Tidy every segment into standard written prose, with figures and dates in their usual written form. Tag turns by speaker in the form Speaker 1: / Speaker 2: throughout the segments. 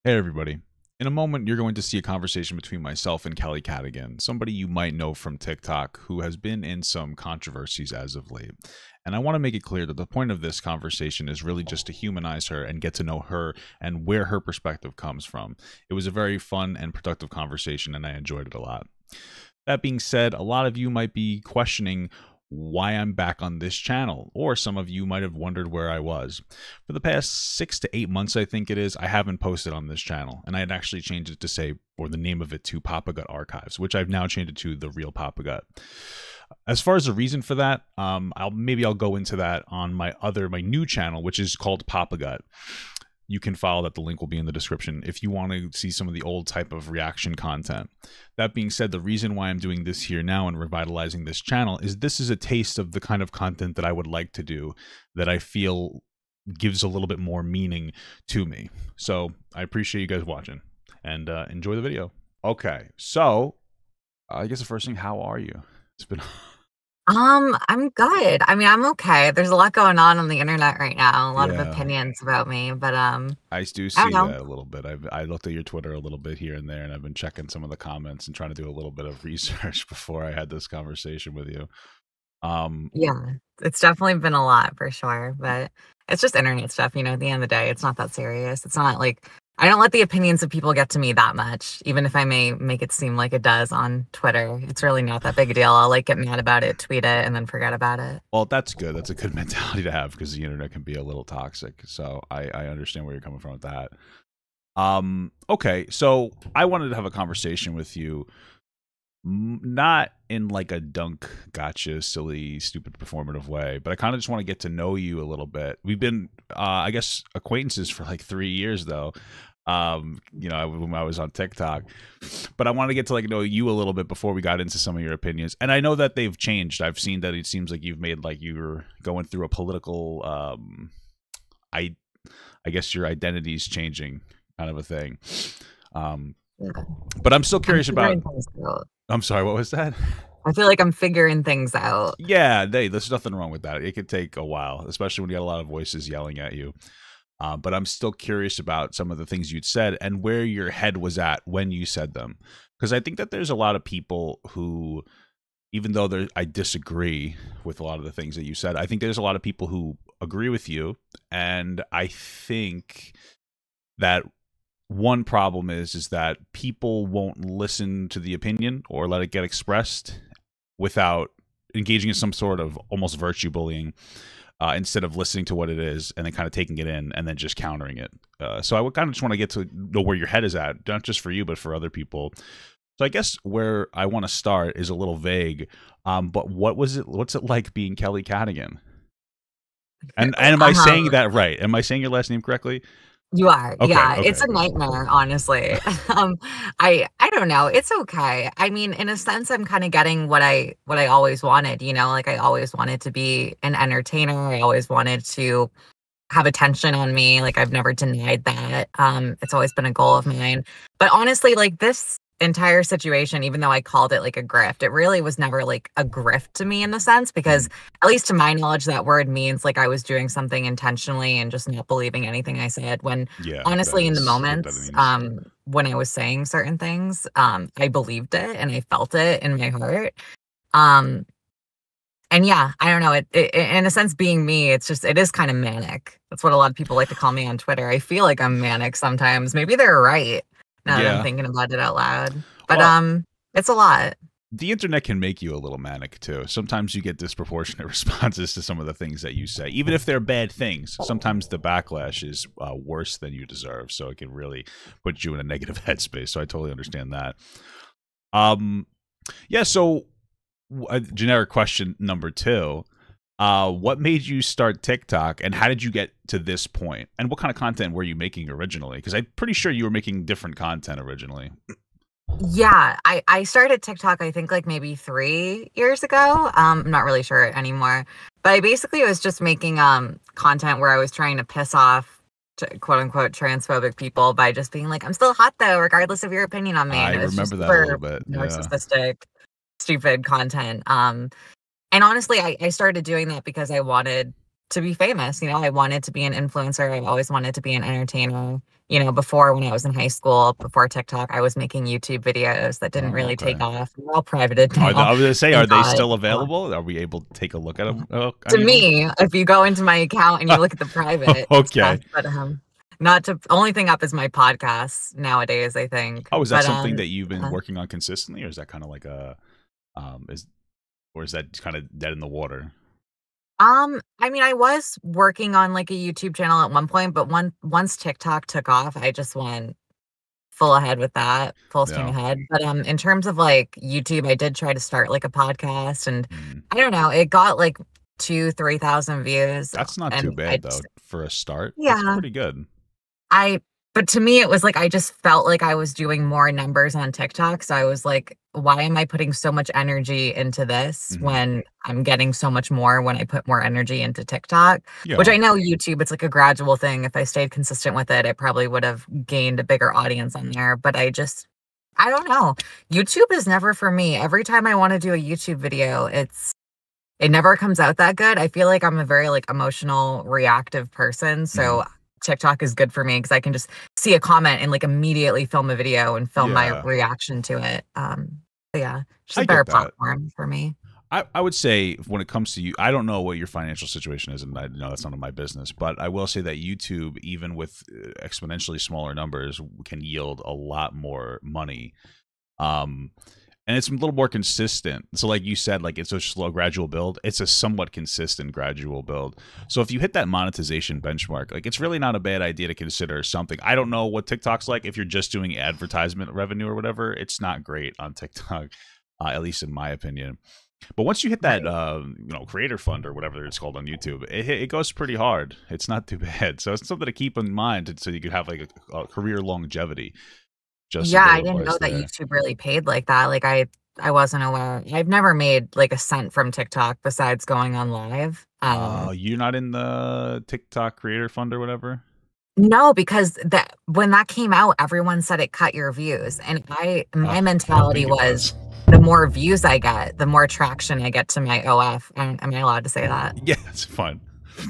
Speaker 1: Hey everybody. In a moment, you're going to see a conversation between myself and Kelly Cadigan, somebody you might know from TikTok who has been in some controversies as of late. And I want to make it clear that the point of this conversation is really just to humanize her and get to know her and where her perspective comes from. It was a very fun and productive conversation, and I enjoyed it a lot. That being said, a lot of you might be questioning why I'm back on this channel, or some of you might have wondered where I was. For the past 6 to 8 months, I think it is, I haven't posted on this channel, and I had actually changed it to say, or the name of it to Papa Gut Archives, which I've now changed it to The Real Papa Gut. As far as the reason for that, I'll go into that on my new channel, which is called Papa Gut. You can follow that. The link will be in the description if you want to see some of the old type of reaction content. That being said, the reason why I'm doing this here now and revitalizing this channel is this is a taste of the kind of content that I would like to do that I feel gives a little bit more meaning to me. So I appreciate you guys watching and enjoy the video. Okay, so I guess the first thing, how are you? It's been
Speaker 2: I'm good. I mean, I'm okay. There's a lot going on the internet right now, a lot of
Speaker 1: yeah.
Speaker 2: opinions about me, but
Speaker 1: I do
Speaker 2: I don't
Speaker 1: see
Speaker 2: know.
Speaker 1: that a little bit. I looked at your Twitter a little bit here and there, and I've been checking some of the comments and trying to do a little bit of research before I had this conversation with you.
Speaker 2: Yeah, it's definitely been a lot for sure, but it's just internet stuff, at the end of the day. It's not that serious. It's not like I don't let the opinions of people get to me that much, even if I may make it seem like it does on Twitter. It's really not that big a deal. I'll get mad about it, tweet it, and then forget about it.
Speaker 1: Well, that's good. That's a good mentality to have because the internet can be a little toxic. So I understand where you're coming from with that. Okay, so I wanted to have a conversation with you, not in like a dunk gotcha silly stupid performative way, but I kind of just want to get to know you a little bit. We've been I guess acquaintances for like 3 years though, when I was on TikTok, but I wanted to get to know you a little bit before we got into some of your opinions. And I know that they've changed. I've seen that it seems like you've made you're going through a political I guess your identity's changing kind of a thing.
Speaker 2: Yeah.
Speaker 1: But I'm still
Speaker 2: I'm
Speaker 1: curious about.
Speaker 2: figuring things out.
Speaker 1: I'm sorry, what was that?
Speaker 2: I feel like I'm figuring things out.
Speaker 1: Yeah, there's nothing wrong with that. It could take a while, especially when you got a lot of voices yelling at you. But I'm still curious about some of the things you'd said and where your head was at when you said them. Because I think that there's a lot of people who, even though I disagree with a lot of the things that you said, I think there's a lot of people who agree with you. And I think that one problem is that people won't listen to the opinion or let it get expressed without engaging in some sort of almost virtue bullying, instead of listening to what it is and then kind of taking it in and then just countering it. So I would kind of just want to get to know where your head is at, not just for you, but for other people. So I guess where I want to start is a little vague, but what's it like being Kelly Cadigan? And am I saying that right? Am I saying your last name correctly?
Speaker 2: You are.
Speaker 1: Okay,
Speaker 2: Yeah,
Speaker 1: okay,
Speaker 2: it's a
Speaker 1: okay.
Speaker 2: nightmare, honestly. I don't know. It's okay. I mean, in a sense, I'm kind of getting what I always wanted, I always wanted to be an entertainer. I always wanted to have attention on me. I've never denied that. It's always been a goal of mine. But honestly, this entire situation, even though I called it a grift, it really was never a grift to me in the sense, because at least to my knowledge, that word means I was doing something intentionally and just not believing anything I said, when
Speaker 1: Yeah, that
Speaker 2: honestly in the
Speaker 1: is what that
Speaker 2: moments
Speaker 1: means.
Speaker 2: when I was saying certain things, I believed it and I felt it in my heart. Um and yeah, I don't know, it in a sense, being me, it is kind of manic. That's what a lot of people like to call me on Twitter. I feel like I'm manic sometimes. Maybe they're right now that I'm
Speaker 1: Yeah.
Speaker 2: thinking about it out loud. But
Speaker 1: Well,
Speaker 2: it's a lot.
Speaker 1: the internet can make you a little manic too. Sometimes you get disproportionate responses to some of the things that you say, even if they're bad things. Sometimes the backlash is worse than you deserve, so it can really put you in a negative headspace. So I totally understand that. Um, yeah. So, a generic question number two: what made you start TikTok, and how did you get to this point? And what kind of content were you making originally? Because I'm pretty sure you were making different content originally.
Speaker 2: Yeah, I started TikTok, I think maybe 3 years ago. I'm not really sure anymore. But I basically was just making content where I was trying to piss off quote unquote transphobic people by just being like, I'm still hot though, regardless of your opinion on me.
Speaker 1: I
Speaker 2: And it was just
Speaker 1: remember that a little
Speaker 2: super
Speaker 1: bit. Yeah.
Speaker 2: narcissistic, stupid content. And honestly, I started doing that because I wanted to be famous. You know, I wanted to be an influencer. I've always wanted to be an entertainer. You know, before when I was in high school, before TikTok, I was making YouTube videos that didn't
Speaker 1: Oh,
Speaker 2: really
Speaker 1: okay.
Speaker 2: take off. They're all privated
Speaker 1: Are they,
Speaker 2: now.
Speaker 1: I was gonna say, are
Speaker 2: Thank
Speaker 1: they
Speaker 2: God.
Speaker 1: still available? Are we able to take a look at them?
Speaker 2: To me, if you go into my account and you look at the private
Speaker 1: Okay.
Speaker 2: stuff, but not to only thing up is my podcasts nowadays, I think.
Speaker 1: Oh, is that
Speaker 2: But
Speaker 1: something that you've been
Speaker 2: uh,
Speaker 1: working on consistently, or is that kind of like a is or is that kind of dead in the water?
Speaker 2: I mean, I was working on like a YouTube channel at one point, but once TikTok took off, I just went full ahead with that, full steam
Speaker 1: Yeah.
Speaker 2: ahead. But in terms of like YouTube, I did try to start like a podcast, and
Speaker 1: Mm.
Speaker 2: I don't know, it got like 2,000-3,000 views,
Speaker 1: That's not too
Speaker 2: and I
Speaker 1: bad though
Speaker 2: just
Speaker 1: for a start. That's
Speaker 2: yeah.
Speaker 1: pretty good.
Speaker 2: I but to me, it was like I just felt like I was doing more numbers on TikTok, so I was like, "Why am I putting so much energy into this
Speaker 1: Hmm.
Speaker 2: when I'm getting so much more when I put more energy into TikTok?" Which
Speaker 1: Yeah.
Speaker 2: I know YouTube, it's like a gradual thing. If I stayed consistent with it, I probably would have gained a bigger audience on there, but I don't know. YouTube is never for me. Every time I wanna do a YouTube video, it never comes out that good. I feel like I'm a very, like, emotional, reactive person,
Speaker 1: Hmm.
Speaker 2: so TikTok is good for me because I can just see a comment and, like, immediately film a video and film my
Speaker 1: Yeah.
Speaker 2: reaction to it. But yeah, just a
Speaker 1: I
Speaker 2: better
Speaker 1: get that.
Speaker 2: platform for me.
Speaker 1: I would say when it comes to you, I don't know what your financial situation is, and I know that's none of my business. But I will say that YouTube, even with exponentially smaller numbers, can yield a lot more money. Um, and it's a little more consistent. So, like you said, like it's a slow, gradual build. It's a somewhat consistent, gradual build. So, if you hit that monetization benchmark, like it's really not a bad idea to consider something. I don't know what TikTok's like. If you're just doing advertisement revenue or whatever, it's not great on TikTok, at least in my opinion. But once you hit that,
Speaker 2: Right.
Speaker 1: creator fund or whatever it's called on YouTube, it goes pretty hard. It's not too bad. So it's something to keep in mind, so you could have like a career longevity. Just a
Speaker 2: Yeah,
Speaker 1: little
Speaker 2: I didn't
Speaker 1: advice
Speaker 2: know that
Speaker 1: there.
Speaker 2: YouTube really paid like that. Like, I wasn't aware. I've never made, like, a cent from TikTok besides going on live.
Speaker 1: You're not in the TikTok creator fund or whatever?
Speaker 2: No, because that when that came out, everyone said it cut your views, and my
Speaker 1: I don't
Speaker 2: mentality
Speaker 1: think it
Speaker 2: was
Speaker 1: does.
Speaker 2: the more views I get, the more traction I get to my OF. Am I allowed to say that?
Speaker 1: Yeah, it's fine.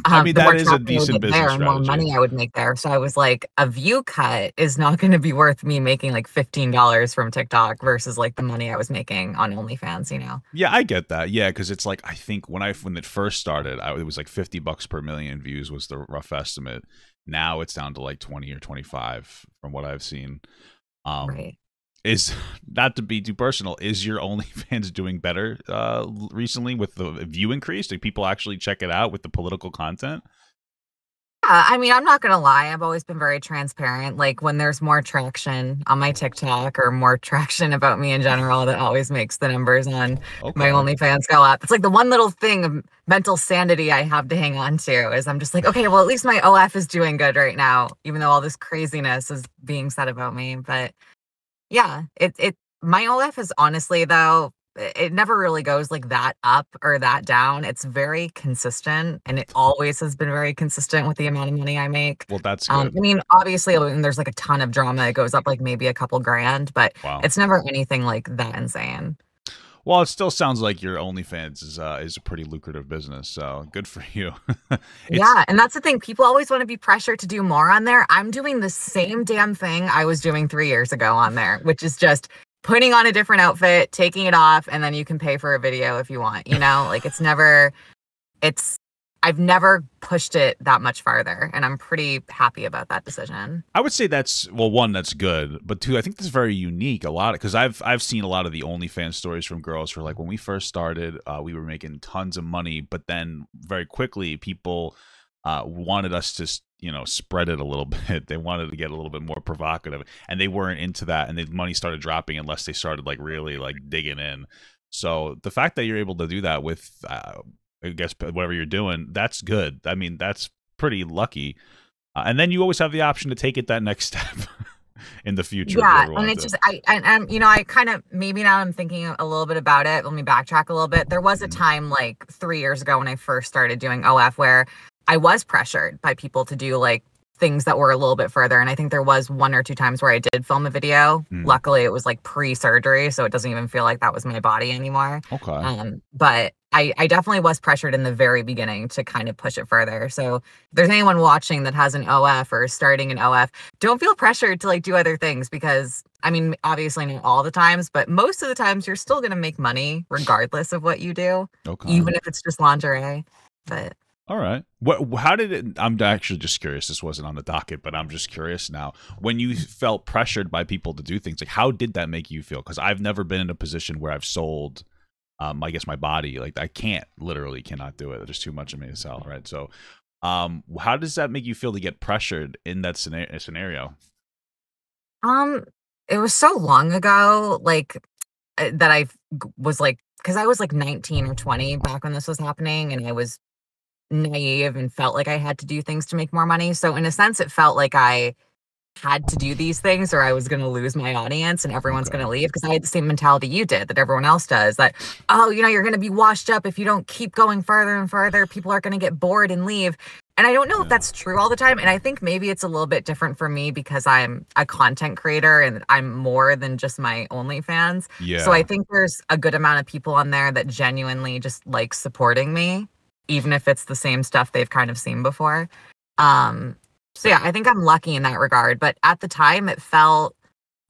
Speaker 1: I mean,
Speaker 2: The
Speaker 1: that
Speaker 2: more
Speaker 1: is a
Speaker 2: traction I would
Speaker 1: decent
Speaker 2: get
Speaker 1: business
Speaker 2: there and more
Speaker 1: strategy.
Speaker 2: money I would make there. So I was like, a view cut is not going to be worth me making like $15 from TikTok versus like the money I was making on OnlyFans, you know?
Speaker 1: Yeah, I get that. Yeah, because it's like I think when it first started, it was like $50 per million views was the rough estimate. Now it's down to like 20 or 25 from what I've seen. Um,
Speaker 2: Right.
Speaker 1: is not to be too personal. Is your OnlyFans doing better recently with the view increase? Do people actually check it out with the political content?
Speaker 2: Yeah, I mean, I'm not gonna lie, I've always been very transparent. Like, when there's more traction on my TikTok or more traction about me in general, that always makes the numbers on my
Speaker 1: Okay.
Speaker 2: OnlyFans go up. It's like the one little thing of mental sanity I have to hang on to is I'm just like, "Okay, well, at least my OF is doing good right now, even though all this craziness is being said about me." But yeah, it my OF is honestly though, it never really goes like that up or that down. It's very consistent and it always has been very consistent with the amount of money I make.
Speaker 1: Well, that's
Speaker 2: I
Speaker 1: good.
Speaker 2: mean, obviously when there's like a ton of drama, it goes up like maybe a couple grand, but
Speaker 1: Wow.
Speaker 2: it's never anything like that insane.
Speaker 1: Well, it still sounds like your OnlyFans is a pretty lucrative business. So good for you. It's
Speaker 2: Yeah, and that's the thing. People always want to be pressured to do more on there. I'm doing the same damn thing I was doing 3 years ago on there, which is just putting on a different outfit, taking it off, and then you can pay for a video if you want, you know? Like it's I've never pushed it that much farther, and I'm pretty happy about that decision.
Speaker 1: I would say that's well, one, that's good, but two, I think that's very unique. A lot because I've seen a lot of the OnlyFans stories from girls who are like, when we first started, we were making tons of money, but then very quickly people wanted us to spread it a little bit. They wanted to get a little bit more provocative, and they weren't into that, and the money started dropping unless they started like really like digging in. So the fact that you're able to do that with I guess whatever you're doing, that's good. I mean, that's pretty lucky. And then you always have the option to take it that next step in the future if you
Speaker 2: Yeah,
Speaker 1: ever
Speaker 2: and
Speaker 1: wanted
Speaker 2: it's
Speaker 1: to.
Speaker 2: just you know, I kind of maybe now I'm thinking a little bit about it. Let me backtrack a little bit. There was a
Speaker 1: Mhm.
Speaker 2: time like 3 years ago when I first started doing OF where I was pressured by people to do like things that were a little bit further. And I think there was 1 or 2 times where I did film a video.
Speaker 1: Mm.
Speaker 2: Luckily, it was like pre-surgery, so it doesn't even feel like that was my body anymore.
Speaker 1: Okay.
Speaker 2: But I definitely was pressured in the very beginning to kind of push it further. So if there's anyone watching that has an OF or starting an OF, don't feel pressured to like do other things, because I mean, obviously not all the times, but most of the times you're still going to make money regardless of what you do,
Speaker 1: Okay.
Speaker 2: even if it's just lingerie. But
Speaker 1: all right. How did it? I'm actually just curious. This wasn't on the docket, but I'm just curious now. When you felt pressured by people to do things, like how did that make you feel? Because I've never been in a position where I've sold, I guess my body. Like I literally cannot do it. There's too much of me to sell, right? So, how does that make you feel to get pressured in that scenario?
Speaker 2: it was so long ago, like that was like, because I was like 19 or 20 back when this was happening, and I was naive and felt like I had to do things to make more money. So in a sense, it felt like I had to do these things or I was going to lose my audience and everyone's
Speaker 1: Okay.
Speaker 2: going to leave, because I had the same mentality you did, that everyone else does, that, oh, you're going to be washed up if you don't keep going further and further. People are going to get bored and leave. And I don't know if that's true all the time. And I think maybe it's a little bit different for me because I'm a content creator and I'm more than just my OnlyFans.
Speaker 1: Yeah.
Speaker 2: So I think there's a good amount of people on there that genuinely just like supporting me, even if it's the same stuff they've kind of seen before. So yeah, I think I'm lucky in that regard. But at the time, it felt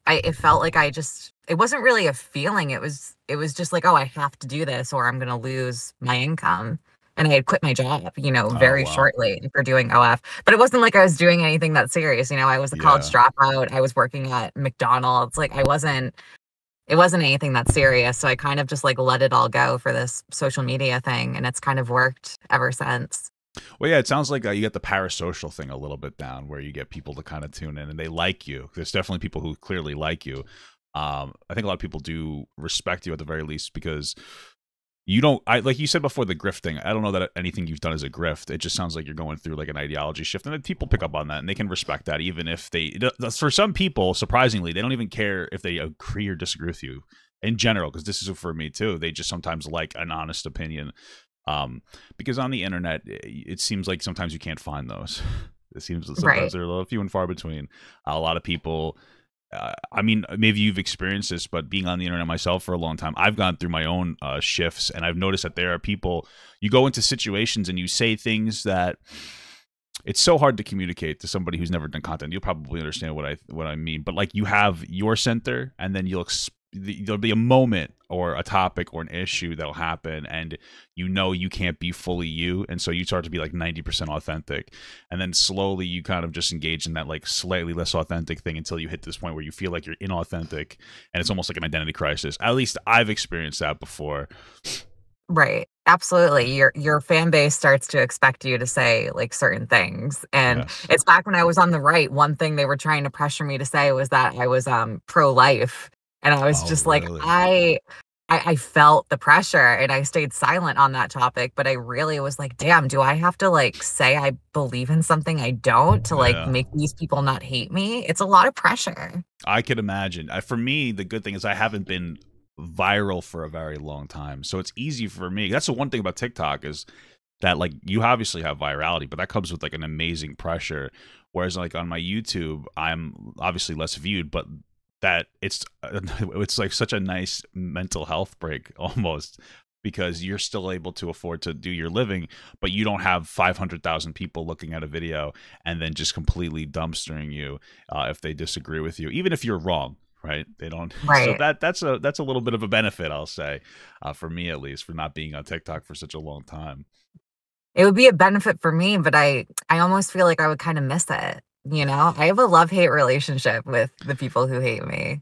Speaker 2: like it wasn't really a feeling. It was just like, oh, I have to do this or I'm going to lose my income. And I had quit my job, very shortly for doing OF. But it wasn't like I was doing anything that serious. I was a college dropout. I was working at McDonald's. Like it wasn't anything that serious. So I kind of just like let it all go for this social media thing. And it's kind of worked ever since.
Speaker 1: Well, yeah, it sounds like you get the parasocial thing a little bit down, where you get people to kind of tune in and they like you. There's definitely people who clearly like you. I think a lot of people do respect you at the very least, because you don't, like you said before, the grift thing. I don't know that anything you've done is a grift. It just sounds like you're going through like an ideology shift, and then people pick up on that and they can respect that, even if for some people, surprisingly, they don't even care if they agree or disagree with you in general, because this is for me too. They just sometimes like an honest opinion. Because on the internet, it seems like sometimes you can't find those. It seems that sometimes they're a little few and far between. A lot of people, I mean, maybe you've experienced this, but being on the internet myself for a long time, I've gone through my own shifts, and I've noticed that there are people, you go into situations and you say things that it's so hard to communicate to somebody who's never done content. You'll probably understand what I mean, but like you have your center, and then there'll be a moment or a topic or an issue that'll happen, and you can't be fully you, and so you start to be like 90% authentic, and then slowly you kind of just engage in that like slightly less authentic thing until you hit this point where you feel like you're inauthentic, and it's almost like an identity crisis. At least I've experienced that before.
Speaker 2: Right. Absolutely. Your fan base starts to expect you to say like certain things. And It's back when I was on the right. One thing they were trying to pressure me to say was that I was pro-life. And I was just like,
Speaker 1: really?
Speaker 2: I felt the pressure and I stayed silent on that topic. But I really was like, damn, do I have to like say I believe in something I don't to like make these people not hate me? It's a lot of pressure.
Speaker 1: I could imagine. For me, the good thing is I haven't been viral for a very long time, so it's easy for me. That's the one thing about TikTok, is that like you obviously have virality, but that comes with like an amazing pressure, whereas like on my YouTube, I'm obviously less viewed, but that it's like such a nice mental health break almost, because you're still able to afford to do your living, but you don't have 500,000 people looking at a video and then just completely dumpstering you if they disagree with you, even if you're wrong. Right, they don't. So that's a little bit of a benefit, I'll say, for me at least, for not being on TikTok for such a long time.
Speaker 2: It would be a benefit for me, but I almost feel like I would kind of miss it. I have a love-hate relationship with the people who hate me.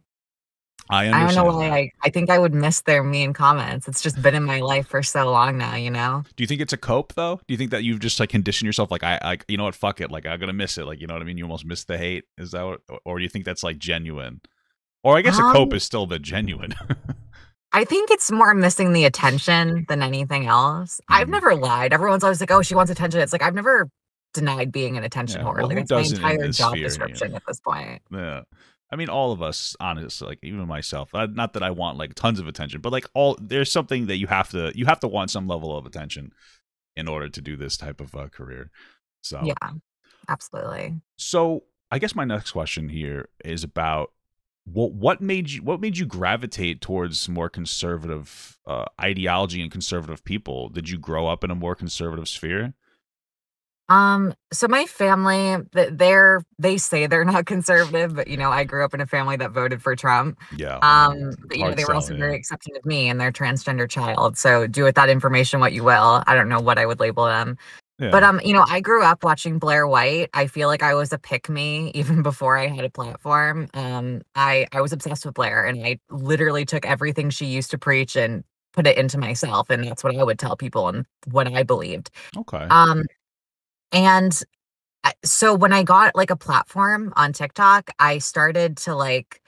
Speaker 1: I understand.
Speaker 2: I don't know why. I think I would miss their mean comments. It's just been in my life for so long now.
Speaker 1: Do you think it's a cope though? Do you think that you've just like conditioned yourself, like I you know what, fuck it, like I'm gonna miss it, like, you know what I mean? You almost miss the hate. Is that what, or do you think that's like genuine? Or I guess a cope is still the genuine.
Speaker 2: I think it's more missing the attention than anything else. I've never lied. Everyone's always like, oh, she wants attention. It's like, I've never denied being an attention whore. Like, it's my entire job description at this point.
Speaker 1: Yeah. I mean, all of us, honestly, like even myself, not that I want like tons of attention, but like there's something that you have to want some level of attention in order to do this type of career. So
Speaker 2: yeah. absolutely.
Speaker 1: So I guess my next question here is about what made you gravitate towards more conservative ideology and conservative people? Did you grow up in a more conservative sphere?
Speaker 2: So my family, they say they're not conservative, but I grew up in a family that voted for Trump.
Speaker 1: Yeah,
Speaker 2: But
Speaker 1: hard
Speaker 2: they were
Speaker 1: sell.
Speaker 2: also
Speaker 1: Yeah,
Speaker 2: very accepting of me and their transgender child. So do with that information what you will. I don't know what I would label them. But
Speaker 1: yeah,
Speaker 2: I grew up watching Blaire White. I feel like I was a pick me even before I had a platform. I was obsessed with Blaire, and I literally took everything she used to preach and put it into myself, and that's what I would tell people and what I believed.
Speaker 1: okay,
Speaker 2: Um, and so when I got like a platform on TikTok, I started to like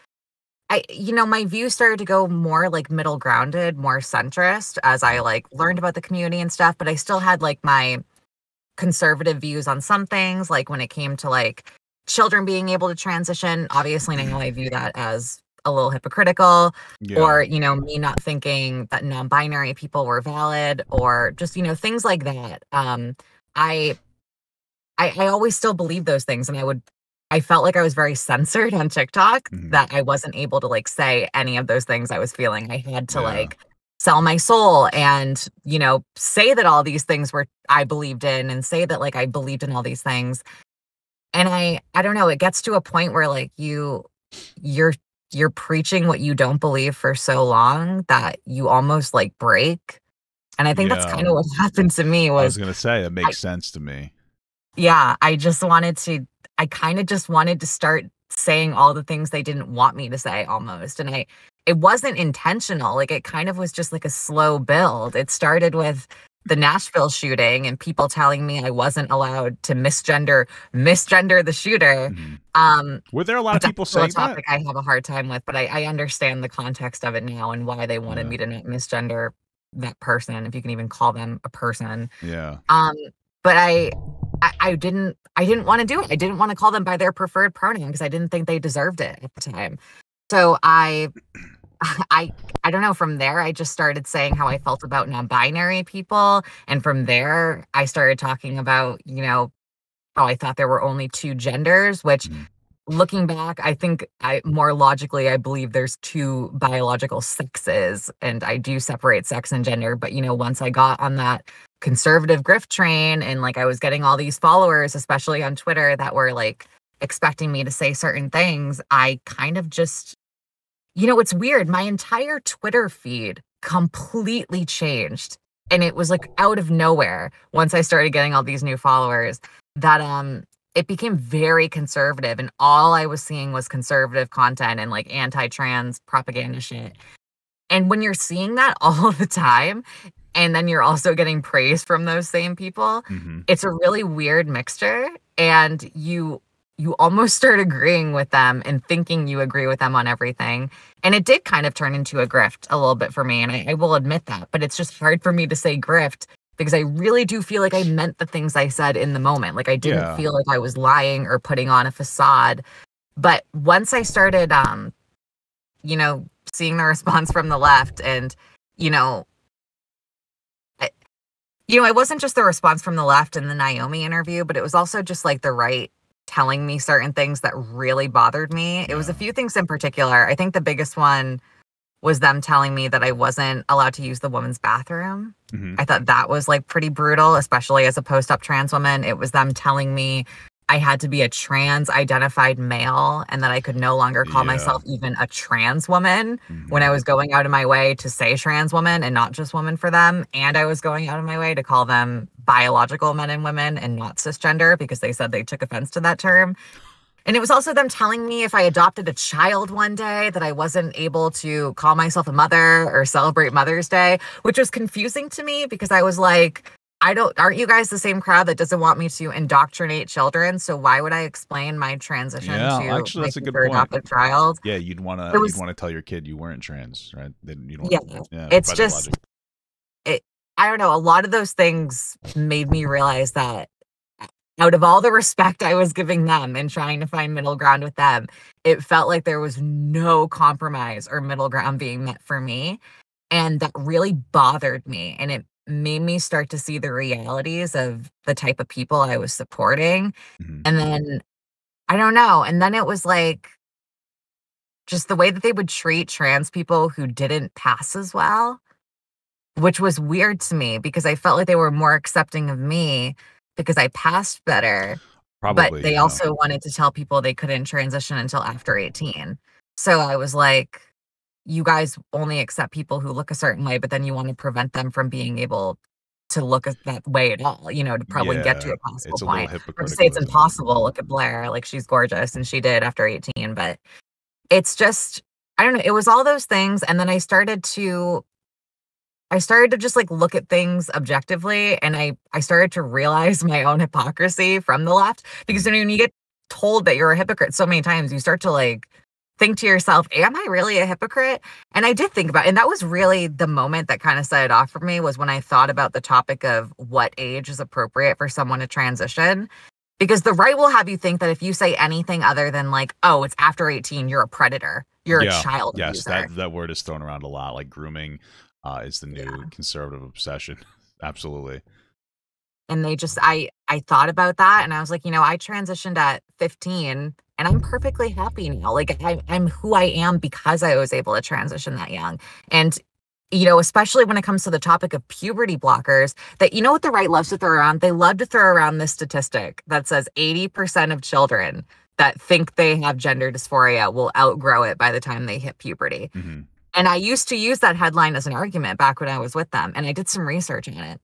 Speaker 2: my views started to go more like middle grounded, more centrist as I like learned about the community and stuff, but I still had like my conservative views on some things, like when it came to like children being able to transition. Obviously now I view that as a little hypocritical,
Speaker 1: yeah,
Speaker 2: or me not thinking that non-binary people were valid, or just things like that. I I always still believe those things, and I felt like I was very censored on TikTok,
Speaker 1: mhm,
Speaker 2: that I wasn't able to, like, say any of those things I was feeling. I had to,
Speaker 1: yeah,
Speaker 2: like, sell my soul and, say that all these things were I believed in, and say that, like, I believed in all these things. And I don't know, it gets to a point where, like, you're you're preaching what you don't believe for so long that you almost, like, break. And I think that's
Speaker 1: yeah.
Speaker 2: kinda what happened to me
Speaker 1: I was
Speaker 2: was
Speaker 1: gonna say it
Speaker 2: I
Speaker 1: makes sense to me.
Speaker 2: yeah, I kinda just wanted to start saying all the things they didn't want me to say almost, and it wasn't intentional, like, it kind of was just like a slow build. It started with the Nashville shooting and people telling me I wasn't allowed to misgender the shooter.
Speaker 1: Mhm.
Speaker 2: Um,
Speaker 1: Were there a lot of
Speaker 2: that's
Speaker 1: people
Speaker 2: still a
Speaker 1: saying that?
Speaker 2: topic I have a hard time with, but I understand the context of it now and why they wanted
Speaker 1: Yeah,
Speaker 2: me to not misgender that person, if you can even call them a person.
Speaker 1: yeah,
Speaker 2: Um, but I didn't wanna do it. I didn't wanna call them by their preferred pronoun because I didn't think they deserved it at the time. So I I don't know, from there, I just started saying how I felt about non-binary people, and from there, I started talking about, how I thought there were only 2 genders, which
Speaker 1: mhm,
Speaker 2: looking back, I think I believe there's 2 biological sexes, and I do separate sex and gender. But, once I got on that conservative grift train and, like, I was getting all these followers, especially on Twitter, that were, like, expecting me to say certain things, I kind of just it's weird, my entire Twitter feed completely changed, and it was, like, out of nowhere once I started getting all these new followers that, it became very conservative, and all I was seeing was conservative content and, like, anti-trans propaganda shit. And when you're seeing that all the time, and then you're also getting praise from those same people,
Speaker 1: mhm.
Speaker 2: it's a really weird mixture, and you almost start agreeing with them and thinking you agree with them on everything. And it did kind of turn into a grift a little bit for me, and I will admit that, but it's just hard for me to say grift because I really do feel like I meant the things I said in the moment. Like, I didn't
Speaker 1: Yeah,
Speaker 2: feel like I was lying or putting on a facade. But once I started, you know, seeing the response from the left, and, you know, I, it wasn't just the response from the left in the Naomi interview, but it was also just like the right telling me certain things that really bothered me. It was a
Speaker 1: yeah,
Speaker 2: few things in particular. I think the biggest one was them telling me that I wasn't allowed to use the women's bathroom.
Speaker 1: mhm,
Speaker 2: I thought that was, like, pretty brutal, especially as a post-op trans woman. It was them telling me I had to be a trans-identified male and that I could no longer call
Speaker 1: yeah,
Speaker 2: myself even a trans woman when I
Speaker 1: mhm,
Speaker 2: was going out of my way to say trans woman and not just woman for them, and I was going out of my way to call them biological men and women and not cisgender because they said they took offense to that term. And it was also them telling me if I adopted a child one day that I wasn't able to call myself a mother or celebrate Mother's Day, which was confusing to me because I was like, aren't you guys the same crowd that doesn't want me to indoctrinate children? So why would I explain my transition
Speaker 1: yeah.
Speaker 2: to
Speaker 1: Actually,
Speaker 2: my
Speaker 1: that's a good
Speaker 2: future
Speaker 1: point.
Speaker 2: adopted child?
Speaker 1: Yeah,
Speaker 2: It
Speaker 1: you'd
Speaker 2: was,
Speaker 1: wanna tell your kid you weren't trans, right? Then you'd want
Speaker 2: yeah,
Speaker 1: yeah,
Speaker 2: it's
Speaker 1: by that
Speaker 2: just,
Speaker 1: logic.
Speaker 2: it, I don't know. A lot of those things made me realize that out of all the respect I was giving them and trying to find middle ground with them, it felt like there was no compromise or middle ground being met for me. And that really bothered me. And made me start to see the realities of the type of people I was supporting.
Speaker 1: Mhm.
Speaker 2: And then I don't know. And then it was like just the way that they would treat trans people who didn't pass as well, which was weird to me because I felt like they were more accepting of me because I passed better, but
Speaker 1: Probably,
Speaker 2: they
Speaker 1: yeah.
Speaker 2: also wanted to tell people they couldn't transition until after 18. So I was like, you guys only accept people who look a certain way, but then you want to prevent them from being able to look that way at all, to probably get to
Speaker 1: Yeah.
Speaker 2: a possible
Speaker 1: It's a little
Speaker 2: point. Not to say
Speaker 1: hypocritical,
Speaker 2: it's
Speaker 1: isn't it?
Speaker 2: impossible. Look at Blaire. Like, she's gorgeous and she did after 18, but it's just, I don't know. It was all those things. And then I started to just like look at things objectively, and I started to realize my own hypocrisy from the left, because
Speaker 1: Mhm.
Speaker 2: when you get told that you're a hypocrite so many times, you start to like think to yourself, am I really a hypocrite? And I did think about it, and that was really the moment that kind of set it off for me, was when I thought about the topic of what age is appropriate for someone to transition. Because the right will have you think that if you say anything other than like, oh, it's after 18, you're a predator, you're a
Speaker 1: Yeah.
Speaker 2: child
Speaker 1: Yes,
Speaker 2: abuser.
Speaker 1: that word is thrown around a lot. Like grooming is the new
Speaker 2: Yeah.
Speaker 1: conservative obsession. Absolutely.
Speaker 2: And they just I thought about that, and I was like, I transitioned at 15 and I'm perfectly happy now. Like, I'm who I am because I was able to transition that young. And especially when it comes to the topic of puberty blockers, that what the right loves to throw around? They love to throw around this statistic that says 80% of children that think they have gender dysphoria will outgrow it by the time they hit puberty.
Speaker 1: Mhm.
Speaker 2: And I used to use that headline as an argument back when I was with them, and I did some research on it.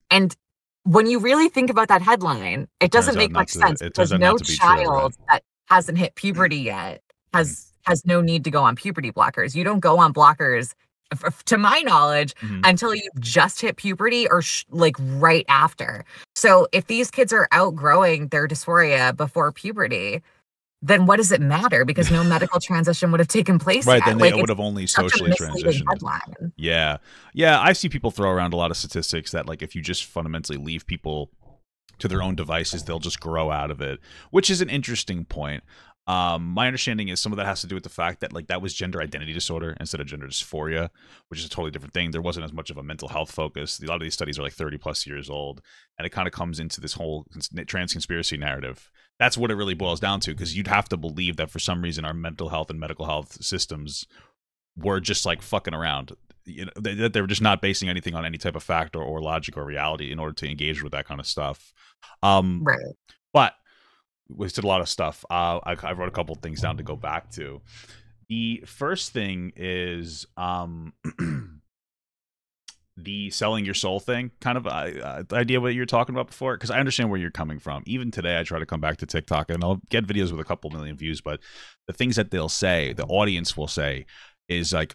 Speaker 2: And when you really think about that headline, it doesn't make much sense,
Speaker 1: It turns
Speaker 2: because
Speaker 1: out not
Speaker 2: no
Speaker 1: to be true, right?
Speaker 2: child that hasn't hit puberty yet
Speaker 1: Mhm.
Speaker 2: has no need to go on puberty blockers. You don't go on blockers, to my knowledge,
Speaker 1: Mhm.
Speaker 2: until you've just hit puberty, or like right after. So if these kids are outgrowing their dysphoria before puberty, then what does it matter? Because no medical transition would have taken place
Speaker 1: Right, then
Speaker 2: yet.
Speaker 1: they
Speaker 2: Like,
Speaker 1: would
Speaker 2: it's
Speaker 1: have only
Speaker 2: such a
Speaker 1: socially
Speaker 2: misleading
Speaker 1: transitioned.
Speaker 2: headline.
Speaker 1: Yeah. Yeah, I see people throw around a lot of statistics that like if you just fundamentally leave people to their own devices, they'll just grow out of it, which is an interesting point. My understanding is some of that has to do with the fact that like that was gender identity disorder instead of gender dysphoria, which is a totally different thing. There wasn't as much of a mental health focus. A lot of these studies are like 30 plus years old, and it kind of comes into this whole trans conspiracy narrative. That's what it really boils down to, because you'd have to believe that for some reason our mental health and medical health systems were just like fucking around. That they were just not basing anything on any type of fact or logic or reality in order to engage with that kind of stuff. Um,
Speaker 2: Right.
Speaker 1: but we did a lot of stuff. I wrote a couple things down to go back to. The first thing is the selling your soul thing, kind of the idea what you're talking about before, because I understand where you're coming from. Even today, I try to come back to TikTok and I'll get videos with a couple million views, but the things that they'll say, the audience will say, is like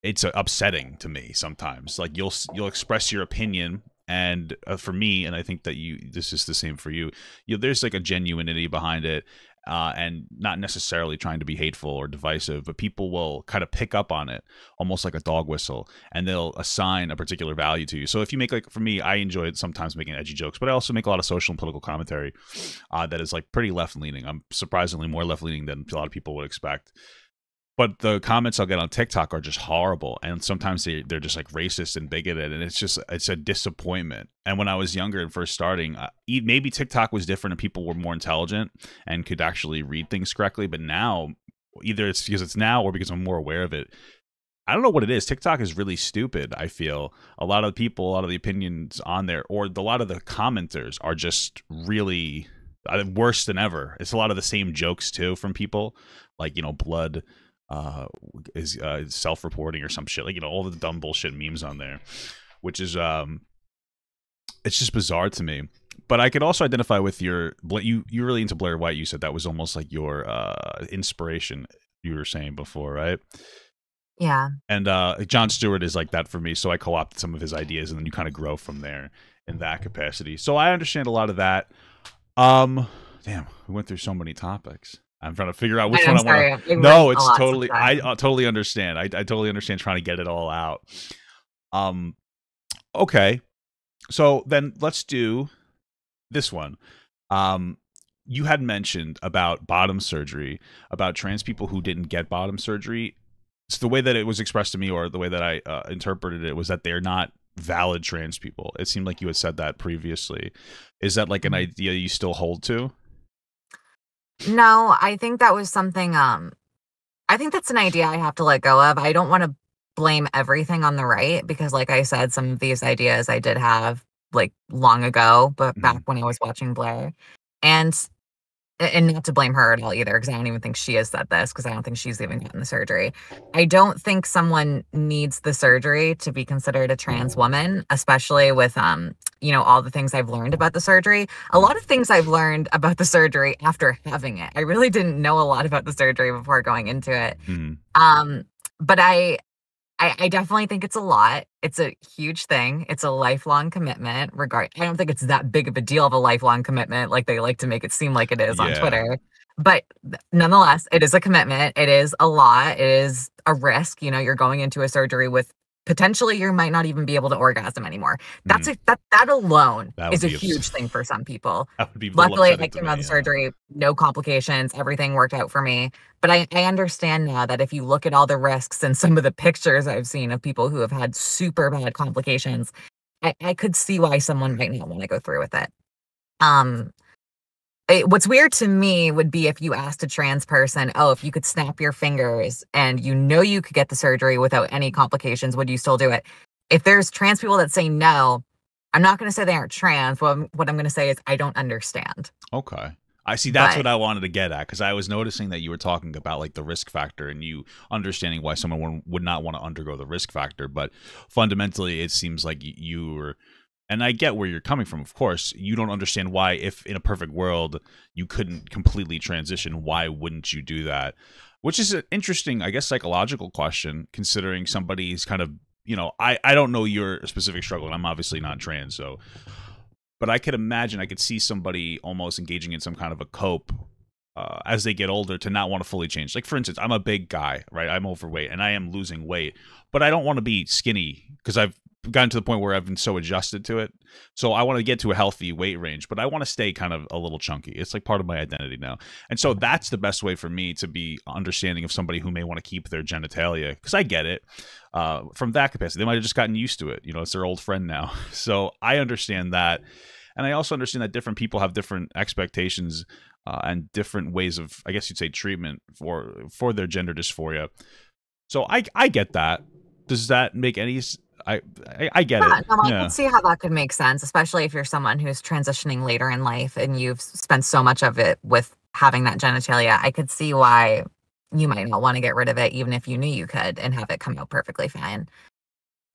Speaker 1: it's upsetting to me sometimes. Like you'll express your opinion, and for me, and I think that this is the same for you. There's like a genuinity behind it, and not necessarily trying to be hateful or divisive, but people will kind of pick up on it, almost like a dog whistle, and they'll assign a particular value to you. So if you make, like, for me, I enjoy sometimes making edgy jokes, but I also make a lot of social and political commentary that is like pretty left leaning. I'm surprisingly more left leaning than a lot of people would expect. But the comments I'll get on TikTok are just horrible, and sometimes they're just like racist and bigoted, and it's a disappointment. And when I was younger and first starting, maybe TikTok was different and people were more intelligent and could actually read things correctly. But now, either it's because it's now or because I'm more aware of it. I don't know what it is. TikTok is really stupid. I feel a lot of people, a lot of the opinions on there, or a lot of the commenters are just really worse than ever. It's a lot of the same jokes too from people, like blood is self-reporting or some shit, like all the dumb bullshit memes on there, which is it's just bizarre to me. But I could also identify with you're really into Blaire White. You said that was almost like your inspiration, you were saying before, right?
Speaker 2: Yeah.
Speaker 1: And Jon Stewart is like that for me, so I co-opted some of his ideas, and then you kind of grow from there in that capacity. So I understand a lot of that. Damn, we went through so many topics. I'm trying to figure out which one
Speaker 2: I'm
Speaker 1: I want
Speaker 2: sorry.
Speaker 1: to.
Speaker 2: I went
Speaker 1: No,
Speaker 2: a
Speaker 1: it's
Speaker 2: lot
Speaker 1: totally. I
Speaker 2: sometimes.
Speaker 1: totally understand. I totally understand trying to get it all out. Um. Okay, so then let's do this one. Um. You had mentioned about bottom surgery, about trans people who didn't get bottom surgery. It's the way that it was expressed to me, or the way that I interpreted it, was that they're not valid trans people. It seemed like you had said that previously. Is that like an idea you still hold to?
Speaker 2: No, I think that was something, I think that's an idea I have to let go of. I don't want to blame everything on the right because, like I said, some of these ideas I did have like long ago, but back
Speaker 1: Mhm.
Speaker 2: when I was watching Blaire. And and not to blame her at all either, because I don't even think she has said this, because I don't think she's even gotten the surgery. I don't think someone needs the surgery to be considered a trans woman, especially with all the things I've learned about the surgery. A lot of things I've learned about the surgery after having it. I really didn't know a lot about the surgery before going into it.
Speaker 1: Mhm.
Speaker 2: Um, but I definitely think it's a lot. It's a huge thing. It's a lifelong commitment. I don't think it's that big of a deal of a lifelong commitment like they like to make it seem like it is on
Speaker 1: Yeah.
Speaker 2: Twitter. But nonetheless, it is a commitment. It is a lot. It is a risk. You're going into a surgery with potentially you might not even be able to orgasm anymore.
Speaker 1: Mhm.
Speaker 2: That alone
Speaker 1: That would
Speaker 2: is a
Speaker 1: be
Speaker 2: huge thing for some people.
Speaker 1: that would be a little
Speaker 2: Luckily, I
Speaker 1: upsetting to
Speaker 2: came out of
Speaker 1: me.
Speaker 2: the
Speaker 1: Yeah.
Speaker 2: surgery, no complications. Everything worked out for me. But I understand now that if you look at all the risks and some of the pictures I've seen of people who have had super bad complications, I could see why someone might not want to go through with it. Um, what's weird to me would be if you asked a trans person, oh, if you could snap your fingers and you could get the surgery without any complications, would you still do it? If there's trans people that say no, I'm not going to say they aren't trans. What I'm going to say is I don't understand.
Speaker 1: Okay. I see. That's
Speaker 2: But
Speaker 1: what I wanted to get at, because I was noticing that you were talking about like the risk factor and you understanding why someone would not want to undergo the risk factor. But fundamentally, it seems like you were, and I get where you're coming from. Of course, you don't understand why, if in a perfect world you couldn't completely transition, why wouldn't you do that? Which is an interesting, I guess, psychological question, considering somebody's kind of, I don't know your specific struggle, and I'm obviously not trans, so. But I could imagine, I could see somebody almost engaging in some kind of a cope as they get older to not want to fully change. Like, for instance, I'm a big guy, right? I'm overweight and I am losing weight, but I don't want to be skinny because I've gotten to the point where I've been so adjusted to it. So I want to get to a healthy weight range, but I want to stay kind of a little chunky. It's like part of my identity now. And so that's the best way for me to be understanding of somebody who may want to keep their genitalia, because I get it from that capacity. They might have just gotten used to it. It's their old friend now. So I understand that. And I also understand that different people have different expectations and different ways of, I guess you'd say, treatment for their gender dysphoria. So I get that. Does that make any? I get it.
Speaker 2: yeah, no, I can
Speaker 1: Yeah.
Speaker 2: see how that could make sense, especially if you're someone who's transitioning later in life and you've spent so much of it with having that genitalia. I could see why you might not want to get rid of it, even if you knew you could and have it come out perfectly fine.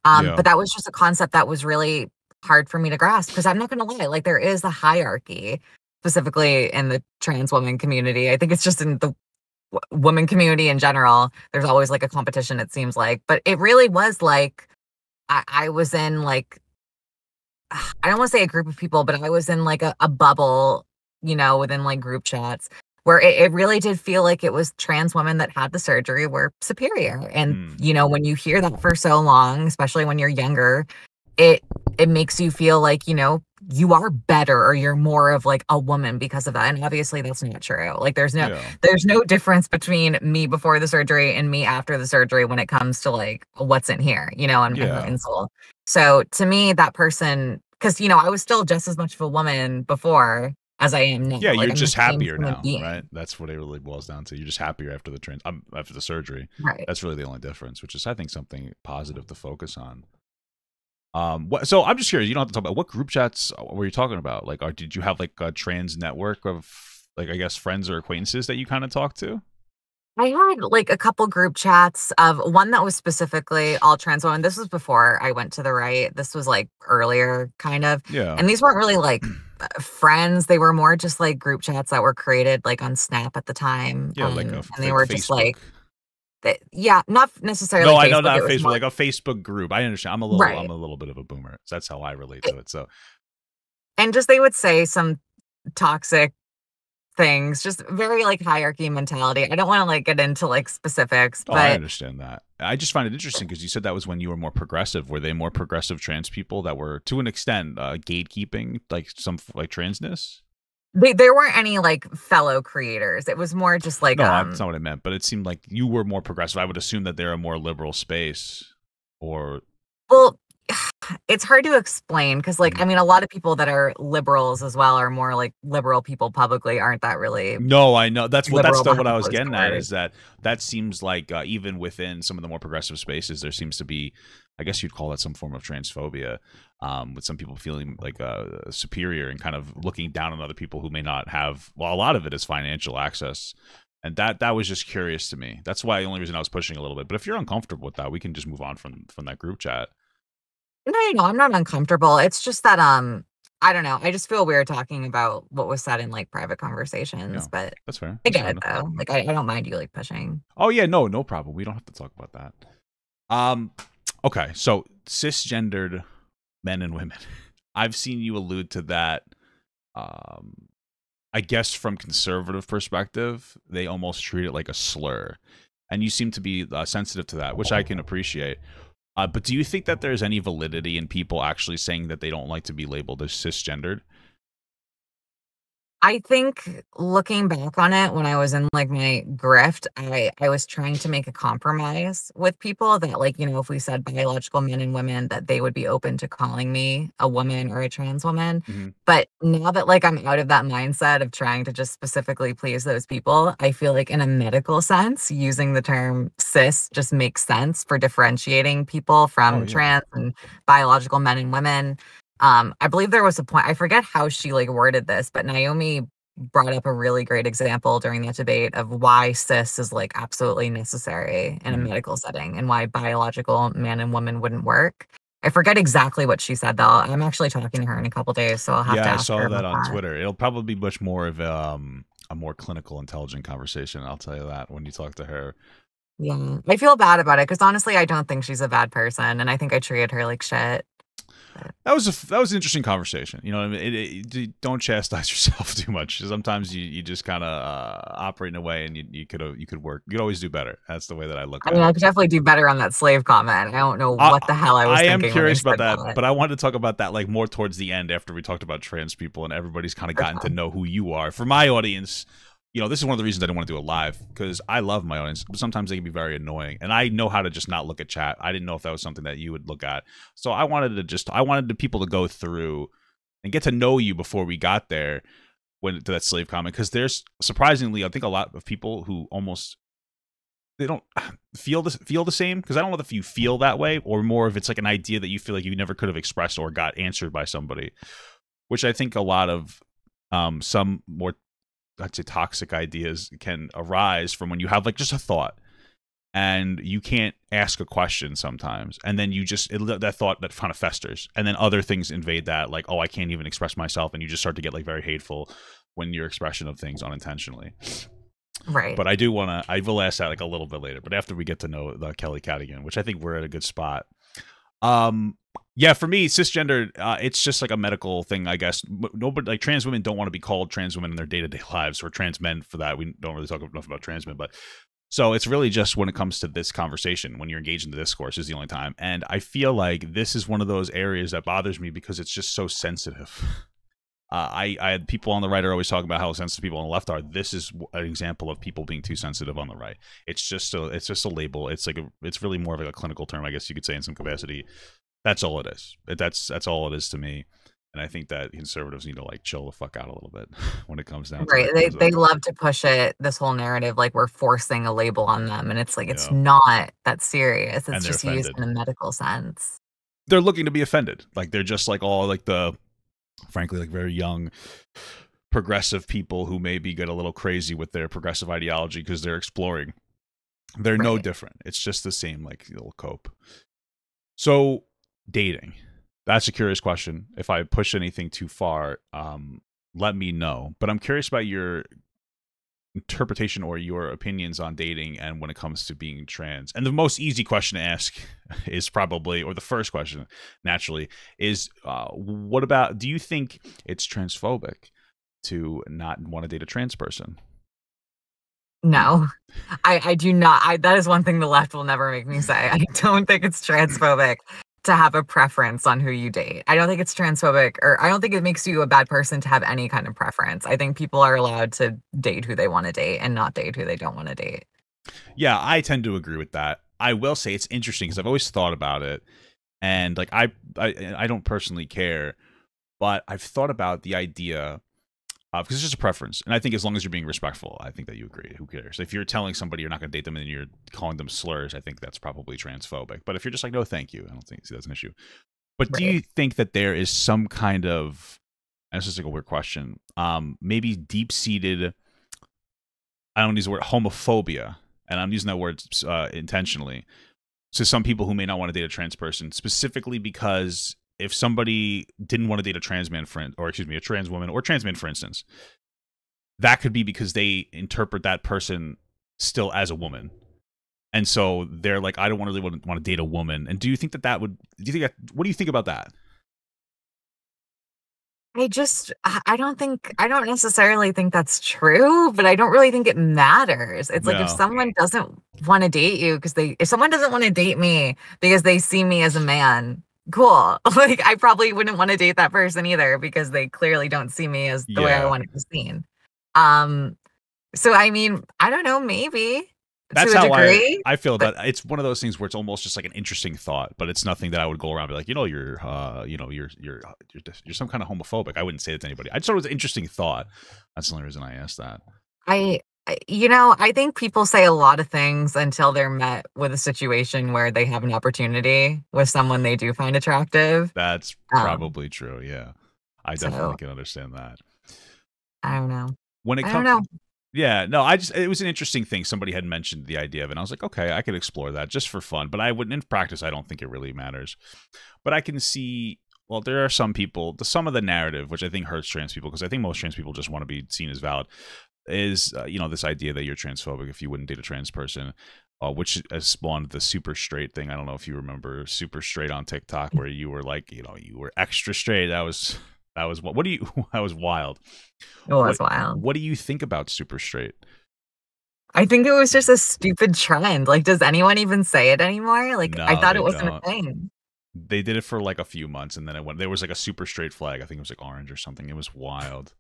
Speaker 1: Yeah.
Speaker 2: But that was just a concept that was really hard for me to grasp because I'm not going to lie, like there is a hierarchy, specifically in the trans woman community. I think it's just in the woman community in general. There's always like a competition, it seems like, but it really was like I was in like I don't want to say a group of people, but I was in like a bubble, within like group chats where it really did feel like it was trans women that had the surgery were superior. And,
Speaker 1: Hmm.
Speaker 2: when you hear that for so long, especially when you're younger, it it makes you feel like, you are better or you're more of like a woman because of that. And obviously that's not true. Like
Speaker 1: Yeah.
Speaker 2: there's no difference between me before the surgery and me after the surgery when it comes to like what's in here, and her
Speaker 1: Yeah.
Speaker 2: insole. So to me, that person, because I was still just as much of a woman before as I am now.
Speaker 1: Yeah,
Speaker 2: Like
Speaker 1: you're
Speaker 2: I'm the
Speaker 1: just
Speaker 2: same
Speaker 1: happier
Speaker 2: human
Speaker 1: now, right?
Speaker 2: being.
Speaker 1: That's what it really boils down to. You're just happier after after the surgery.
Speaker 2: Right.
Speaker 1: That's really the only difference, which is, I think, something positive to focus on. So I'm just curious. You don't have to talk about what group chats were you talking about. Like, did you have like a trans network of, like, I guess, friends or acquaintances that you kind of talk to?
Speaker 2: I had like a couple group chats of one that was specifically all trans women. This was before I went to the right. This was like earlier, kind of.
Speaker 1: Yeah.
Speaker 2: And these weren't really like friends. They were more just like group chats that were created like on Snap at the time.
Speaker 1: Yeah, like
Speaker 2: And they
Speaker 1: like
Speaker 2: were just
Speaker 1: Facebook.
Speaker 2: like, yeah, not necessarily
Speaker 1: No, I know,
Speaker 2: Facebook.
Speaker 1: not
Speaker 2: It was
Speaker 1: Facebook,
Speaker 2: more,
Speaker 1: like a Facebook group. I understand. I'm
Speaker 2: right.
Speaker 1: a little bit of a boomer. So that's how I relate
Speaker 2: It-
Speaker 1: to it. So,
Speaker 2: and just they would say some toxic things, just very like hierarchy mentality. I don't want to like get into like specifics,
Speaker 1: oh, I
Speaker 2: but
Speaker 1: understand that. I just find it interesting because you said that was when you were more progressive. Were they more progressive trans people that were, to an extent, gatekeeping like some like transness?
Speaker 2: there weren't any like fellow creators. It was more just like
Speaker 1: No, that's not what I meant. But it seemed like you were more progressive. I would assume that they're a more liberal space, or
Speaker 2: well, It's hard to explain because, like, I mean, a lot of people that are liberals as well are more like liberal people publicly aren't that really
Speaker 1: No, I know
Speaker 2: liberal
Speaker 1: what I
Speaker 2: behind
Speaker 1: was
Speaker 2: closed
Speaker 1: getting at
Speaker 2: doors.
Speaker 1: is that seems like even within some of the more progressive spaces, there seems to be, I guess you'd call that some form of transphobia, with some people feeling like superior and kind of looking down on other people who may not have. Well, a lot of it is financial access, and that was just curious to me. That's why the only reason I was pushing a little bit. But if you're uncomfortable with that, we can just move on from that group chat.
Speaker 2: No, I'm not uncomfortable. It's just that, I don't know. I just feel weird talking about what was said in like private conversations,
Speaker 1: Yeah,
Speaker 2: but
Speaker 1: that's fair.
Speaker 2: I
Speaker 1: That's
Speaker 2: get
Speaker 1: fair
Speaker 2: it
Speaker 1: enough.
Speaker 2: though. Like, I don't mind you like pushing.
Speaker 1: Oh yeah, no problem. We don't have to talk about that. Um, okay, so cisgendered men and women. I've seen you allude to that. Um, I guess from conservative perspective, they almost treat it like a slur, and you seem to be sensitive to that, which I can appreciate. But do you think that there's any validity in people actually saying that they don't like to be labeled as cisgendered?
Speaker 2: I think looking back on it when I was in like my grift, I was trying to make a compromise with people that, like, you know, if we said biological men and women, that they would be open to calling me a woman or a trans woman.
Speaker 1: Mm-hmm.
Speaker 2: But now that like I'm out of that mindset of trying to just specifically please those people, I feel like in a medical sense, using the term cis just makes sense for differentiating people
Speaker 1: Oh
Speaker 2: from
Speaker 1: yeah.
Speaker 2: trans and biological men and women. I believe there was a point, I forget how she like worded this, but Naomi brought up a really great example during that debate of why cis is like absolutely necessary in a
Speaker 1: Mm-hmm.
Speaker 2: medical setting and why biological man and woman wouldn't work. I forget exactly what she said though. I'm actually talking to her in a couple days, so I'll have to
Speaker 1: Yeah, I
Speaker 2: ask her
Speaker 1: saw that
Speaker 2: about
Speaker 1: on
Speaker 2: that.
Speaker 1: Twitter. It'll probably be much more of a more clinical, intelligent conversation. I'll tell you that when you talk to her.
Speaker 2: Yeah. I feel bad about it because honestly, I don't think she's a bad person and I think I treated her like shit. But
Speaker 1: That was an interesting conversation. You know what I mean? Don't chastise yourself too much. Sometimes you just kind of operate in a way, and you could work. You could always do better. That's the way that I look
Speaker 2: I mean,
Speaker 1: at
Speaker 2: I
Speaker 1: it.
Speaker 2: could definitely do better on that slave comment. I don't know
Speaker 1: I
Speaker 2: what the hell I was
Speaker 1: I am
Speaker 2: thinking when I
Speaker 1: curious about
Speaker 2: said
Speaker 1: that,
Speaker 2: that.
Speaker 1: but I wanted to talk about that like more towards the end after we talked about trans people and everybody's kind of gotten to
Speaker 2: Okay.
Speaker 1: know who you are. For my audience, you know, this is one of the reasons I didn't want to do it live because I love my audience, but sometimes they can be very annoying, and I know how to just not look at chat. I didn't know if that was something that you would look at, so I wanted the people to go through and get to know you before we got there when to that slave comment because there's surprisingly I think a lot of people who almost they don't feel the same because I don't know if you feel that way or more if it's like an idea that you feel like you never could have expressed or got answered by somebody, which I think a lot of some more I'd say toxic ideas can arise from when you have like just a thought and you can't ask a question sometimes and then you just that thought that kind of festers and then other things invade that like oh I can't even express myself and you just start to get like very hateful when your expression of things unintentionally.
Speaker 2: Right.
Speaker 1: But I will ask that like a little bit later but after we get to know the Kelly Cadigan, which I think we're at a good spot. um yeah, for me, cisgender, it's just like a medical thing, I guess. Nobody like trans women don't want to be called trans women in their day-to-day lives, or trans men for that. We don't really talk enough about trans men, but so it's really just when it comes to this conversation, when you're engaged in the discourse is the only time. And I feel like this is one of those areas that bothers me because it's just so sensitive. I had people on the right are always talking about how sensitive people on the left are. This is an example of people being too sensitive on the right. It's just a label. It's like it's really more of like a clinical term, I guess you could say in some capacity. That's all it is. That's all it is to me. And I think that conservatives need to like chill the fuck out a little bit when it comes down to
Speaker 2: Right.
Speaker 1: that kind
Speaker 2: They
Speaker 1: of
Speaker 2: they
Speaker 1: stuff.
Speaker 2: love to push it, this whole narrative, like we're forcing a label on them. And it's like it's
Speaker 1: Yeah,
Speaker 2: not that serious.
Speaker 1: and
Speaker 2: It's
Speaker 1: they're
Speaker 2: just used
Speaker 1: offended.
Speaker 2: in a medical sense.
Speaker 1: They're looking to be offended. Like they're just like all like the frankly like very young progressive people who maybe get a little crazy with their progressive ideology because they're exploring. They're no
Speaker 2: Right.
Speaker 1: different. It's just the same like little cope. So dating. That's a curious question. If I push anything too far, let me know. But I'm curious about your interpretation or your opinions on dating and when it comes to being trans. And the most easy question to ask is probably, or the first question naturally, is what about, do you think it's transphobic to not want to date a trans person?
Speaker 2: No, I do not. That is one thing the left will never make me say. I don't think it's transphobic to have a preference on who you date. I don't think it's transphobic, or I don't think it makes you a bad person to have any kind of preference. I think people are allowed to date who they want to date and not date who they don't want to date.
Speaker 1: Yeah, I tend to agree with that. I will say it's interesting because I've always thought about it. And like I don't personally care, but I've thought about the idea because it's just a preference, and I think as long as you're being respectful, I think that you agree. Who cares? If you're telling somebody you're not going to date them and you're calling them slurs, I think that's probably transphobic. But if you're just like, no, thank you, I don't think that's an issue. But do
Speaker 2: Right.
Speaker 1: you think that there is some kind of, and this is like a weird question, maybe deep-seated, I don't use the word homophobia, and I'm using that word intentionally, to some people who may not want to date a trans person, specifically because if somebody didn't want to date a trans man, or excuse me, a trans woman or trans man, for instance, that could be because they interpret that person still as a woman. And so they're like, I don't really want to date a woman. And do you think that would, what do you think about that?
Speaker 2: I don't necessarily think that's true, but I don't really think it matters. It's like if
Speaker 1: No.
Speaker 2: someone doesn't want to date you if someone doesn't want to date me because they see me as a man, cool. Like I probably wouldn't want to date that person either because they clearly don't see me as the way I
Speaker 1: Yeah.
Speaker 2: want to be seen. Um, so I mean, I don't know, maybe to
Speaker 1: That's
Speaker 2: a
Speaker 1: how
Speaker 2: degree,
Speaker 1: I feel
Speaker 2: but
Speaker 1: about it's one of those things where it's almost just like an interesting thought, but it's nothing that I would go around and be like, you're some kind of homophobic. I wouldn't say that to anybody. I just thought it was an interesting thought. That's the only reason I asked that.
Speaker 2: I think people say a lot of things until they're met with a situation where they have an opportunity with someone they do find attractive.
Speaker 1: That's
Speaker 2: Um,
Speaker 1: probably true. Yeah. I definitely
Speaker 2: so
Speaker 1: can understand that.
Speaker 2: I don't know.
Speaker 1: When it
Speaker 2: I don't
Speaker 1: comes,
Speaker 2: know.
Speaker 1: yeah, no, it was an interesting thing. Somebody had mentioned the idea of it, and I was like, okay, I could explore that just for fun, but I wouldn't, in practice, I don't think it really matters. But I can see, well, there are some people, some of the narrative, which I think hurts trans people, because I think most trans people just want to be seen as valid, is, this idea that you're transphobic if you wouldn't date a trans person, which has spawned the super straight thing. I don't know if you remember super straight on TikTok, where you were like, you were extra straight. What do you, that was wild.
Speaker 2: It was wild.
Speaker 1: What do you think about super straight?
Speaker 2: I think it was just a stupid trend. Like, does anyone even say it anymore? Like, I
Speaker 1: No,
Speaker 2: thought
Speaker 1: they
Speaker 2: it wasn't
Speaker 1: don't.
Speaker 2: a thing.
Speaker 1: They did it for like a few months, and then it went. There was like a super straight flag. I think it was like orange or something. It was wild.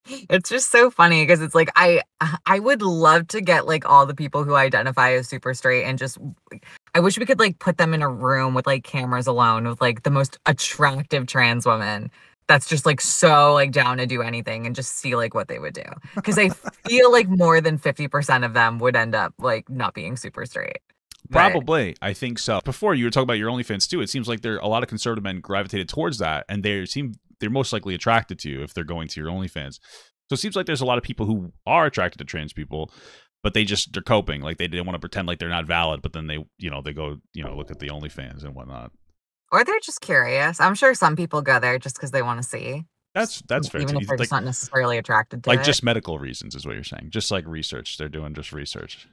Speaker 2: It's just so funny because it's like I would love to get like all the people who identify as super straight and just I wish we could like put them in a room with like cameras alone with like the most attractive trans woman that's just like so like down to do anything and just see like what they would do. Because I feel like more than 50% of them would end up like not being super straight. But
Speaker 1: Probably, I think so. Before you were talking about your OnlyFans too. It seems like there a lot of conservative men gravitated towards that, and they're most likely attracted to you if they're going to your OnlyFans. So it seems like there's a lot of people who are attracted to trans people, but they're coping, like they want to pretend like they're not valid, but then they go look at the OnlyFans and whatnot.
Speaker 2: or they're just curious. I'm sure some people go there just because they want to see,
Speaker 1: That's fair
Speaker 2: even
Speaker 1: too.
Speaker 2: if they're just not necessarily attracted to
Speaker 1: Like
Speaker 2: it.
Speaker 1: just medical reasons is what you're saying. Just like research, they're doing just research.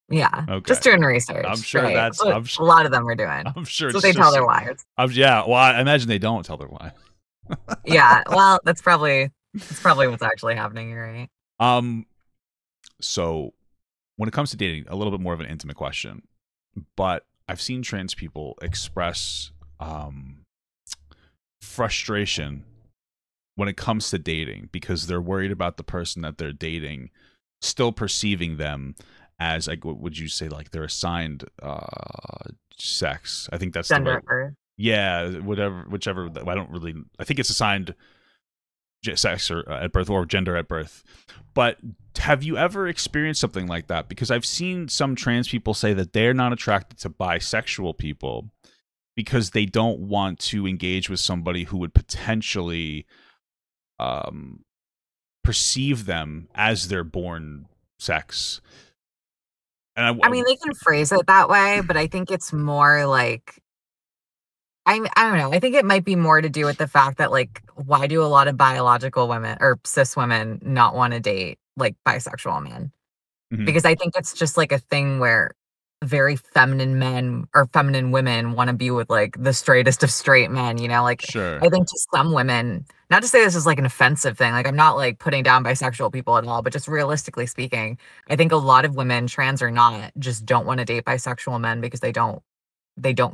Speaker 2: Yeah,
Speaker 1: Okay,
Speaker 2: just doing
Speaker 1: I'm
Speaker 2: research,
Speaker 1: sure
Speaker 2: right?
Speaker 1: that's
Speaker 2: That's what a lot of them are doing.
Speaker 1: I'm sure
Speaker 2: That's what
Speaker 1: it's
Speaker 2: they tell
Speaker 1: just
Speaker 2: their wives.
Speaker 1: yeah. Well, I imagine they don't tell their wife.
Speaker 2: Yeah, well, that's probably what's actually happening, you're right.
Speaker 1: Um, so when it comes to dating, a little bit more of an intimate question, but I've seen trans people express frustration when it comes to dating because they're worried about the person that they're dating still perceiving them as, like, what would you say, like their assigned sex. I think that's the right,
Speaker 2: Gender or
Speaker 1: yeah, whichever. I think it's assigned sex or at birth, or gender at birth. But have you ever experienced something like that? Because I've seen some trans people say that they're not attracted to bisexual people because they don't want to engage with somebody who would potentially perceive them as their born sex. And
Speaker 2: I mean, they can phrase it that way, but I think it's more like I don't know. I think it might be more to do with the fact that like why do a lot of biological women or cis women not want to date like bisexual men?
Speaker 1: Mhm.
Speaker 2: Because I think it's just like a thing where very feminine men or feminine women want to be with like the straightest of straight men, like
Speaker 1: Sure.
Speaker 2: I think to some women, not to say this is like an offensive thing, like I'm not like putting down bisexual people at all, but just realistically speaking, I think a lot of women, trans or not, just don't want to date bisexual men because they don't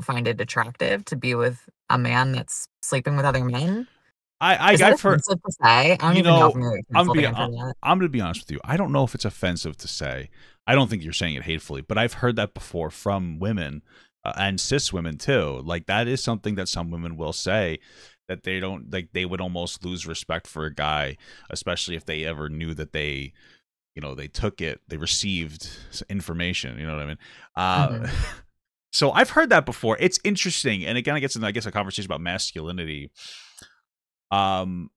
Speaker 2: find it attractive to be with a man that's sleeping with other men. Is that
Speaker 1: I've heard,
Speaker 2: offensive to say? I don't
Speaker 1: you
Speaker 2: even know if
Speaker 1: know,
Speaker 2: I'm gonna get
Speaker 1: I'm
Speaker 2: canceled again for that.
Speaker 1: I'm gonna be honest with you. I don't know if it's offensive to say. I don't think you're saying it hatefully, but I've heard that before from women and cis women too. Like that is something that some women will say, that they don't like, they would almost lose respect for a guy, especially if they ever knew that they, they took it, they received information, you know what I mean?
Speaker 2: Mhm.
Speaker 1: So I've heard that before. It's interesting, and again, it gets into, I guess, a conversation about masculinity. um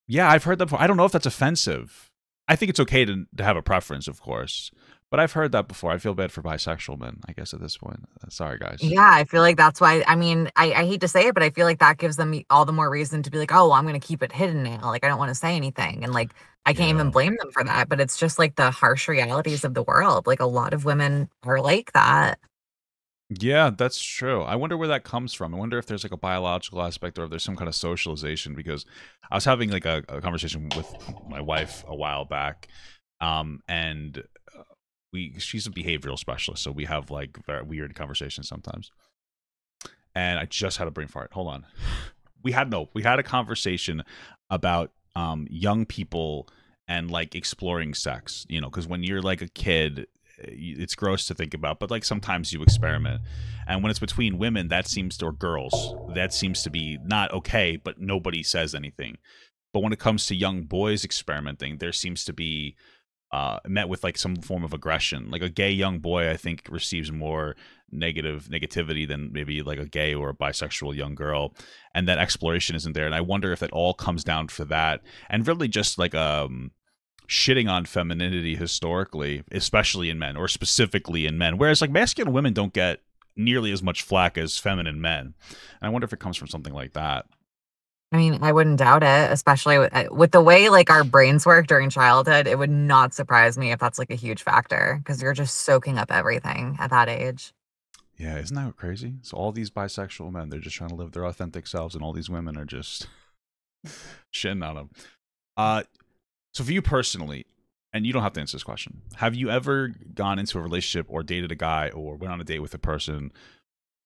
Speaker 1: yeah, I've heard that before. I don't know if that's offensive. I think it's okay to have a preference, of course, but I've heard that before. I feel bad for bisexual men, I guess, at this point. Sorry, guys.
Speaker 2: Yeah, I feel like that's why, I mean, I hate to say it, but I feel like that gives them all the more reason to be like, "Oh, well, I'm gonna keep it hidden now, like, I don't wanna say anything," and, like, I can't even
Speaker 1: Yeah.
Speaker 2: blame them for that, but it's just, like, the harsh realities of the world, like, a lot of women are like that.
Speaker 1: Yeah, that's true. I wonder where that comes from. I wonder if there's like a biological aspect or if there's some kind of socialization, because I was having like a conversation with my wife a while back. And she's a behavioral specialist, so we have like very weird conversations sometimes. And I just had a brain fart. Hold on. We had a conversation about young people and like exploring sex, because when you're like a kid, it's gross to think about, but like sometimes you experiment. And when it's between women, that seems to, or girls, that seems to be not okay, but nobody says anything. But when it comes to young boys experimenting, there seems to be met with like some form of aggression. Like a gay young boy, I think, receives more negativity than maybe like a gay or a bisexual young girl, and that exploration isn't there. And I wonder if it all comes down to that, and really just like shitting on femininity historically, especially in men, or specifically in men, whereas like masculine women don't get nearly as much flack as feminine men. And I wonder if it comes from something like that.
Speaker 2: I mean, I wouldn't doubt it, especially with the way, like, our brains work during childhood, it would not surprise me if that's, like, a huge factor because 'cause you're just soaking up everything at that age.
Speaker 1: Yeah, isn't that crazy? So all these bisexual men, they're just trying to live their authentic selves, and all these women are just shitting on them. Uh, so for you personally, and you don't have to answer this question, have you ever gone into a relationship or dated a guy or went on a date with a person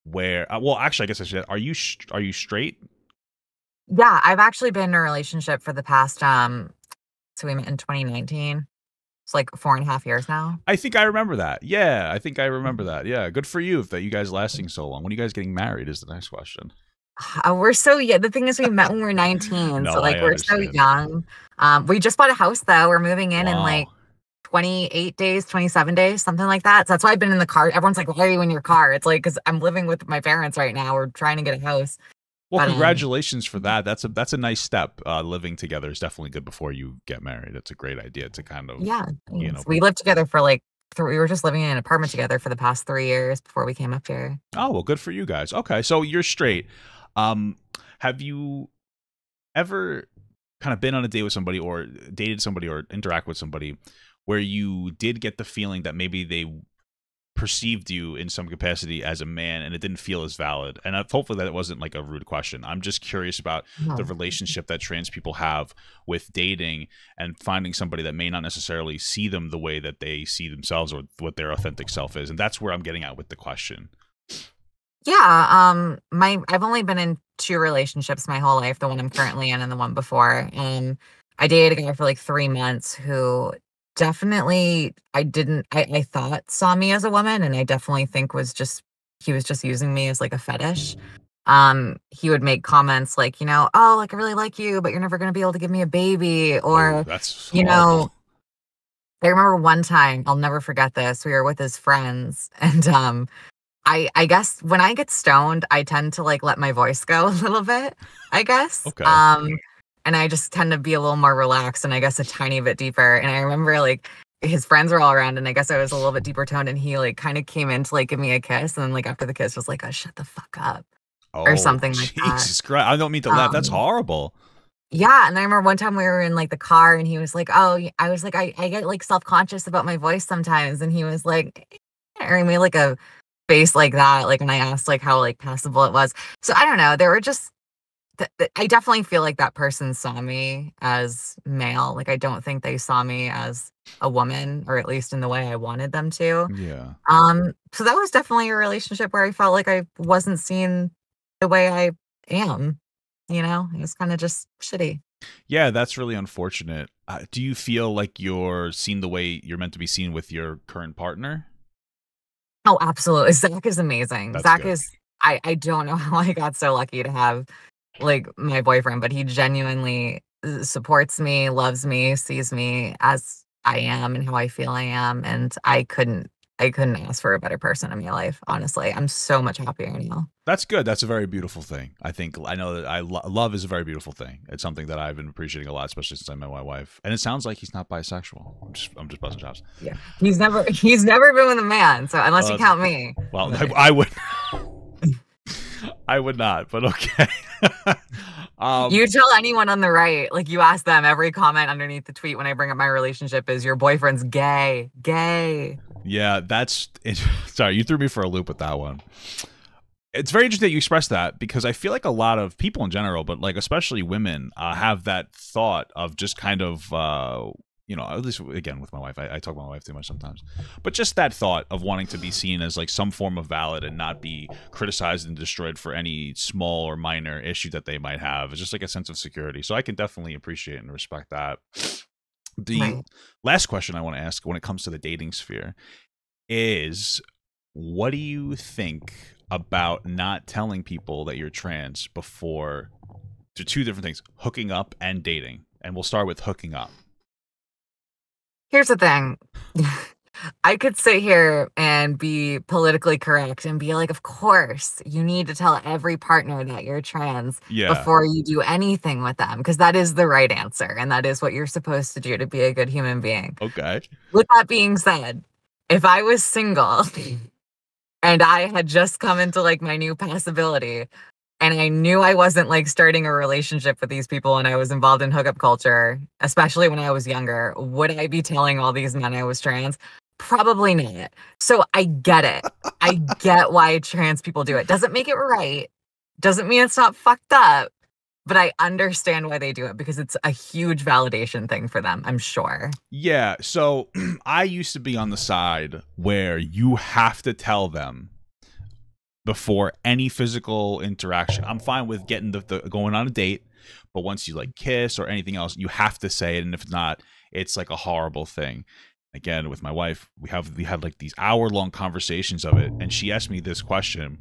Speaker 1: where, well, actually, I guess I should. Are you straight?
Speaker 2: Yeah, I've actually been in a relationship for the past, so we met in 2019. It's, like, 4.5 years now.
Speaker 1: I think I remember that. Yeah, I think I remember that. Yeah, good for you that you guys lasting so long. When are you guys getting married? Is the next question.
Speaker 2: We're so yeah, the thing is we met when we were 19, so,
Speaker 1: No,
Speaker 2: like,
Speaker 1: I
Speaker 2: we're so
Speaker 1: understand.
Speaker 2: young. We just bought a house, though, we're moving in, like,
Speaker 1: Wow.
Speaker 2: 28 days, 27 days, something like that. So that's why I've been in the car. Everyone's like, "Why are you in your car?" It's like, because 'cause I'm living with my parents right now, we're trying to get a house,
Speaker 1: Well,
Speaker 2: but,
Speaker 1: congratulations for that. That's a nice step. Living together is definitely good before you get married. It's a great idea to kind of,
Speaker 2: yeah,
Speaker 1: you
Speaker 2: thanks.
Speaker 1: know.
Speaker 2: We lived together for, like, 3 we were just living in an apartment together for the past 3 years before we came up here.
Speaker 1: Oh well, good for you guys. Okay, so you're straight. Um, have you ever kind of been on a date with somebody or dated somebody or interact with somebody where you did get the feeling that maybe they perceived you in some capacity as a man and it didn't feel as valid? And hopefully that wasn't like a rude question. I'm just curious about the
Speaker 2: No.
Speaker 1: relationship that trans people have with dating and finding somebody that may not necessarily see them the way that they see themselves or what their authentic self is. And that's where I'm getting at with the question.
Speaker 2: Yeah, my I've only been in 2 relationships my whole life, the one I'm currently in and the one before, I dated a guy for, like, 3 months who definitely I thought saw me as a woman, and I definitely think he was just using me as, like, a fetish. He would make comments like, "Oh, like, I really like you, but you're never gonna be able to give me a baby,"
Speaker 1: Oh,
Speaker 2: or,
Speaker 1: that's
Speaker 2: you
Speaker 1: horrible.
Speaker 2: know I remember one time, I'll never forget this, we were with his friends, and, I guess when I get stoned, I tend to, like, let my voice go a little bit, I guess,
Speaker 1: Okay.
Speaker 2: and I just tend to be a little more relaxed and I guess a tiny bit deeper, and I remember, like, his friends were all around, and I guess I was a little bit deeper toned, and he, like, kinda came in to, like, give me a kiss, and then, like, after the kiss was like, "Oh, shut the fuck up," or
Speaker 1: Oh,
Speaker 2: something like that.
Speaker 1: Jesus Christ. I don't mean to laugh. That's
Speaker 2: Um,
Speaker 1: horrible.
Speaker 2: yeah, and I remember one time we were in, like, the car, and he was like, "Oh," I was like, "I get, like, self-conscious about my voice sometimes," and he was like, or he made, like, a face like that, like, when I asked, like, how, like, passable it was. So, I don't know, there were just I definitely feel like that person saw me as male, like, I don't think they saw me as a woman, or at least in the way I wanted them to.
Speaker 1: Yeah.
Speaker 2: So that was definitely a relationship where I felt like I wasn't seen the way I am, It was kinda just shitty.
Speaker 1: Yeah, that's really unfortunate. Do you feel like you're seen the way you're meant to be seen with your current partner?
Speaker 2: Oh, absolutely. Zach is amazing.
Speaker 1: That's
Speaker 2: Zach
Speaker 1: good.
Speaker 2: is I don't know how I got so lucky to have, like, my boyfriend, but he genuinely supports me, loves me, sees me as I am and how I feel I am, and I couldn't ask for a better person in my life, honestly. I'm so much happier now.
Speaker 1: That's good. That's a very beautiful thing. I think I know that love is a very beautiful thing. It's something that I've been appreciating a lot, especially since I met my wife. And it sounds like he's not bisexual. I'm just busting chops.
Speaker 2: Yeah. He's never been with a man, so unless you
Speaker 1: Uh,
Speaker 2: count me.
Speaker 1: well,
Speaker 2: But
Speaker 1: I would I would not, but okay. um,
Speaker 2: you tell anyone on the right, like, you ask them, every comment underneath the tweet when I bring up my relationship is, "Your boyfriend's gay, gay."
Speaker 1: yeah, that's sorry. You threw me for a loop with that one. It's very interesting that you express that because I feel like a lot of people in general, but like especially women, have that thought of just kind of, at least again with my wife, I talk about my wife too much sometimes, but just that thought of wanting to be seen as like some form of valid and not be criticized and destroyed for any small or minor issue that they might have. It's just like a sense of security. So I can definitely appreciate and respect that. The
Speaker 2: Right.
Speaker 1: last question I want to ask when it comes to the dating sphere is, what do you think about not telling people that you're trans before? To two different things, hooking up and dating, and we'll start with hooking up.
Speaker 2: Here's the thing. I could sit here and be politically correct and be like, of course, you need to tell every partner that you're trans
Speaker 1: Yeah.
Speaker 2: before you do anything with them, because that is the right answer. And that is what you're supposed to do to be a good human being.
Speaker 1: Okay.
Speaker 2: With that being said, if I was single and I had just come into like my new passability and I knew I wasn't like starting a relationship with these people and I was involved in hookup culture, especially when I was younger, would I be telling all these men I was trans? Probably not. So I get it. I get why trans people do it. Doesn't make it right. Doesn't mean it's not fucked up, but I understand why they do it because it's a huge validation thing for them, I'm sure.
Speaker 1: Yeah. So I used to be on the side where you have to tell them before any physical interaction. I'm fine with getting the going on a date, but once you like kiss or anything else, you have to say it. And if not, it's like a horrible thing. Again, with my wife, we had like these hour-long conversations of it, and she asked me this question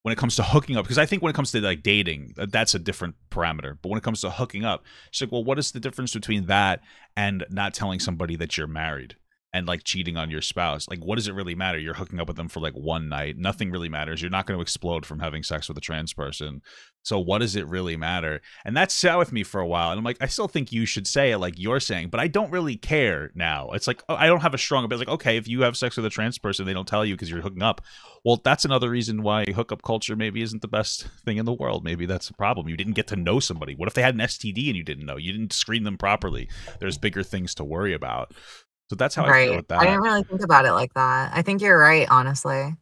Speaker 1: when it comes to hooking up, because I think when it comes to like dating, that's a different parameter. But when it comes to hooking up, she's like, well, what is the difference between that and not telling somebody that you're married and like cheating on your spouse? Like, what does it really matter? You're hooking up with them for like one night. Nothing really matters. You're not going to explode from having sex with a trans person. So what does it really matter? And that sat with me for a while. And I'm like, I still think you should say it like you're saying, but I don't really care now. It's like, I don't have a strong opinion. It's like, okay, if you have sex with a trans person, they don't tell you because you're hooking up. Well, that's another reason why hookup culture maybe isn't the best thing in the world. Maybe that's a problem. You didn't get to know somebody. What if they had an STD and you didn't know? You didn't screen them properly. There's bigger things to worry about. So that's how I feel
Speaker 2: Right.
Speaker 1: with
Speaker 2: I didn't
Speaker 1: that.
Speaker 2: really think about it like that. I think you're right, honestly.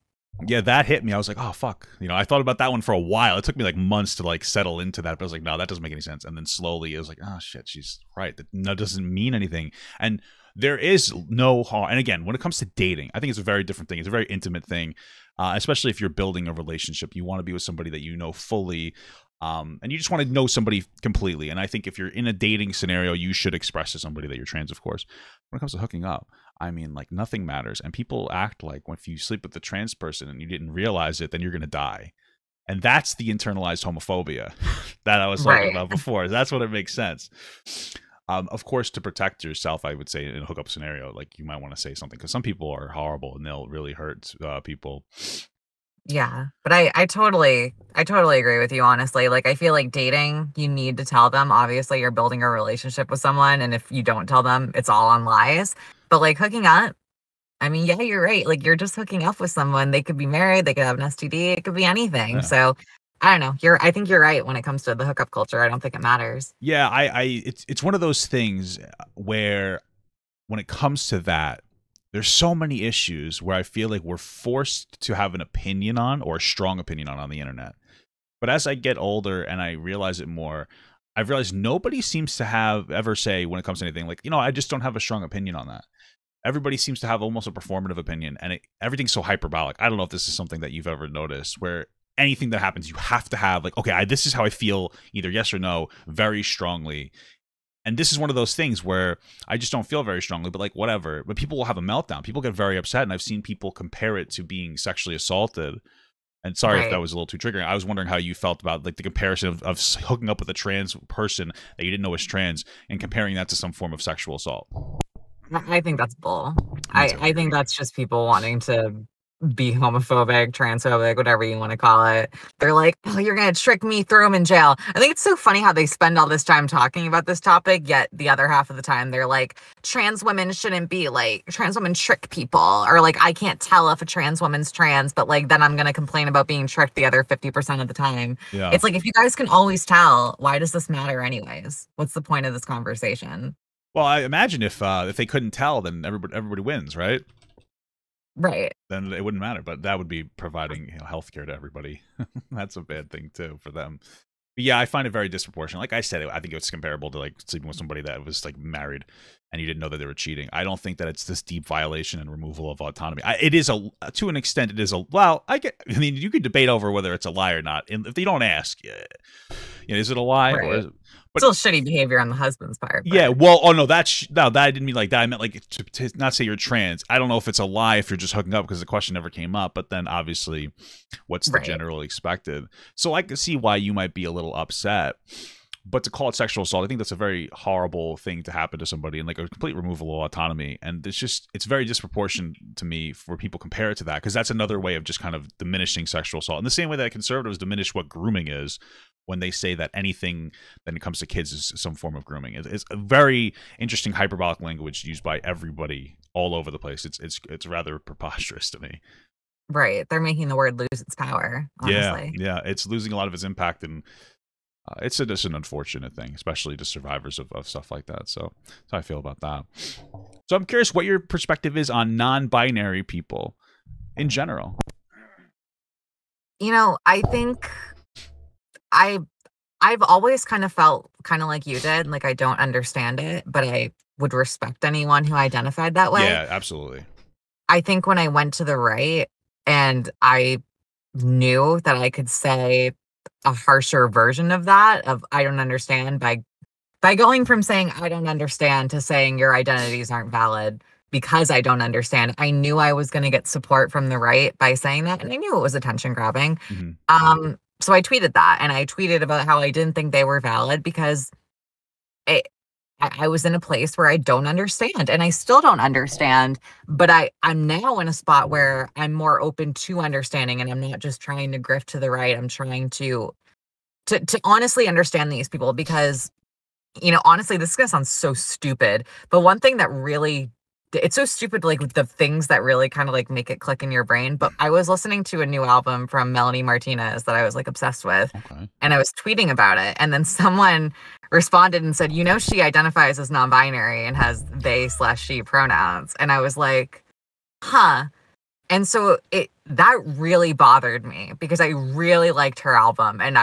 Speaker 1: Yeah, that hit me. I was like, oh fuck. I thought about that one for a while. It took me like months to like settle into that, but I was like, no, that doesn't make any sense. And then slowly it was like, oh shit, she's right. That doesn't mean anything. And there is no harm. And again, when it comes to dating, I think it's a very different thing. It's a very intimate thing, especially if you're building a relationship. You want to be with somebody that you know fully, and you just want to know somebody completely. And I think if you're in a dating scenario, you should express to somebody that you're trans, of course. When it comes to hooking up, I mean, like nothing matters. And people act like if you sleep with the trans person and you didn't realize it, then you're going to die. And that's the internalized homophobia that I was talking
Speaker 2: Right.
Speaker 1: about before. That's what it makes sense. Of course, to protect yourself, I would say in a hookup scenario, like you might want to say something because some people are horrible and they'll really hurt people.
Speaker 2: Yeah, but I totally agree with you, honestly. Like, I feel like dating, you need to tell them. Obviously, you're building a relationship with someone, and if you don't tell them, it's all on lies. But like hooking up, I mean, yeah, you're right. Like, you're just hooking up with someone. They could be married, they could have an STD, it could be anything.
Speaker 1: Yeah.
Speaker 2: So I don't know. I think you're right when it comes to the hookup culture. I don't think it matters.
Speaker 1: Yeah, it's one of those things where when it comes to that, there's so many issues where I feel like we're forced to have an opinion on or a strong opinion on the internet. But as I get older and I realize it more, I've realized nobody seems to have ever say when it comes to anything like, I just don't have a strong opinion on that. Everybody seems to have almost a performative opinion, and everything's so hyperbolic. I don't know if this is something that you've ever noticed where anything that happens, you have to have like, okay, this is how I feel, either yes or no, very strongly. And this is one of those things where I just don't feel very strongly, but like whatever. But people will have a meltdown. People get very upset, and I've seen people compare it to being sexually assaulted. And sorry if that
Speaker 2: Right.
Speaker 1: was a little too triggering. I was wondering how you felt about like the comparison of hooking up with a trans person that you didn't know was trans and comparing that to some form of sexual assault.
Speaker 2: I think that's bull.
Speaker 1: Me too.
Speaker 2: I think that's just people wanting to be homophobic, transphobic, whatever you want to call it. They're like, oh, you're going to trick me, throw him in jail. I think it's so funny how they spend all this time talking about this topic, yet the other half of the time they're like, trans women shouldn't be like, trans women trick people. Or like, I can't tell if a trans woman's trans, but like, then I'm going to complain about being tricked the other 50% of the time.
Speaker 1: Yeah.
Speaker 2: It's like, if you guys can always tell, why does this matter anyways? What's the point of this conversation?
Speaker 1: Well, I imagine if they couldn't tell, then everybody wins, right?
Speaker 2: Right.
Speaker 1: Then it wouldn't matter. But that would be providing healthcare to everybody. That's a bad thing too for them. But yeah, I find it very disproportionate. Like I said, I think it's comparable to like sleeping with somebody that was like married and you didn't know that they were cheating. I don't think that it's this deep violation and removal of autonomy. It is to an extent, it is well. I mean, you could debate over whether it's a lie or not. And if they don't ask, is it a lie
Speaker 2: Right.
Speaker 1: or is it? But,
Speaker 2: still shitty behavior on the husband's part. But.
Speaker 1: Yeah, well, oh no, that I didn't mean like that. I meant like to not say you're trans. I don't know if it's a lie if you're just hooking up because the question never came up. But then obviously, what's the generally expected? So I can see why you might be a little upset. But to call it sexual assault, I think that's a very horrible thing to happen to somebody and like a complete removal of autonomy. And it's very disproportionate to me for people compare it to that because that's another way of just kind of diminishing sexual assault. In the same way that conservatives diminish what grooming is when they say that anything that it comes to kids is some form of grooming. It's a very interesting hyperbolic language used by everybody all over the place. It's rather preposterous to me.
Speaker 2: Right. They're making the word lose its power, honestly.
Speaker 1: Yeah. It's losing a lot of its impact and it's just an unfortunate thing, especially to survivors of stuff like that. So that's how I feel about that. So I'm curious what your perspective is on non-binary people in general.
Speaker 2: I think I've always kind of felt kind of like you did, like I don't understand it, but I would respect anyone who identified that way.
Speaker 1: Yeah, absolutely.
Speaker 2: I think when I went to the right and I knew that I could say a harsher version of that, of I don't understand, by going from saying I don't understand to saying your identities aren't valid because I don't understand, I knew I was going to get support from the right by saying that, and I knew it was attention grabbing.
Speaker 1: Mm-hmm.
Speaker 2: So I tweeted that, and I tweeted about how I didn't think they were valid because I was in a place where I don't understand, and I still don't understand, but I'm now in a spot where I'm more open to understanding, and I'm not just trying to grift to the right. I'm trying to honestly understand these people because, honestly, this is going to sound so stupid, but one thing that really, it's so stupid, like the things that really kind of like make it click in your brain. But I was listening to a new album from Melanie Martinez that I was like obsessed with.
Speaker 1: Okay.
Speaker 2: And I was tweeting about it. And then someone responded and said, she identifies as non-binary and has they/she pronouns. And I was like, huh. And so that really bothered me because I really liked her album. And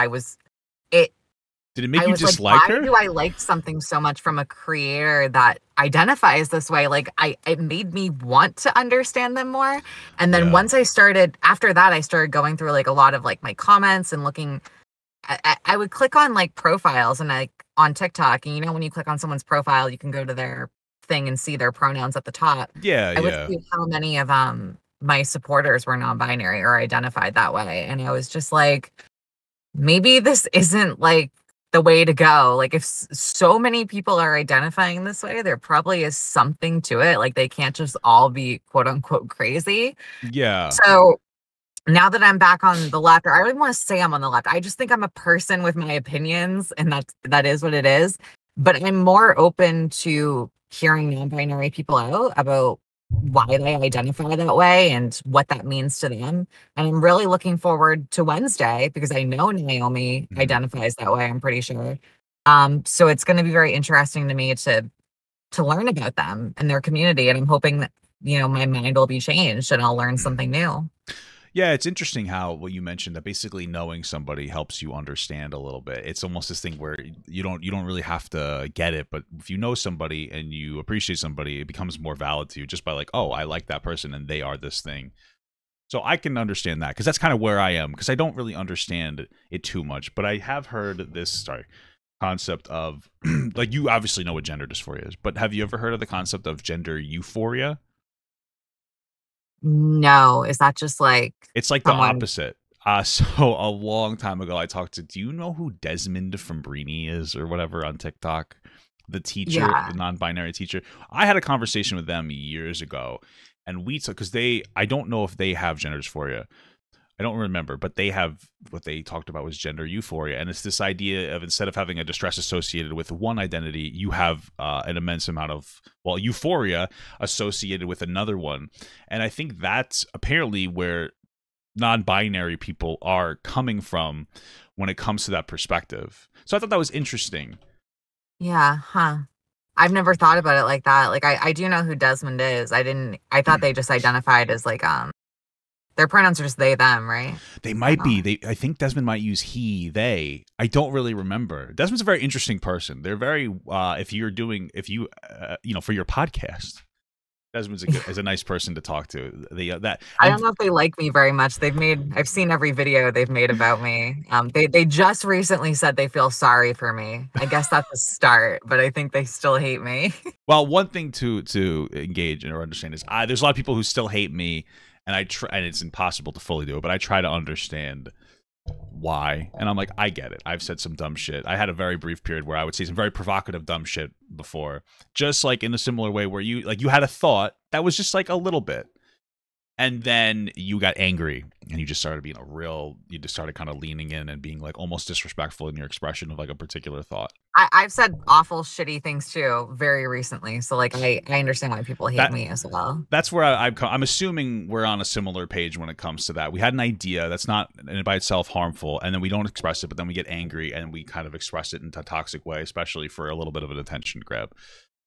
Speaker 1: did it make you dislike her?
Speaker 2: Why do I like something so much from a creator that identifies this way? Like, it made me want to understand them more. And then once after that, I started going through like a lot of like my comments and looking. I would click on like profiles and like on TikTok, and when you click on someone's profile, you can go to their thing and see their pronouns at the top.
Speaker 1: Yeah,
Speaker 2: I would see how many of my supporters were non-binary or identified that way, and I was just like, maybe this isn't like the way to go. Like, if so many people are identifying this way, there probably is something to it. Like, they can't just all be quote unquote crazy.
Speaker 1: Yeah.
Speaker 2: So now that I'm back on the left, or I don't want to say I'm on the left, I just think I'm a person with my opinions, and that is what it is. But I'm more open to hearing non-binary people out about why they identify that way and what that means to them. And I'm really looking forward to Wednesday because I know Naomi identifies that way, I'm pretty sure. So it's going to be very interesting to me to learn about them and their community. And I'm hoping that, my mind will be changed and I'll learn something new.
Speaker 1: Yeah, it's interesting how what you mentioned, that basically knowing somebody helps you understand a little bit. It's almost this thing where you don't really have to get it, but if you know somebody and you appreciate somebody, it becomes more valid to you just by like, oh, I like that person and they are this thing. So I can understand that because that's kind of where I am, because I don't really understand it too much, but I have heard this concept of like, you obviously know what gender dysphoria is, but have you ever heard of the concept of gender euphoria?
Speaker 2: No, is that just like
Speaker 1: It's like the
Speaker 2: someone?
Speaker 1: opposite. So a long time ago, I talked to. Do you know who Desmond from Brini is, or whatever, on TikTok? The teacher,
Speaker 2: Yeah.
Speaker 1: the non-binary teacher. I had a conversation with them years ago, and we took, because they. I don't know if they have gender dysphoria. I don't remember, but they have, what they talked about was gender euphoria, and it's this idea of, instead of having a distress associated with one identity, you have an immense amount of, well, euphoria associated with another one. And I think that's apparently where non-binary people are coming from when it comes to that perspective. So I thought that was interesting.
Speaker 2: Yeah, huh. I've never thought about it like that. Like I do know who Desmond is. I thought they just identified as like their pronouns are just they them, right?
Speaker 1: They
Speaker 2: I don't
Speaker 1: might
Speaker 2: know.
Speaker 1: be. I think Desmond might use he, they. I don't really remember. Desmond's a very interesting person. They're very for your podcast, Desmond's is a nice person to talk to.
Speaker 2: I don't know if they like me very much. I've seen every video they've made about me. They just recently said they feel sorry for me. I guess that's a start, but I think they still hate me.
Speaker 1: Well, one thing to engage in or understand is, there's a lot of people who still hate me, and I try, and it's impossible to fully do it, but I try to understand why. And I'm like, I get it. I've said some dumb shit. I had a very brief period where I would say some very provocative dumb shit before, just like in a similar way where you had a thought that was just like a little bit, and then you got angry and you just started you just started kind of leaning in and being like almost disrespectful in your expression of like a particular thought.
Speaker 2: I've said awful, shitty things too very recently. So like I understand why people hate
Speaker 1: That
Speaker 2: me as well.
Speaker 1: that's where I'm assuming we're on a similar page when it comes to that. We had an idea that's not by itself harmful, and then we don't express it, but then we get angry and we kind of express it in a toxic way, especially for a little bit of an attention grab.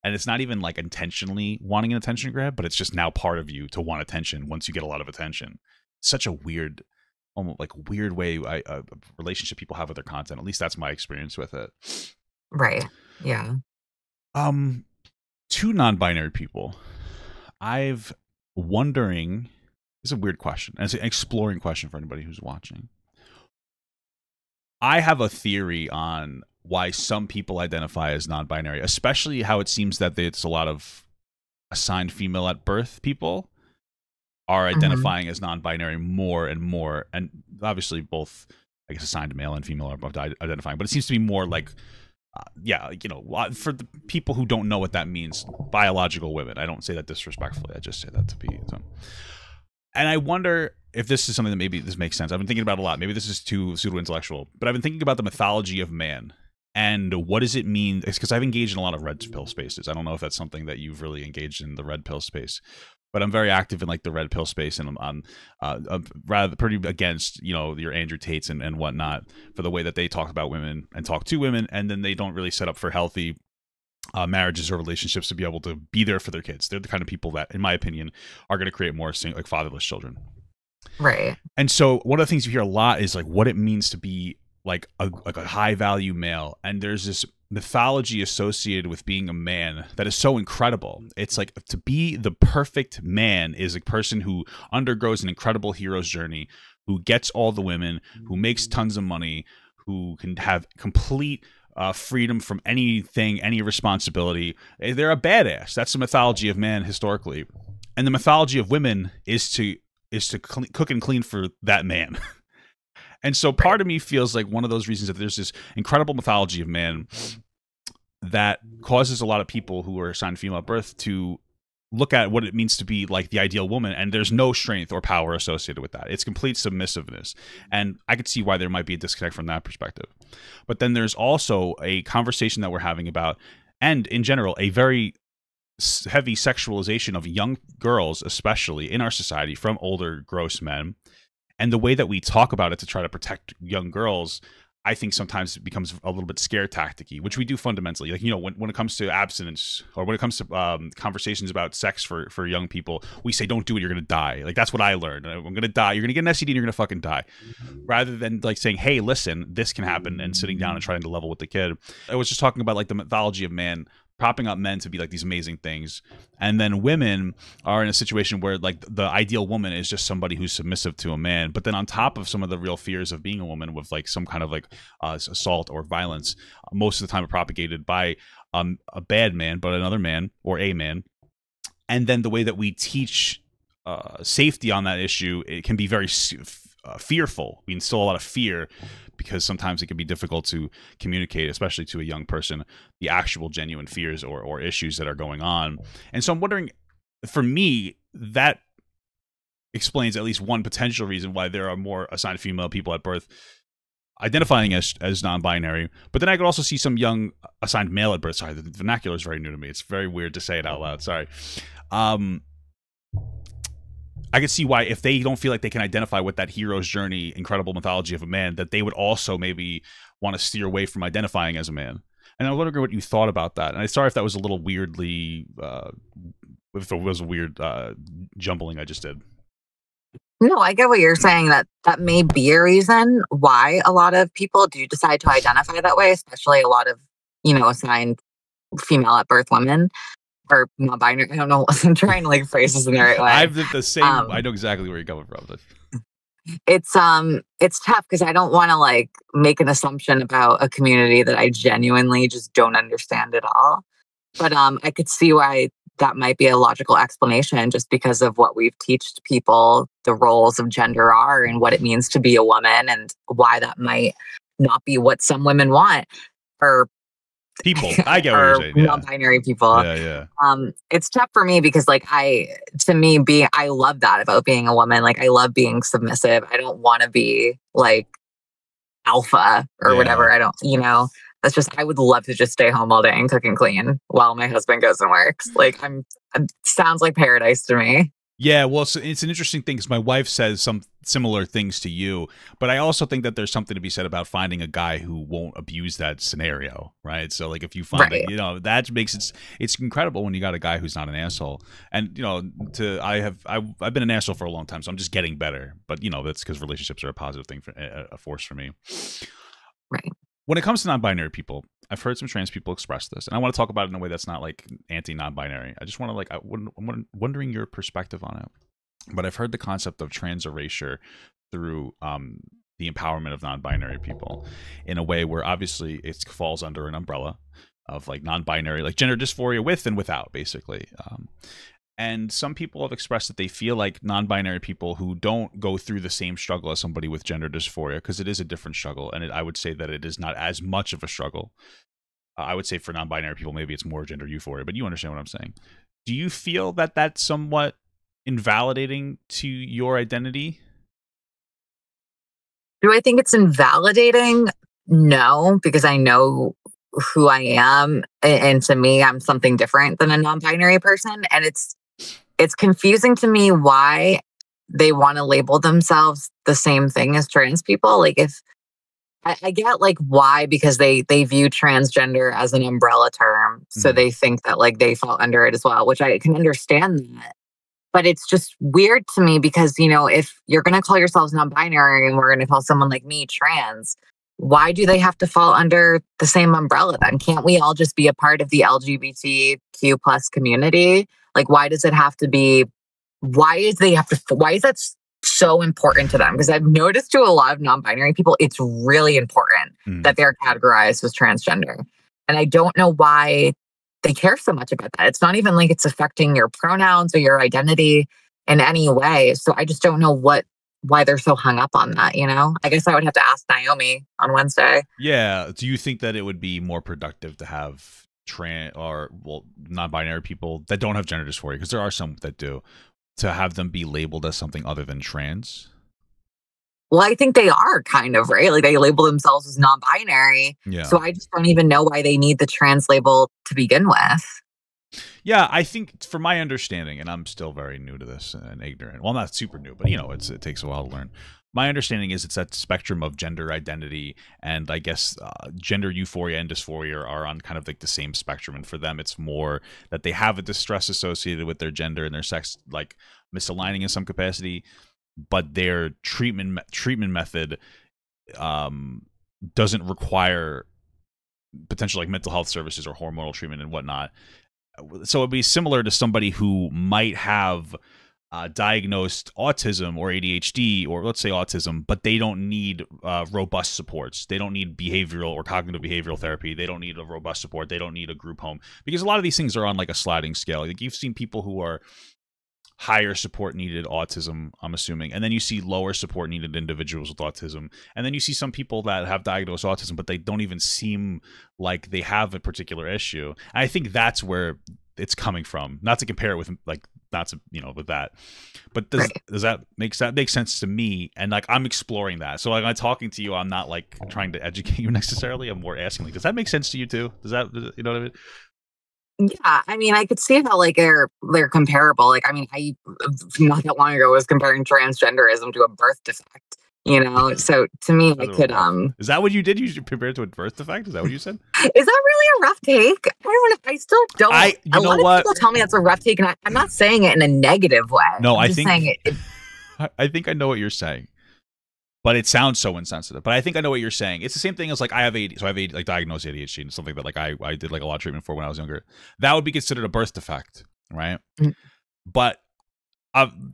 Speaker 1: And it's not even like intentionally wanting an attention grab, but it's just now part of you to want attention once you get a lot of attention. Such a weird, almost like weird way relationship people have with their content. At least that's my experience with it.
Speaker 2: Right. Yeah.
Speaker 1: To non-binary people, I've wondering. It's a weird question, and it's an exploring question for anybody who's watching. I have a theory on why some people identify as non-binary, especially how it seems that it's a lot of assigned female at birth people are identifying as non-binary more and more, and obviously both, I guess, assigned male and female are both identifying, but it seems to be more like for the people who don't know what that means, biological women. I don't say that disrespectfully. I just say that to be. And I wonder if this is something that maybe this makes sense. I've been thinking about a lot. Maybe this is too pseudo-intellectual, but I've been thinking about the mythology of man and what does it mean? It's because I've engaged in a lot of red pill spaces. I don't know if that's something that you've really engaged in, the red pill space, but I'm very active in like the red pill space, and I'm rather pretty against your Andrew Tates and whatnot for the way that they talk about women and talk to women, and then they don't really set up for healthy marriages or relationships to be able to be there for their kids. They're the kind of people that, in my opinion, are going to create more like fatherless children.
Speaker 2: Right.
Speaker 1: And so one of the things you hear a lot is like what it means to be like a high value male, and there's this mythology associated with being a man that is so incredible. It's like to be the perfect man is a person who undergoes an incredible hero's journey, who gets all the women, who makes tons of money, who can have complete freedom from anything, any responsibility. They're a badass. That's the mythology of man historically, and the mythology of women is to cook and clean for that man. And so part of me feels like one of those reasons that there's this incredible mythology of man that causes a lot of people who are assigned female at birth to look at what it means to be like the ideal woman, and there's no strength or power associated with that. It's complete submissiveness. And I could see why there might be a disconnect from that perspective. But then there's also a conversation that we're having about, and in general, a very heavy sexualization of young girls, especially in our society, from older gross men. And the way that we talk about it to try to protect young girls, I think sometimes it becomes a little bit scare tactic-y, which we do fundamentally. Like, when it comes to abstinence, or when it comes to conversations about sex for young people, we say, don't do it, you're going to die. Like, that's what I learned. I'm going to die. You're going to get an STD and you're going to fucking die. Rather than like saying, hey, listen, this can happen, and sitting down and trying to level with the kid. I was just talking about like the mythology of man propping up men to be like these amazing things, and then women are in a situation where like the ideal woman is just somebody who's submissive to a man, but then on top of some of the real fears of being a woman with like some kind of like assault or violence, most of the time propagated by a bad man, but another man or a man. And then the way that we teach safety on that issue, it can be very fearful. We instill a lot of fear because sometimes it can be difficult to communicate, especially to a young person, the actual genuine fears or issues that are going on. And so I'm wondering, for me, that explains at least one potential reason why there are more assigned female people at birth identifying as non-binary. But then I could also see some young assigned male at birth. Sorry, the vernacular is very new to me. It's very weird to say it out loud. Sorry. I could see why, if they don't feel like they can identify with that hero's journey, incredible mythology of a man, that they would also maybe want to steer away from identifying as a man. And I was wondering what you thought about that. And I'm sorry if that was a little weirdly, if it was a weird jumbling I just did.
Speaker 2: No, I get what you're saying, that may be a reason why a lot of people do decide to identify that way, especially a lot of, assigned female at birth women. Or non-binary. I don't know. I'm trying to like phrase this in the right way.
Speaker 1: I've the same. I know exactly where you're coming from.
Speaker 2: It's tough because I don't want to like make an assumption about a community that I genuinely just don't understand at all. But I could see why that might be a logical explanation, just because of what we've taught people the roles of gender are and what it means to be a woman, and why that might not be what some women want, or
Speaker 1: people. I get what you're saying. Yeah.
Speaker 2: Non-binary people.
Speaker 1: Yeah.
Speaker 2: It's tough for me because like I love that about being a woman. Like I love being submissive. I don't want to be like alpha or whatever. I don't, that's just, I would love to just stay home all day and cook and clean while my husband goes and works. Like it sounds like paradise to me.
Speaker 1: Yeah, well, it's an interesting thing because my wife says some similar things to you, but I also think that there's something to be said about finding a guy who won't abuse that scenario, right? So, like, if you find that, that makes it's incredible when you got a guy who's not an asshole. And I've been an asshole for a long time, so I'm just getting better. But that's because relationships are a positive thing, for a force for me.
Speaker 2: Right.
Speaker 1: When it comes to non-binary people, I've heard some trans people express this, and I want to talk about it in a way that's not like anti-non-binary. I just want to I'm wondering your perspective on it. But I've heard the concept of trans erasure through the empowerment of non-binary people in a way where obviously it falls under an umbrella of like non-binary, like gender dysphoria with and without, basically. And some people have expressed that they feel like non-binary people who don't go through the same struggle as somebody with gender dysphoria, because it is a different struggle, and I would say that it is not as much of a struggle. I would say for non-binary people, maybe it's more gender euphoria, but you understand what I'm saying. Do you feel that that's somewhat invalidating to your identity?
Speaker 2: Do I think it's invalidating? No, because I know who I am, and to me, I'm something different than a non-binary person, and it's confusing to me why they want to label themselves the same thing as trans people. Like, if I get like why, because they view transgender as an umbrella term, so they think that like they fall under it as well, which I can understand that. But it's just weird to me because, if you're going to call yourselves non-binary and we're going to call someone like me trans, why do they have to fall under the same umbrella then? Can't we all just be a part of the LGBTQ plus community? Like, why does it have to be, why is that so important to them? Because I've noticed to a lot of non-binary people, it's really important that they're categorized as transgender. And I don't know why they care so much about that. It's not even like it's affecting your pronouns or your identity in any way. So I just don't know why they're so hung up on that, I guess I would have to ask Naomi on Wednesday.
Speaker 1: Yeah. Do you think that it would be more productive to have non-binary people that don't have gender dysphoria, because there are some that do, to have them be labeled as something other than trans?
Speaker 2: Well, I think they are kind of, right? Like they label themselves as non-binary.
Speaker 1: Yeah.
Speaker 2: So I just don't even know why they need the trans label to begin with.
Speaker 1: Yeah, I think from my understanding, and I'm still very new to this and ignorant. Well, not super new, but it takes a while to learn. My understanding is it's that spectrum of gender identity, and I guess gender euphoria and dysphoria are on kind of like the same spectrum. And for them, it's more that they have a distress associated with their gender and their sex, like misaligning in some capacity, but their treatment method doesn't require potential like mental health services or hormonal treatment and whatnot. So it'd be similar to somebody who might have diagnosed autism or ADHD, or let's say autism, but they don't need robust supports. They don't need behavioral or cognitive behavioral therapy. They don't need a robust support. They don't need a group home, because a lot of these things are on like a sliding scale. Like you've seen people who are higher support needed autism, I'm assuming, and then you see lower support needed individuals with autism, and then you see some people that have diagnosed autism but they don't even seem like they have a particular issue. And I think that's where it's coming from. Not to compare it with like, not to, you know, with that, but does that make sense to me? And like I'm exploring that, so like I'm talking to you, I'm not like trying to educate you necessarily. I'm more asking like, does that make sense to you too? Does you know what I mean?
Speaker 2: Yeah, I mean, I could see how like they're comparable. Like, I mean, I not that long ago was comparing transgenderism to a birth defect. You know, so to me, I could
Speaker 1: Is that what you did? You compared it to a birth defect? Is that what you said?
Speaker 2: Is that really a rough take? I don't know. I still don't. A lot of people tell me that's a rough take, and I'm not saying it in a negative way.
Speaker 1: No,
Speaker 2: I'm just saying it.
Speaker 1: I think I know what you're saying, but it sounds so insensitive. But I think I know what you're saying. It's the same thing as like I have ADHD, so I have like diagnosed ADHD and something that like I did like a lot of treatment for when I was younger. That would be considered a birth defect, right? Mm-hmm. But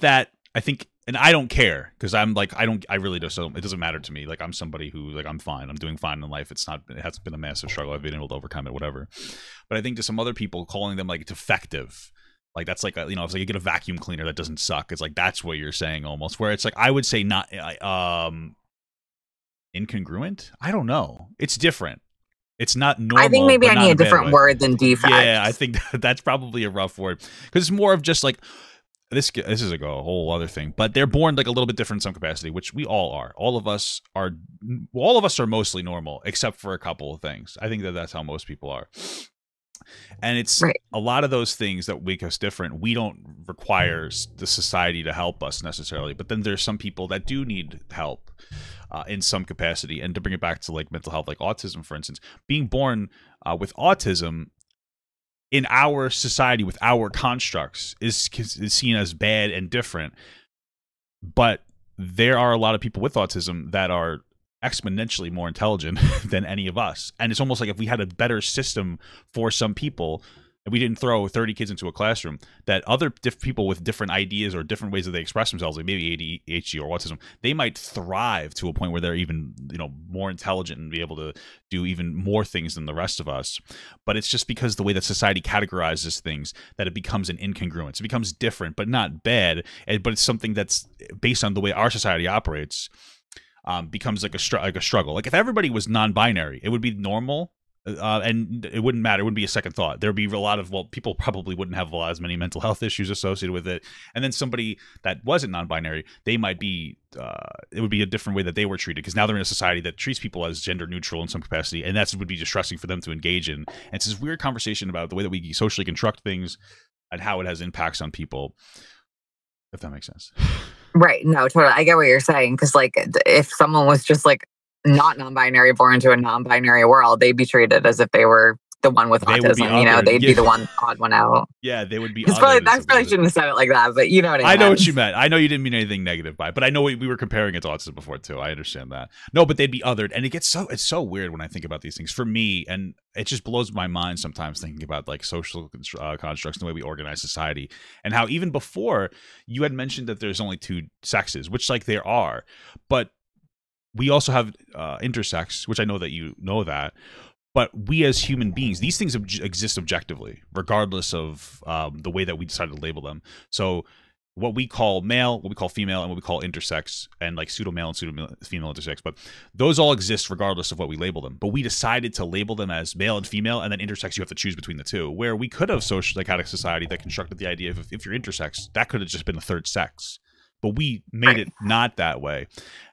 Speaker 1: that I think, and I don't care because I'm like I really don't. So it doesn't matter to me. Like I'm somebody who like I'm fine. I'm doing fine in life. It hasn't been a massive struggle. I've been able to overcome it, whatever. But I think to some other people, calling them like defective, like that's like you know, it's like you get a vacuum cleaner that doesn't suck. It's like that's what you're saying almost. Where it's like I would say not incongruent. I don't know. It's different. It's not normal.
Speaker 2: I think maybe I need a different word than defect.
Speaker 1: Yeah, I think that's probably a rough word because it's more of just like this is like a whole other thing. But they're born like a little bit different in some capacity, which we all are. All of us are mostly normal, except for a couple of things. I think that's how most people are. And it's a lot of those things that make us different. We don't require the society to help us necessarily, but then there's some people that do need help in some capacity. And to bring it back to like mental health, like autism, for instance, being born with autism in our society with our constructs is seen as bad and different. But there are a lot of people with autism that are exponentially more intelligent than any of us. And it's almost like if we had a better system for some people, and we didn't throw 30 kids into a classroom, that other people with different ideas or different ways that they express themselves, like maybe ADHD or autism, they might thrive to a point where they're even, you know, more intelligent and be able to do even more things than the rest of us. But it's just because the way that society categorizes things that it becomes an incongruence. It becomes different, but not bad. But it's something that's based on the way our society operates. Becomes like a struggle. Like if everybody was non-binary, it would be normal, and it wouldn't matter. It wouldn't be a second thought. There'd be a lot of people probably wouldn't have as many mental health issues associated with it. And then somebody that wasn't non-binary, they might be. It would be a different way that they were treated because now they're in a society that treats people as gender neutral in some capacity, and that would be distressing for them to engage in. And it's this weird conversation about the way that we socially construct things and how it has impacts on people. If that makes sense.
Speaker 2: Right. No, totally. I get what you're saying. Because, like, if someone was just, like, not non-binary, born into a non-binary world, they'd be treated as if they were the one with autism. You know, they'd be the odd one out.
Speaker 1: Yeah, they would be.
Speaker 2: I probably shouldn't have said it like that, but you know what I mean.
Speaker 1: I know what you meant. I know you didn't mean anything negative by it, but I know we were comparing it to autism before too. I understand that. No, but they'd be othered, and it's so weird when I think about these things. For me, and it just blows my mind sometimes thinking about like social constructs and the way we organize society, and how even before you had mentioned that there's only two sexes, which like there are, but we also have intersex, which I know that you know that. But we as human beings, these things exist objectively, regardless of the way that we decided to label them. So what we call male, what we call female, and what we call intersex, and like pseudo-male and pseudo-female intersex, but those all exist regardless of what we label them. But we decided to label them as male and female, and then intersex, you have to choose between the two, where we could have had a society that constructed the idea of if you're intersex, that could have just been a third sex. But we made it not that way.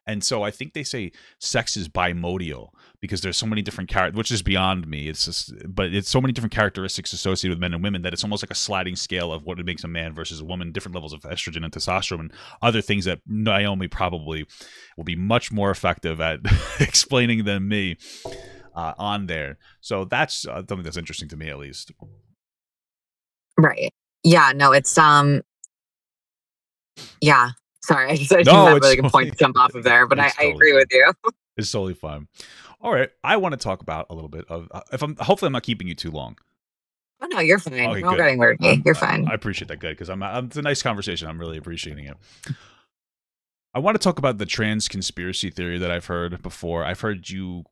Speaker 1: And so I think they say sex is bimodal because there's so many different characters, which is beyond me. It's just, but it's so many different characteristics associated with men and women that it's almost like a sliding scale of what it makes a man versus a woman, different levels of estrogen and testosterone and other things that Naomi probably will be much more effective at explaining than me on there. So that's something that's interesting to me, at least.
Speaker 2: Right. Yeah, no, it's, yeah. Sorry, I didn't have a point to jump off of there, but I agree with you.
Speaker 1: It's totally fine. All right, I want to talk about a little bit of if I'm hopefully I'm not keeping you too long.
Speaker 2: Oh no, you're fine.
Speaker 1: Okay,
Speaker 2: Don't
Speaker 1: good.
Speaker 2: get anywhere with me. You're fine.
Speaker 1: I appreciate that. Good, because it's a nice conversation. I'm really appreciating it. I want to talk about the trans conspiracy theory that I've heard before. I've heard you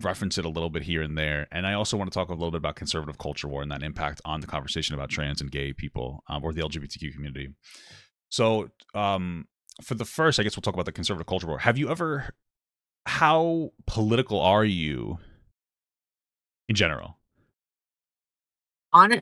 Speaker 1: reference it a little bit here and there, and I also want to talk a little bit about conservative culture war and that impact on the conversation about trans and gay people or the LGBTQ community. So, for the first, I guess we'll talk about the conservative culture war. Have you ever? How political are you in general?
Speaker 2: I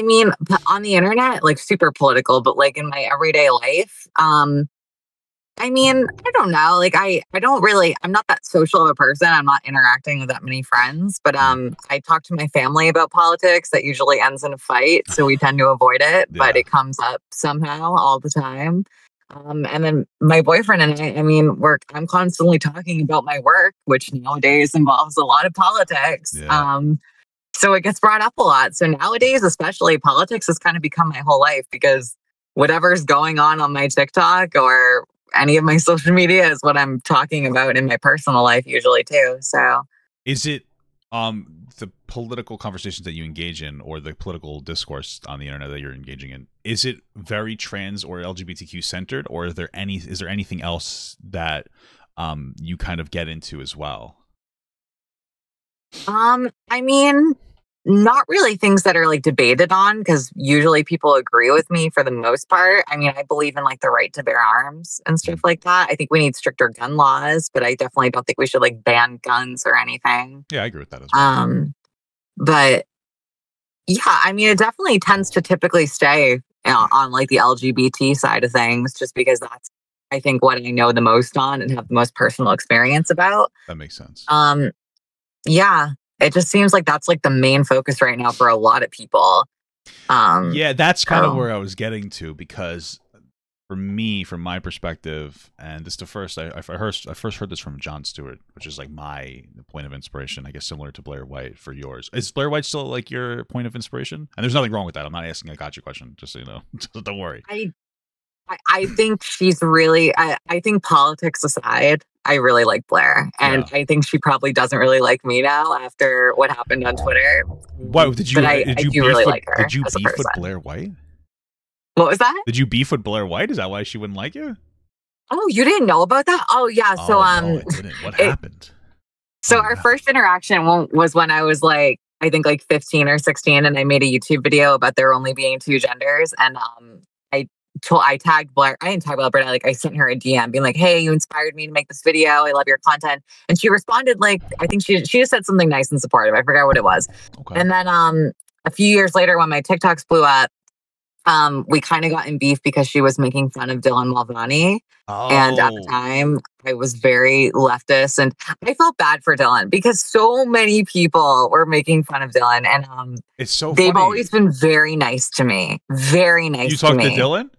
Speaker 2: mean, on the internet, like super political, but like in my everyday life, I mean, I don't know. Like I don't really I'm not that social of a person. I'm not interacting with that many friends, but I talk to my family about politics. That usually ends in a fight, so we tend to avoid it, but
Speaker 1: Yeah.
Speaker 2: it comes up somehow all the time. And then my boyfriend and I mean, I'm constantly talking about my work, which nowadays involves a lot of politics.
Speaker 1: Yeah.
Speaker 2: So it gets brought up a lot. So nowadays, especially, politics has kind of become my whole life because whatever's going on my TikTok or any of my social media is what I'm talking about in my personal life usually too. So
Speaker 1: Is it the political conversations that you engage in or the political discourse on the internet that you're engaging in, is it very trans or LGBTQ centered, or is there anything else that you kind of get into as well?
Speaker 2: I mean, not really things that are like debated on because usually people agree with me for the most part. I mean, I believe in like the right to bear arms and stuff like that. I think we need stricter gun laws, but I definitely don't think we should like ban guns or anything.
Speaker 1: Yeah, I agree with that as well.
Speaker 2: But yeah, I mean, it definitely tends to typically stay on like the LGBT side of things, just because that's I think what I know the most on and have the most personal experience about.
Speaker 1: That makes sense.
Speaker 2: Yeah, it just seems like that's like the main focus right now for a lot of people.
Speaker 1: Yeah, that's kind of
Speaker 2: So
Speaker 1: where I was getting to, because for me, from my perspective, and this the first I first heard this from Jon Stewart, which is like my point of inspiration, I guess, similar to Blaire White for yours. Is Blaire White still like your point of inspiration? And there's nothing wrong with that. I'm not asking a gotcha question, just so you know. Don't worry.
Speaker 2: I think she's really, I think politics aside, I really like Blaire. And
Speaker 1: Yeah.
Speaker 2: I think she probably doesn't really like me now after what happened on Twitter.
Speaker 1: Why did you?
Speaker 2: But I
Speaker 1: Did you
Speaker 2: do
Speaker 1: beef
Speaker 2: really
Speaker 1: with?
Speaker 2: like her
Speaker 1: Did you
Speaker 2: as a
Speaker 1: beef with
Speaker 2: person.
Speaker 1: Blaire White?
Speaker 2: What was that?
Speaker 1: Did you beef with Blaire White? Is that why she wouldn't like you?
Speaker 2: Oh, you didn't know about that? Oh, yeah. So,
Speaker 1: Oh no, I didn't. What happened?
Speaker 2: so
Speaker 1: Oh
Speaker 2: our
Speaker 1: no.
Speaker 2: first interaction was when I was like, I think like 15 or 16, and I made a YouTube video about there only being two genders. And I tagged Blaire. I didn't tag Blaire, but I sent her a DM being like, "Hey, you inspired me to make this video. I love your content." And she responded like, I think she just said something nice and supportive. I forgot what it was.
Speaker 1: Okay.
Speaker 2: And then a few years later, when my TikToks blew up, we kind of got in beef because she was making fun of Dylan Mulvaney. And at the
Speaker 1: Oh,
Speaker 2: time, I was very leftist, and I felt bad for Dylan because so many people were making fun of Dylan, and
Speaker 1: it's so
Speaker 2: they've
Speaker 1: funny.
Speaker 2: always been very nice to me, very nice
Speaker 1: You
Speaker 2: to
Speaker 1: talked to
Speaker 2: me.
Speaker 1: Dylan?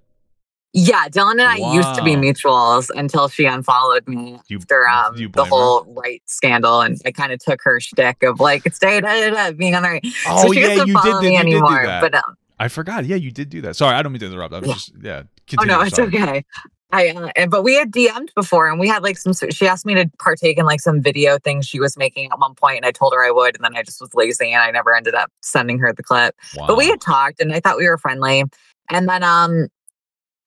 Speaker 2: Yeah, Dylan and I used to be
Speaker 1: Wow.
Speaker 2: mutuals until she unfollowed me
Speaker 1: Do
Speaker 2: after
Speaker 1: you
Speaker 2: the
Speaker 1: blame her?
Speaker 2: whole right scandal, and I kind of took her shtick of like stay being on the right.
Speaker 1: Oh
Speaker 2: So she
Speaker 1: yeah,
Speaker 2: doesn't follow me
Speaker 1: you did do
Speaker 2: anymore.
Speaker 1: that.
Speaker 2: But
Speaker 1: I forgot. Yeah, you did do that. Sorry, I don't mean to interrupt. I was just
Speaker 2: oh
Speaker 1: Continue.
Speaker 2: no, it's
Speaker 1: Sorry.
Speaker 2: okay. But we had DM'd before, and we had like she asked me to partake in like some video things she was making at one point, and I told her I would, and then I just was lazy, and I never ended up sending her the clip.
Speaker 1: Wow.
Speaker 2: But we had talked, and I thought we were friendly, and then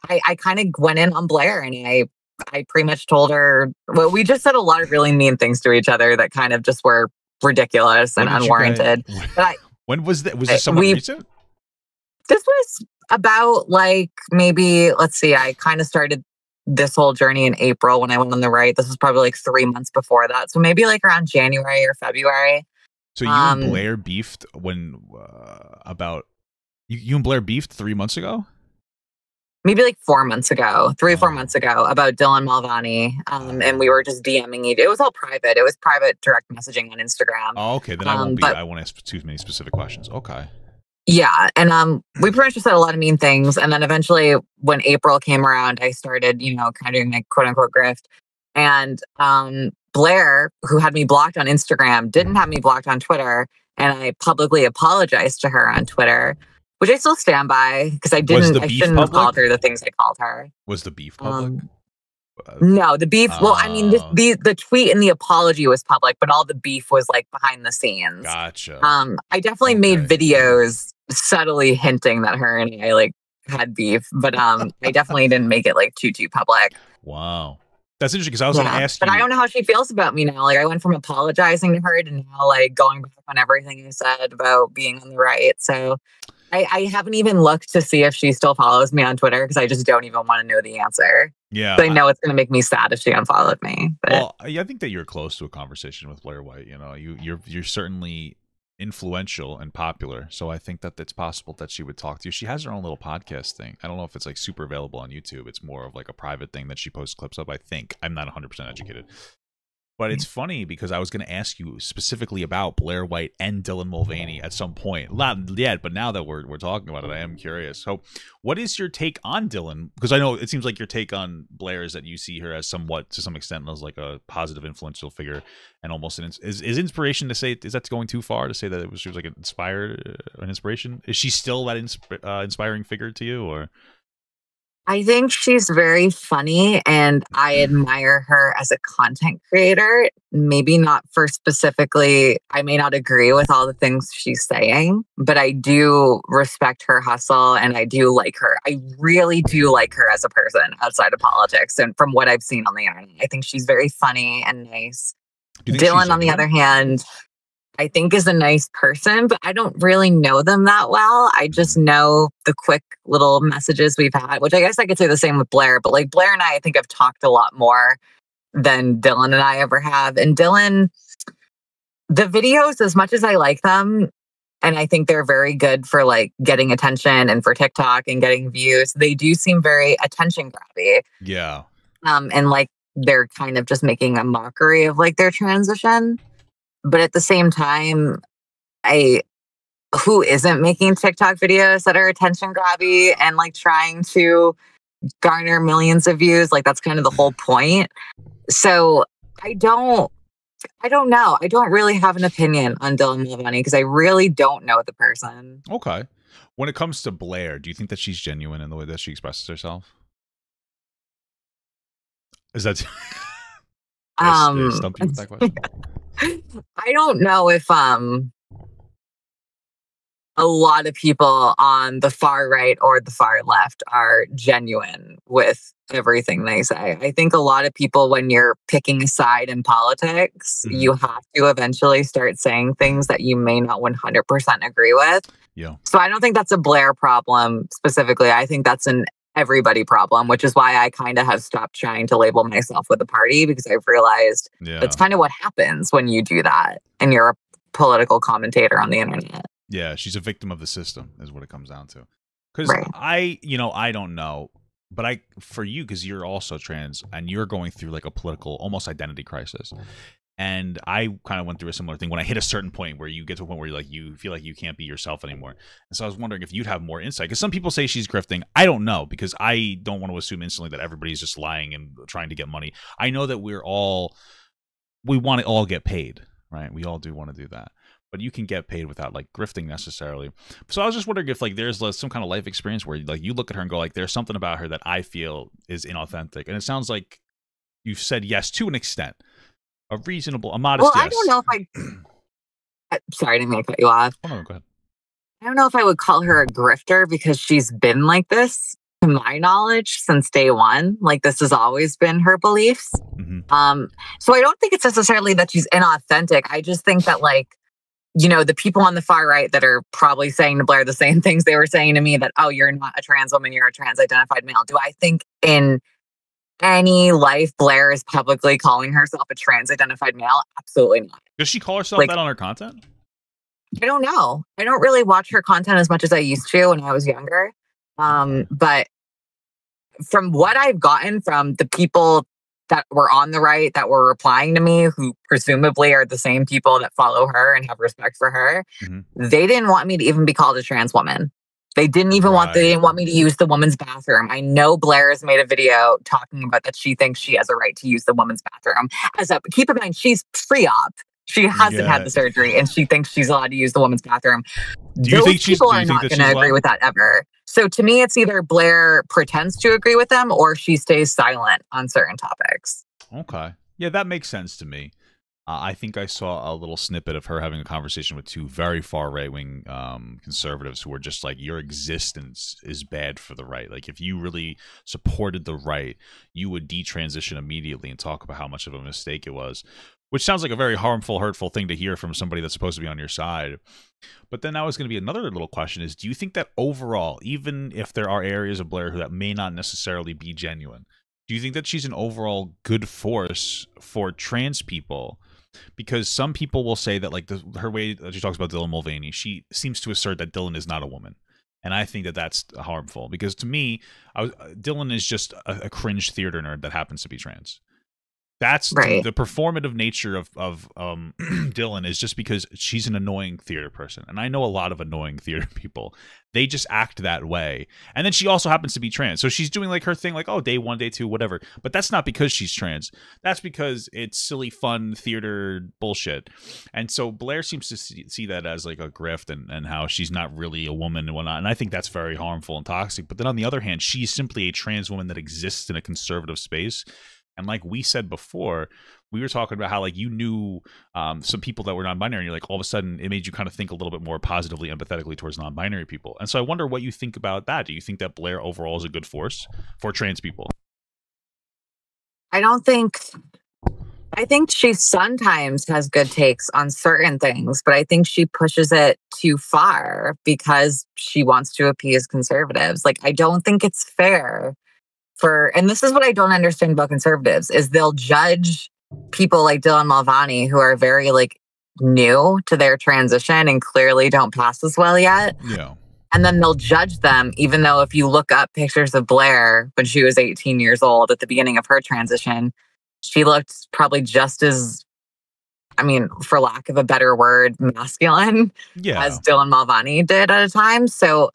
Speaker 2: I kind of went in on Blaire, and I pretty much told her, well, we just said a lot of really mean things to each other that kind of just were ridiculous and unwarranted. But
Speaker 1: when was that? Was this somewhat recent?
Speaker 2: This was about like maybe, let's see, I kind of started this whole journey in April when I went on the right. This was probably like 3 months before that. So maybe like around January or February.
Speaker 1: So you and Blaire beefed when about you and Blaire beefed 3 months ago?
Speaker 2: Maybe like 4 months ago, 4 months ago, about Dylan Mulvaney. And we were just DMing each. It was all private. It was private direct messaging on Instagram.
Speaker 1: Oh, okay. Then I won't ask too many specific questions. Okay.
Speaker 2: Yeah. And we pretty much just said a lot of mean things. And then eventually when April came around, I started, kind of doing my quote unquote grift. And Blaire, who had me blocked on Instagram, didn't have me blocked on Twitter. And I publicly apologized to her on Twitter, which I still stand by because I shouldn't have called her the things I called her.
Speaker 1: Was the beef public?
Speaker 2: No, the beef. Well, I mean, the tweet and the apology was public, but all the beef was like behind the scenes.
Speaker 1: Gotcha.
Speaker 2: I definitely made videos subtly hinting that her and I like had beef, but I definitely didn't make it like too public.
Speaker 1: Wow. That's interesting because I was going to ask you.
Speaker 2: But I don't know how she feels about me now. Like I went from apologizing to her to now like going back on everything I said about being on the right. So I haven't even looked to see if she still follows me on Twitter because I just don't even want to know the answer.
Speaker 1: Yeah.
Speaker 2: I know it's going to make me sad if she unfollowed me. But.
Speaker 1: Well, I think that you're close to a conversation with Blaire White. You know, you're certainly influential and popular, so I think that it's possible that she would talk to you. She has her own little podcast thing. I don't know if it's like super available on YouTube. It's more of like a private thing that she posts clips of. I think I'm not 100% educated. But it's funny because I was going to ask you specifically about Blaire White and Dylan Mulvaney at some point. Not yet, but now that we're talking about it, I am curious. So what is your take on Dylan? Because I know it seems like your take on Blaire is that you see her as somewhat, to some extent, as like a positive, influential figure and almost is inspiration to say, is that going too far to say that she was like an inspiration? Is she still that inspiring figure to you, or?
Speaker 2: I think she's very funny and I admire her as a content creator. Maybe not for specifically, I may not agree with all the things she's saying, but I do respect her hustle and I do like her. I really do like her as a person outside of politics. And from what I've seen on the internet, I think she's very funny and nice. Dylan, on the other hand, I think is a nice person, but I don't really know them that well. I just know the quick little messages we've had, which I guess I could say the same with Blaire, but like Blaire and I think have talked a lot more than Dylan and I ever have. And Dylan, the videos, as much as I like them, and I think they're very good for like getting attention and for TikTok and getting views, they do seem very attention grabby.
Speaker 1: Yeah.
Speaker 2: And like they're kind of just making a mockery of like their transition. But at the same time, who isn't making TikTok videos that are attention grabby and like trying to garner millions of views? Like that's kind of the whole point. So I don't know. I don't really have an opinion on Dylan Mulvaney because I really don't know the person.
Speaker 1: Okay. When it comes to Blaire, do you think that she's genuine in the way that she expresses herself? Is that stump you with that question?
Speaker 2: I don't know if a lot of people on the far right or the far left are genuine with everything they say. I think a lot of people, when you're picking a side in politics, you have to eventually start saying things that you may not 100% agree with.
Speaker 1: Yeah. So
Speaker 2: I don't think that's a Blaire problem specifically. I think that's an everybody problem, which is why I kind of have stopped trying to label myself with a party because I've realized that's kind of what happens when you do that and you're a political commentator on the internet.
Speaker 1: Yeah, she's a victim of the system is what it comes down to. Because I don't know, but for you, because you're also trans and you're going through like a political almost identity crisis. And I kind of went through a similar thing when I hit a certain point where you get to a point where you feel like you can't be yourself anymore. And so I was wondering if you'd have more insight. Because some people say she's grifting. I don't know, because I don't want to assume instantly that everybody's just lying and trying to get money. I know that we want to all get paid, right? We all do want to do that. But you can get paid without like grifting necessarily. So I was just wondering if like there's some kind of life experience where like you look at her and go like, there's something about her that I feel is inauthentic. And it sounds like you've said yes to an extent. A modest yes.
Speaker 2: I don't know if sorry, I didn't mean to cut you off.
Speaker 1: Oh, no, go ahead.
Speaker 2: I don't know if I would call her a grifter because she's been like this, to my knowledge, since day one. Like this has always been her beliefs. So I don't think it's necessarily that she's inauthentic. I just think that like, you know, the people on the far right that are probably saying to Blaire the same things they were saying to me that, oh, you're not a trans woman, you're a trans identified male. Do I think in any life Blaire is publicly calling herself a trans identified male? Absolutely not.
Speaker 1: Does she call herself that on her content?
Speaker 2: I don't know. I don't really watch her content as much as I used to when I was younger. But from what I've gotten from the people that were on the right that were replying to me, who presumably are the same people that follow her and have respect for her, they didn't want me to even be called a trans woman. They didn't even they didn't want me to use the woman's bathroom. I know Blaire has made a video talking about that she thinks she has a right to use the woman's bathroom. Keep in mind, she's pre-op. She hasn't had the surgery and she thinks she's allowed to use the woman's bathroom. Those people are not going to agree with that ever. So to me, it's either Blaire pretends to agree with them or she stays silent on certain topics.
Speaker 1: Okay. Yeah, that makes sense to me. I think I saw a little snippet of her having a conversation with two very far right-wing conservatives who were just like, your existence is bad for the right. Like, if you really supported the right, you would detransition immediately and talk about how much of a mistake it was, which sounds like a very harmful, hurtful thing to hear from somebody that's supposed to be on your side. But then that was going to be another little question is, do you think that overall, even if there are areas of Blaire that may not necessarily be genuine, do you think that she's an overall good force for trans people? Because some people will say that, like, her way that she talks about Dylan Mulvaney, she seems to assert that Dylan is not a woman. And I think that that's harmful, because to me, Dylan is just a cringe theater nerd that happens to be trans. That's
Speaker 2: Right.
Speaker 1: the performative nature of Dylan is just because she's an annoying theater person. And I know a lot of annoying theater people. They just act that way. And then she also happens to be trans. So she's doing like her thing, like, oh, day 1, day 2, whatever. But that's not because she's trans. That's because it's silly, fun theater bullshit. And so Blaire seems to see that as like a grift and how she's not really a woman and whatnot. And I think that's very harmful and toxic. But then on the other hand, she's simply a trans woman that exists in a conservative space. And like we said before, we were talking about how, like, you knew some people that were non-binary, and you're like, all of a sudden it made you kind of think a little bit more positively, empathetically towards non-binary people. And so I wonder what you think about that. Do you think that Blaire overall is a good force for trans people?
Speaker 2: I think she sometimes has good takes on certain things, but I think she pushes it too far because she wants to appease conservatives. Like, I don't think it's fair and this is what I don't understand about conservatives, is they'll judge people like Dylan Mulvaney who are very like new to their transition and clearly don't pass as well yet.
Speaker 1: Yeah.
Speaker 2: And then they'll judge them, even though if you look up pictures of Blaire when she was 18 years old at the beginning of her transition, she looked probably just as, I mean, for lack of a better word, masculine as Dylan Mulvaney did at a time. So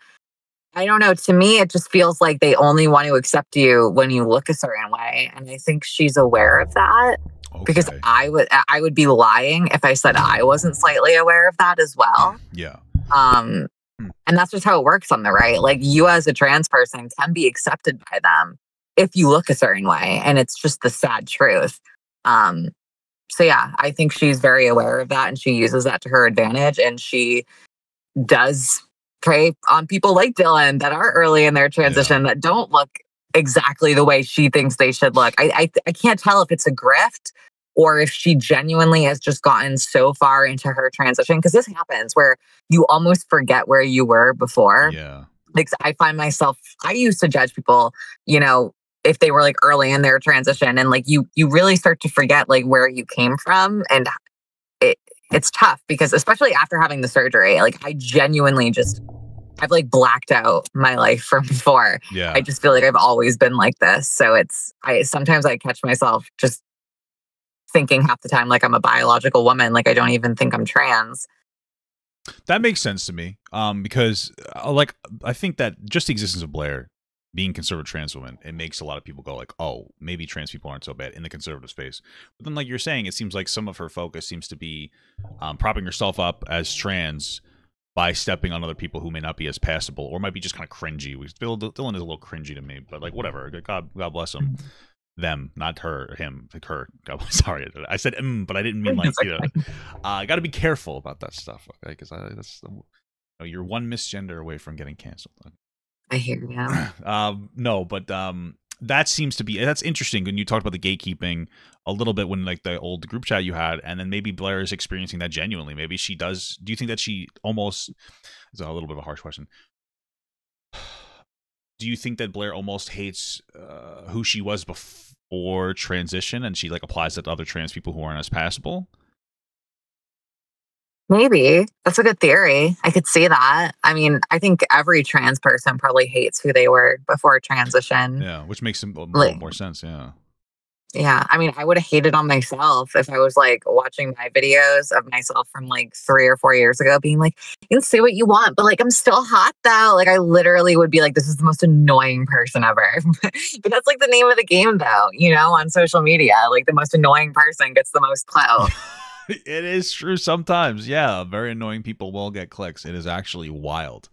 Speaker 2: I don't know. To me, it just feels like they only want to accept you when you look a certain way. And I think she's aware of that. Okay. Because I would be lying if I said I wasn't slightly aware of that as well.
Speaker 1: Yeah.
Speaker 2: And that's just how it works on the right. Like, you as a trans person can be accepted by them if you look a certain way. And it's just the sad truth. So yeah, I think she's very aware of that and she uses that to her advantage. And she does prey on people like Dylan that are early in their transition that don't look exactly the way she thinks they should look. I can't tell if it's a grift or if she genuinely has just gotten so far into her transition, because this happens where you almost forget where you were before.
Speaker 1: Yeah.
Speaker 2: Like, I find myself, I used to judge people, you know, if they were like early in their transition, and like you really start to forget like where you came from. And it's tough because, especially after having the surgery, like I genuinely I've like blacked out my life from before.
Speaker 1: Yeah.
Speaker 2: I just feel like I've always been like this. So sometimes I catch myself just thinking half the time like I'm a biological woman. Like, I don't even think I'm trans.
Speaker 1: That makes sense to me. Because like, I think that just the existence of Blaire being conservative trans woman, it makes a lot of people go like, oh, maybe trans people aren't so bad in the conservative space. But then, like you're saying, it seems like some of her focus seems to be propping herself up as trans by stepping on other people who may not be as passable or might be just kind of cringy. Dylan is a little cringy to me, but like, whatever. God bless him. Them, not her, him, like her. God, sorry, I said but I didn't mean like, you know. I got to be careful about that stuff, okay? Because you're one misgender away from getting canceled.
Speaker 2: I hear you.
Speaker 1: No, but that seems to be, that's interesting when you talked about the gatekeeping a little bit when like the old group chat you had, and then maybe Blaire is experiencing that genuinely. Maybe she does. Do you think that she almost, it's a little bit of a harsh question. Do you think that Blaire almost hates who she was before transition, and she like applies that to other trans people who aren't as passable?
Speaker 2: Maybe. That's a good theory. I could see that. I mean, I think every trans person probably hates who they were before transition.
Speaker 1: Yeah, which makes more sense. Yeah.
Speaker 2: Yeah. I mean, I would have hated on myself if I was like watching my videos of myself from like 3 or 4 years ago being like, you can say what you want, but like, I'm still hot though. Like, I literally would be like, this is the most annoying person ever. But that's like the name of the game though, you know, on social media. Like, the most annoying person gets the most clout.
Speaker 1: It is true sometimes. Yeah, very annoying people will get clicks. It is actually wild.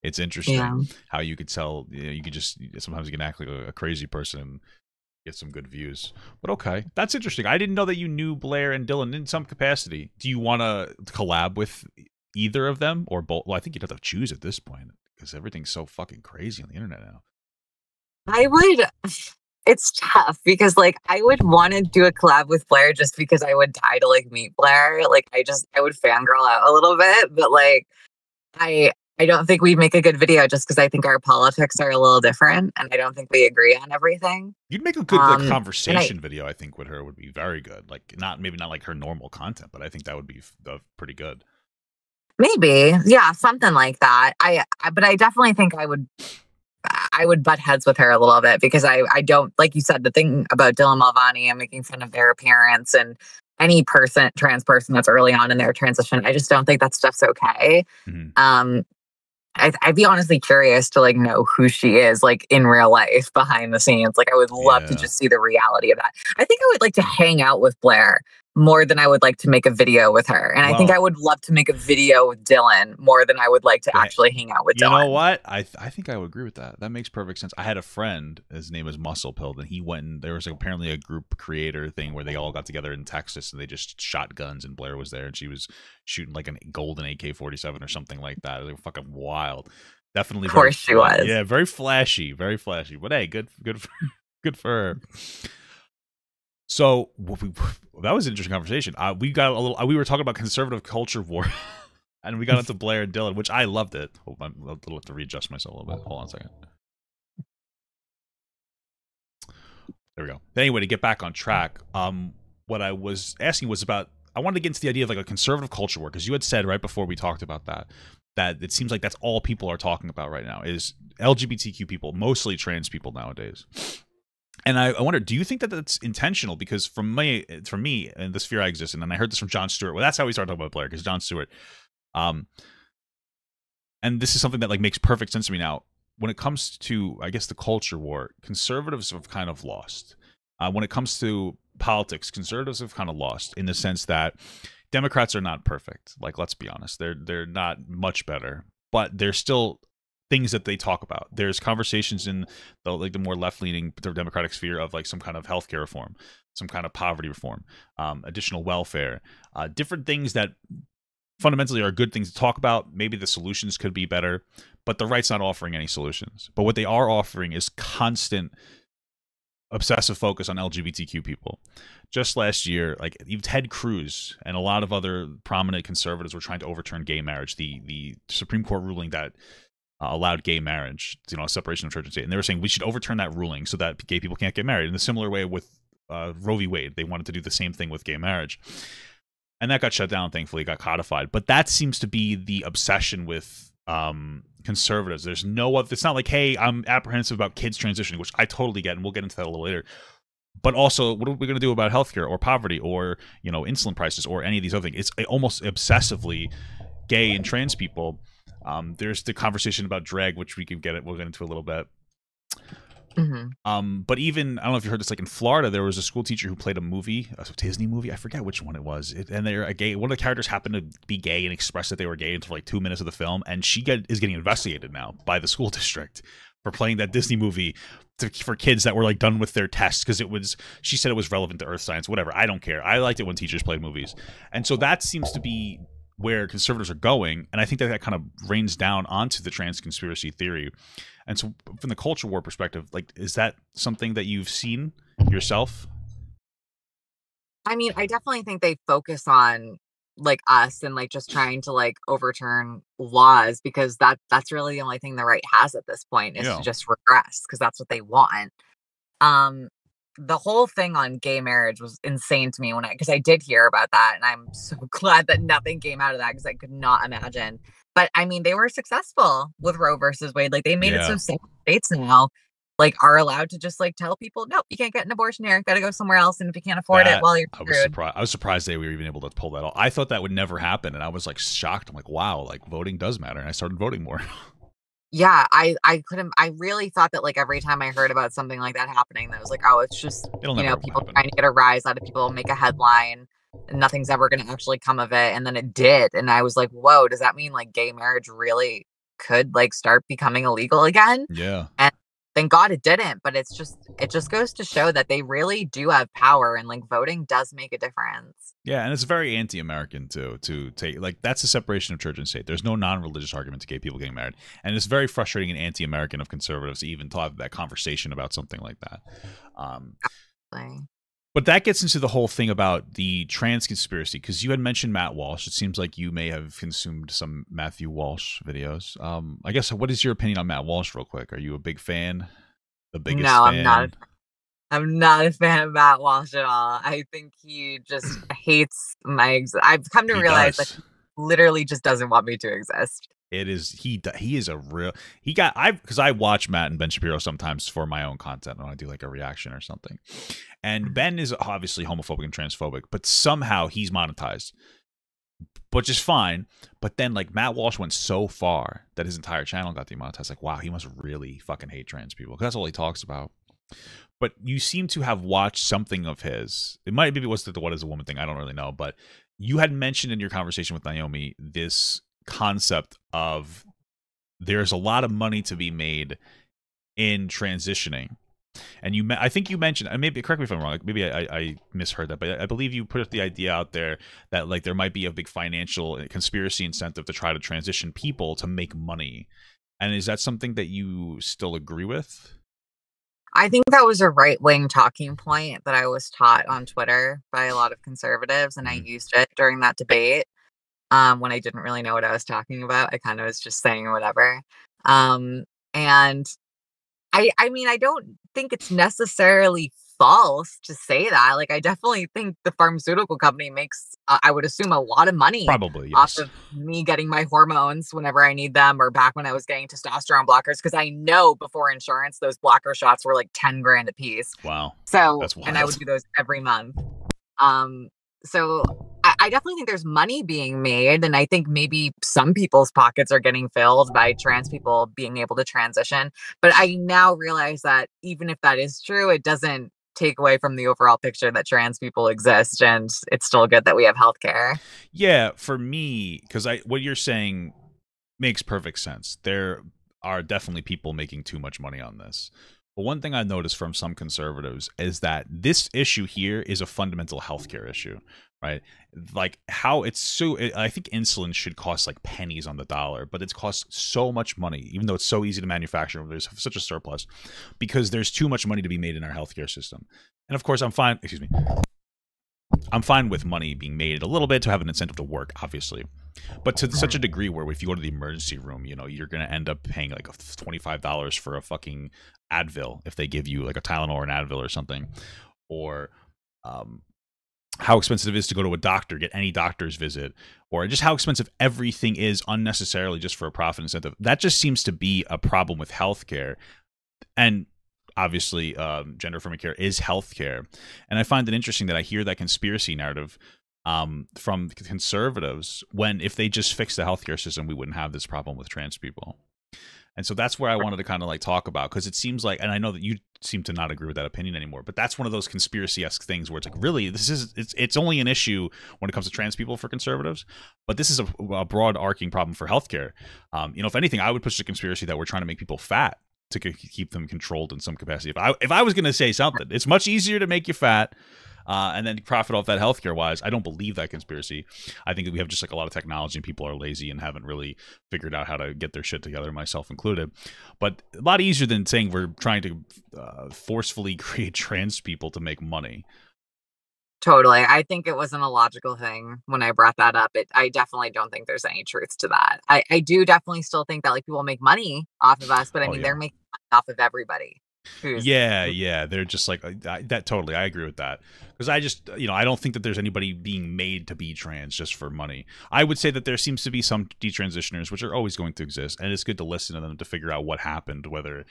Speaker 1: It's
Speaker 2: Yeah.
Speaker 1: interesting how you could tell. You could just sometimes you can act like a crazy person and get some good views. But okay, that's interesting. I didn't know that you knew Blaire and Dylan in some capacity. Do you want to collab with either of them or both? Well, I think you'd have to choose at this point because everything's so fucking crazy on the internet now.
Speaker 2: I would it's tough because like I would want to do a collab with Blaire just because I would die to like meet Blaire. Like I would fangirl out a little bit, but like I I don't think we'd make a good video just because I think our politics are a little different and I don't think we agree on everything.
Speaker 1: You'd make a good like
Speaker 2: And I
Speaker 1: conversation video. I think with her would be very good. Like not maybe not like her normal content, but I think that would be pretty good.
Speaker 2: maybe, yeah, something like that. But I definitely think I would butt heads with her a little bit because I don't like you said the thing about Dylan Mulvaney and making fun of their appearance and any trans person that's early on in their transition. I just don't think that stuff's okay.
Speaker 1: Mm-hmm.
Speaker 2: I'd be honestly curious to like know who she is like in real life behind the scenes. Like I would love to just see the reality of that. I think I would like to hang out with Blaire more than I would like to make a video with her. And I think I would love to make a video with Dylan more than I would like to actually hang out with Dylan.
Speaker 1: You know what? I think I would agree with that. That makes perfect sense. I had a friend, his name is Muscle Pilled, and he went and there was apparently a group creator thing where they all got together in Texas and they just shot guns and Blaire was there and she was shooting like a golden AK-47 or something like that. It was fucking wild. Definitely.
Speaker 2: Of course she was.
Speaker 1: Yeah, very flashy, very flashy. But hey, good for her. So that was an interesting conversation. We got a little. We were talking about conservative culture war, and we got into Blaire and Dylan, which I loved it. Hold on, I'll have to readjust myself a little bit. Hold on a second. There we go. Anyway, to get back on track, what I was asking was about. I wanted to get into the idea of like a conservative culture war because you had said right before we talked about that it seems like that's all people are talking about right now is LGBTQ people, mostly trans people nowadays. And I wonder, do you think that that's intentional? Because for me, and the sphere I exist in, and I heard this from Jon Stewart. Well, that's how we started talking about Blaire, because Jon Stewart. And this is something that like makes perfect sense to me now. When it comes to, I guess, the culture war, conservatives have kind of lost. When it comes to politics, conservatives have kind of lost in the sense that Democrats are not perfect. Like, let's be honest, they're not much better, but they're still things that they talk about. There's conversations in the more left-leaning Democratic sphere of like some kind of healthcare reform, some kind of poverty reform, additional welfare, different things that fundamentally are good things to talk about. Maybe the solutions could be better, but the right's not offering any solutions. But what they are offering is constant obsessive focus on LGBTQ people. Just last year, like Ted Cruz and a lot of other prominent conservatives were trying to overturn gay marriage, the Supreme Court ruling that allowed gay marriage, separation of church and state. And they were saying we should overturn that ruling so that gay people can't get married. In a similar way with Roe v. Wade, they wanted to do the same thing with gay marriage. And that got shut down, thankfully, it got codified. But that seems to be the obsession with conservatives. There's no other, it's not like, hey, I'm apprehensive about kids transitioning, which I totally get, and we'll get into that a little later. But also, what are we going to do about healthcare or poverty or, insulin prices or any of these other things? It's almost obsessively gay and trans people. There's the conversation about drag, which we'll get into a little bit.
Speaker 2: Mm-hmm.
Speaker 1: But even, I don't know if you heard this, like in Florida, there was a school teacher who played a movie, a Disney movie. I forget which one it was. And they're a gay. One of the characters happened to be gay and express that they were gay until like 2 minutes of the film. And she is getting investigated now by the school district for playing that Disney movie for kids that were like done with their tests because she said it was relevant to earth science, whatever. I don't care. I liked it when teachers played movies. And so that seems to be where conservatives are going, and I think that kind of rains down onto the trans conspiracy theory. And so from the culture war perspective, like, is that something that you've seen yourself?
Speaker 2: I mean, I definitely think they focus on like us and like just trying to like overturn laws because that's really the only thing the right has at this point is to just regress because that's what they want. The whole thing on gay marriage was insane to me because I did hear about that, and I'm so glad that nothing came out of that because I could not imagine. But I mean, they were successful with Roe versus Wade. Like they made it so states now like are allowed to just like tell people, no, you can't get an abortion here. Got to go somewhere else, and if you can't afford it, well, you're screwed.
Speaker 1: I was surprised they were even able to pull that off. I thought that would never happen, and I was like shocked. I'm like, wow, like voting does matter, and I started voting more.
Speaker 2: Yeah, I really thought that like every time I heard about something like that happening, that was like, oh, it's just people trying to get a rise out of people, make a headline, and nothing's ever going to actually come of it. And then it did, and I was like, whoa, does that mean like gay marriage really could like start becoming illegal again.
Speaker 1: Yeah.
Speaker 2: And thank God it didn't. But it just goes to show that they really do have power, and like voting does make a difference.
Speaker 1: Yeah, and it's very anti-American too, to take, like, that's the separation of church and state. There's no non-religious argument to gay people getting married, and it's very frustrating and anti-American of conservatives to even talk that conversation about something like that.
Speaker 2: Like,
Speaker 1: But that gets into the whole thing about the trans conspiracy, because you had mentioned Matt Walsh. It seems like you may have consumed some Matthew Walsh videos. I guess, what is your opinion on Matt Walsh, real quick? Are you a big fan? The biggest
Speaker 2: no,
Speaker 1: fan?
Speaker 2: I'm not a fan of Matt Walsh at all. I think he just hates I've come to
Speaker 1: He
Speaker 2: realize that
Speaker 1: does.
Speaker 2: he literally just doesn't want me to exist.
Speaker 1: It is he is a real because I watch Matt and Ben Shapiro sometimes for my own content when I do like a reaction or something. And Ben is obviously homophobic and transphobic, but somehow he's monetized, which is fine. But then like Matt Walsh went so far that his entire channel got demonetized. Like, wow, he must really fucking hate trans people, because that's all he talks about. But you seem to have watched something of his. It might, maybe it was the what is a woman thing. I don't really know. But you had mentioned in your conversation with Naomi this concept of there's a lot of money to be made in transitioning. And I think you mentioned, and maybe correct me if I'm wrong, like maybe I misheard that, but I believe you put the idea out there that like there might be a big financial conspiracy incentive to try to transition people to make money. And is that something that you still agree with?
Speaker 2: I think that was a right-wing talking point that I was taught on Twitter by a lot of conservatives, and I used it during that debate. When I didn't really know what I was talking about, I kind of was just saying whatever. And I mean, I don't think it's necessarily false to say that. Like, I definitely think the pharmaceutical company makes, I would assume, a lot of money
Speaker 1: Probably,
Speaker 2: off
Speaker 1: yes.
Speaker 2: of me getting my hormones whenever I need them, or back when I was getting testosterone blockers. Because I know before insurance, those blocker shots were like 10 grand a piece.
Speaker 1: Wow.
Speaker 2: So,
Speaker 1: That's
Speaker 2: and I would
Speaker 1: wild.
Speaker 2: do those every month. So I definitely think there's money being made, and I think maybe some people's pockets are getting filled by trans people being able to transition. But I now realize that even if that is true, it doesn't take away from the overall picture that trans people exist, and it's still good that we have healthcare.
Speaker 1: Yeah, for me, because what you're saying makes perfect sense. There are definitely people making too much money on this. But one thing I noticed from some conservatives is that this issue here is a fundamental healthcare issue, right? Like how it's so, I think insulin should cost like pennies on the dollar, but it's cost so much money, even though it's so easy to manufacture. There's such a surplus because there's too much money to be made in our healthcare system. And of course, I'm fine with money being made a little bit to have an incentive to work, obviously. But to such a degree where if you go to the emergency room, you know, you're going to end up paying like $25 for a fucking Advil if they give you like a Tylenol or an Advil or something. Or how expensive it is to go to a doctor, get any doctor's visit, or just how expensive everything is unnecessarily just for a profit incentive. That just seems to be a problem with healthcare. And obviously, gender affirming care is healthcare. And I find it interesting that I hear that conspiracy narrative from conservatives when if they just fix the healthcare system, we wouldn't have this problem with trans people. And so that's where I wanted to kind of like talk about, because it seems like, and I know that you seem to not agree with that opinion anymore, but that's one of those conspiracy-esque things where it's like, really, it's only an issue when it comes to trans people for conservatives, but this is a broad arcing problem for healthcare. You know, if anything, I would push the conspiracy that we're trying to make people fat to keep them controlled in some capacity. If I was going to say something, it's much easier to make you fat and then profit off that healthcare wise. I don't believe that conspiracy. I think that we have just like a lot of technology and people are lazy and haven't really figured out how to get their shit together, myself included. But a lot easier than saying we're trying to forcefully create trans people to make money.
Speaker 2: Totally. I think it wasn't a logical thing when I brought that up. I definitely don't think there's any truth to that. I do definitely still think that like people make money off of us, but I
Speaker 1: Oh
Speaker 2: mean,
Speaker 1: yeah.
Speaker 2: they're making money off of everybody.
Speaker 1: Yeah, they're just like that. Totally, I agree with that, because I just, you know, I don't think that there's anybody being made to be trans just for money. I would say that there seems to be some detransitioners, which are always going to exist, and it's good to listen to them to figure out what happened, whether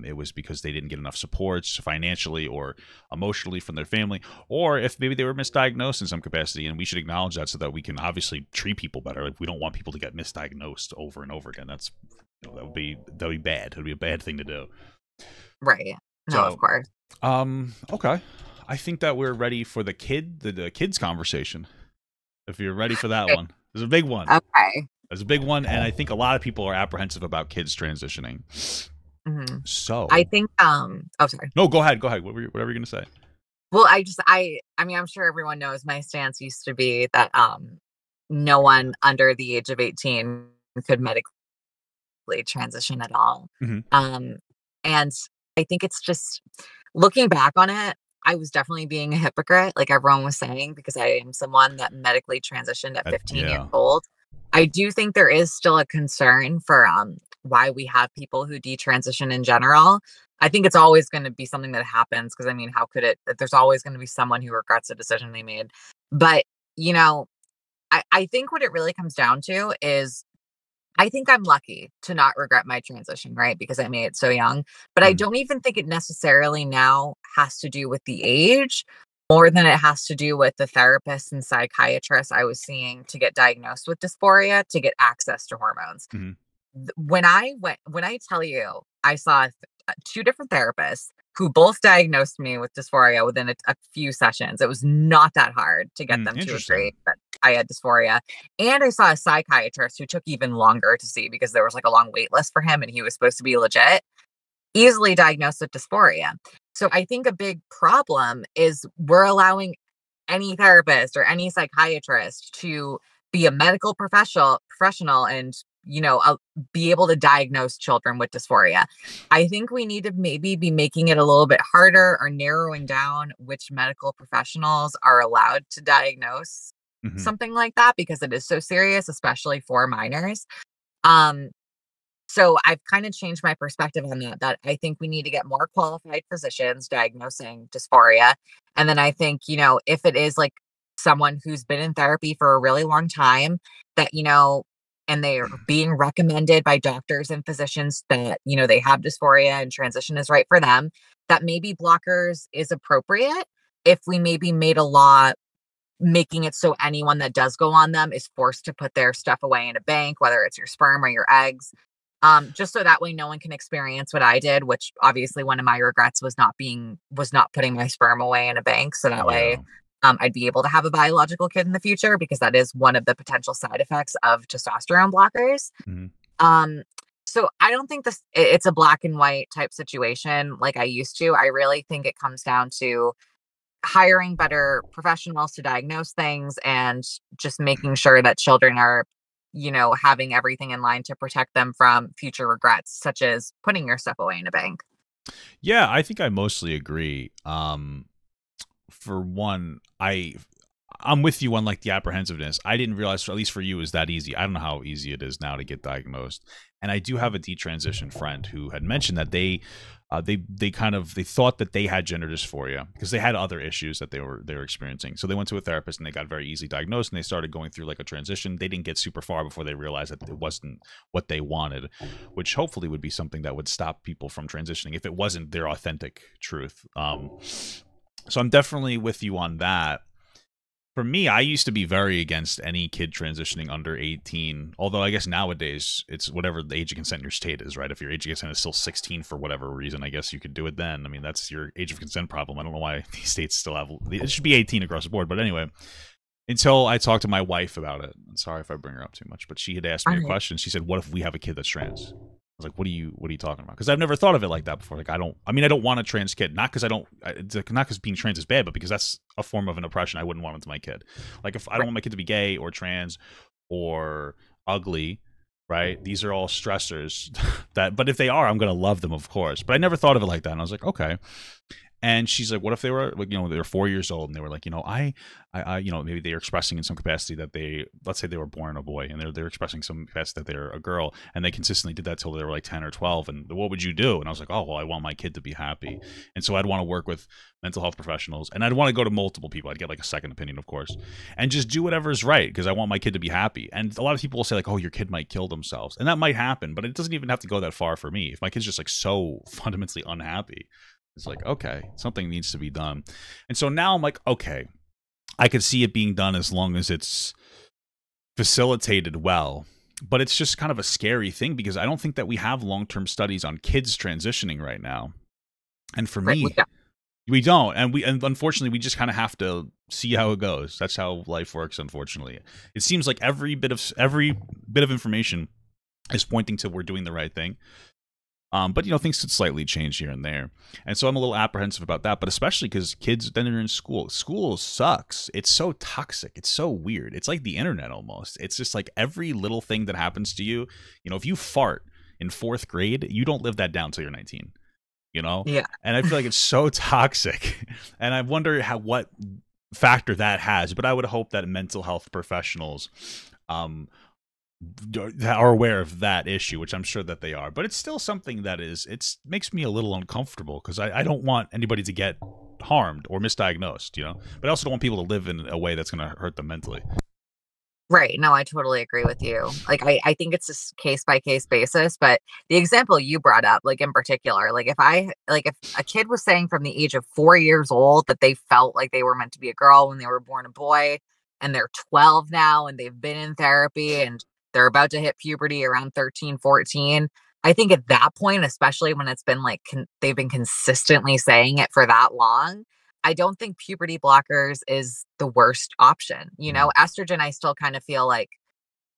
Speaker 1: it was because they didn't get enough supports financially or emotionally from their family, or if maybe they were misdiagnosed in some capacity, and we should acknowledge that so that we can obviously treat people better. Like, we don't want people to get misdiagnosed over and over again. That's, you know, that would be bad. It would be a bad thing to do.
Speaker 2: Right. No, of
Speaker 1: So,
Speaker 2: course.
Speaker 1: okay. I think that we're ready for the kids conversation. If you're ready for that one, there's a big one.
Speaker 2: Okay.
Speaker 1: That's a big one, and I think a lot of people are apprehensive about kids transitioning.
Speaker 2: Mhm. I
Speaker 1: So,
Speaker 2: think, oh, sorry.
Speaker 1: no, go ahead, go ahead. Whatever you're gonna say.
Speaker 2: Well, I mean, I'm sure everyone knows my stance used to be that, no one under the age of 18 could medically transition at all.
Speaker 1: Hmm.
Speaker 2: Um, and I think it's just looking back on it, I was definitely being a hypocrite, like everyone was saying, because I am someone that medically transitioned at 15 years
Speaker 1: Yeah.
Speaker 2: old. I do think there is still a concern for why we have people who detransition in general. I think it's always going to be something that happens because I mean, how could it? There's always going to be someone who regrets a decision they made. But you know, I think what it really comes down to is I think I'm lucky to not regret my transition, right? Because I made it so young. But I
Speaker 1: Mm,
Speaker 2: don't even think it necessarily now has to do with the age more than it has to do with the therapists and psychiatrists I was seeing to get diagnosed with dysphoria to get access to hormones.
Speaker 1: mhm,
Speaker 2: When I tell you I saw two different therapists who both diagnosed me with dysphoria within a few sessions. It was not that hard to get them to agree
Speaker 1: interesting.
Speaker 2: that I had dysphoria. And I saw a psychiatrist who took even longer to see because there was like a long wait list for him and he was supposed to be legit, easily diagnosed with dysphoria. So I think a big problem is we're allowing any therapist or any psychiatrist to be a medical professional and be able to diagnose children with dysphoria. I think we need to maybe be making it a little bit harder or narrowing down which medical professionals are allowed to diagnose
Speaker 1: Hmm.
Speaker 2: something like that because it is so serious, especially for minors. um so I've kind of changed my perspective on that, that I think we need to get more qualified physicians diagnosing dysphoria. And then I think, if it is like someone who's been in therapy for a really long time, that, and they are being recommended by doctors and physicians that, they have dysphoria and transition is right for them, that maybe blockers is appropriate if we maybe made a law making it so anyone that does go on them is forced to put their stuff away in a bank, whether it's your sperm or your eggs. Just so that way no one can experience what I did, which obviously one of my regrets was not putting my sperm away in a bank. So that way
Speaker 1: Yeah.
Speaker 2: I'd be able to have a biological kid in the future because that is one of the potential side effects of testosterone blockers.
Speaker 1: Mhm.
Speaker 2: Um, so I don't think it's a black and white type situation like I used to. I really think it comes down to hiring better professionals to diagnose things and just making sure that children are, having everything in line to protect them from future regrets, such as putting your stuff away in a bank.
Speaker 1: Yeah, I think I mostly agree. For one, I'm with you on like the apprehensiveness. I didn't realize, at least for you, is that easy. I don't know how easy it is now to get diagnosed. And I do have a detransition friend who had mentioned that they thought that they had gender dysphoria because they had other issues that they were experiencing. So they went to a therapist and they got very easily diagnosed and they started going through like a transition. They didn't get super far before they realized that it wasn't what they wanted, which hopefully would be something that would stop people from transitioning if it wasn't their authentic truth. So I'm definitely with you on that. For me, I used to be very against any kid transitioning under 18. Although I guess nowadays it's whatever the age of consent in your state is, right? If your age of consent is still 16 for whatever reason, I guess you could do it then. I mean, that's your age of consent problem. I don't know why these states still have it. Should be 18 across the board. But anyway, until I talked to my wife about it. I'm sorry if I bring her up too much, but she had asked me
Speaker 2: All
Speaker 1: a
Speaker 2: right.
Speaker 1: question. She said, "What if we have a kid that's trans?" I was like, what are you talking about?" Because I've never thought of it like that before. Like, I don't want a trans kid. Not because I don't, it's like, not because being trans is bad, but because that's a form of an oppression I wouldn't want into my kid. Like, if I don't
Speaker 2: Right.
Speaker 1: want my kid to be gay or trans or ugly, right? These are all stressors but if they are, I'm going to love them, of course. But I never thought of it like that. And I was like, okay. And she's like, what if they were like, they were 4 years old and they were like, maybe they're expressing in some capacity that let's say they were born a boy and they're expressing some capacity that they're a girl and they consistently did that till they were like 10 or 12. And what would you do? And I was like, oh, well, I want my kid to be happy. And so I'd want to work with mental health professionals and I'd want to go to multiple people. I'd get like a second opinion, of course, and just do whatever is right because I want my kid to be happy. And a lot of people will say like, oh, your kid might kill themselves. And that might happen, but it doesn't even have to go that far for me. If my kid's just like so fundamentally unhappy, it's like, okay, something needs to be done. And so now I'm like, okay, I could see it being done as long as it's facilitated well. But it's just kind of a scary thing because I don't think that we have long-term studies on kids transitioning right now. And for
Speaker 2: Right.
Speaker 1: me, We don't, and unfortunately we just kind of have to see how it goes. That's how life works, unfortunately. It seems like every bit of information is pointing to we're doing the right thing. But things could slightly change here and there, and so I'm a little apprehensive about that. But especially because kids then are in school. School sucks. It's so toxic. It's so weird. It's like the internet almost. It's just like every little thing that happens to you. If you fart in 4th grade, you don't live that down until you're 19.
Speaker 2: Yeah.
Speaker 1: And I feel like it's so toxic, and I wonder what factor that has. But I would hope that mental health professionals are aware of that issue, which I'm sure that they are. But it's still something that makes me a little uncomfortable, because I don't want anybody to get harmed or misdiagnosed, but I also don't want people to live in a way that's going to hurt them mentally.
Speaker 2: Right. No, I totally agree with you. Like, I think it's a case by case basis, but the example you brought up, like in particular, like if a kid was saying from the age of 4 years old that they felt like they were meant to be a girl when they were born a boy, and they're 12 now and they've been in therapy and they're about to hit puberty around 13, 14. I think at that point, especially when it's been like they've been consistently saying it for that long, I don't think puberty blockers is the worst option. Estrogen, I still kind of feel like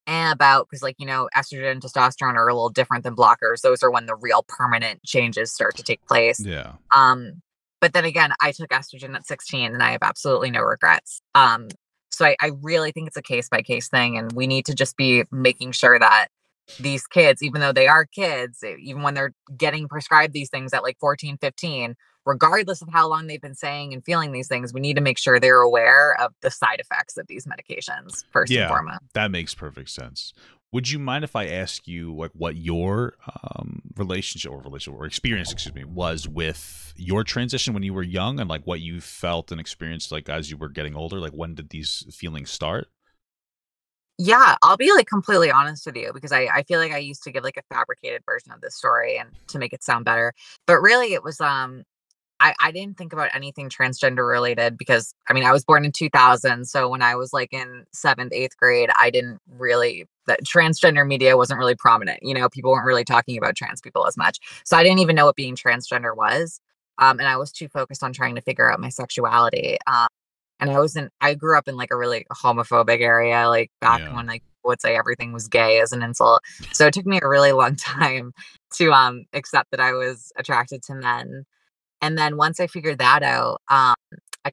Speaker 2: about, because estrogen and testosterone are a little different than blockers. Those are when the real permanent changes start to take place.
Speaker 1: Yeah.
Speaker 2: But then again, I took estrogen at 16 and I have absolutely no regrets. So I really think it's a case by case thing, and we need to just be making sure that these kids, even though they are kids, even when they're getting prescribed these things at like 14, 15, regardless of how long they've been saying and feeling these things, we need to make sure they're aware of the side effects of these medications first and foremost.
Speaker 1: That makes perfect sense. Would you mind if I ask you like what your relationship or experience, was with your transition when you were young, and like what you felt and experienced like as you were getting older? Like, when did these feelings start?
Speaker 2: Yeah, I'll be like completely honest with you, because I feel like I used to give like a fabricated version of this story and to make it sound better. But really it was I didn't think about anything transgender related, because I mean I was born in 2000, so when I was like in 7th, 8th grade, I didn't really, the transgender media wasn't really prominent. People weren't really talking about trans people as much, so I didn't even know what being transgender was. And I was too focused on trying to figure out my sexuality. And I grew up in like a really homophobic area, like back when I would say everything was gay as an insult. So it took me a really long time to accept that I was attracted to men. And then once I figured that out, I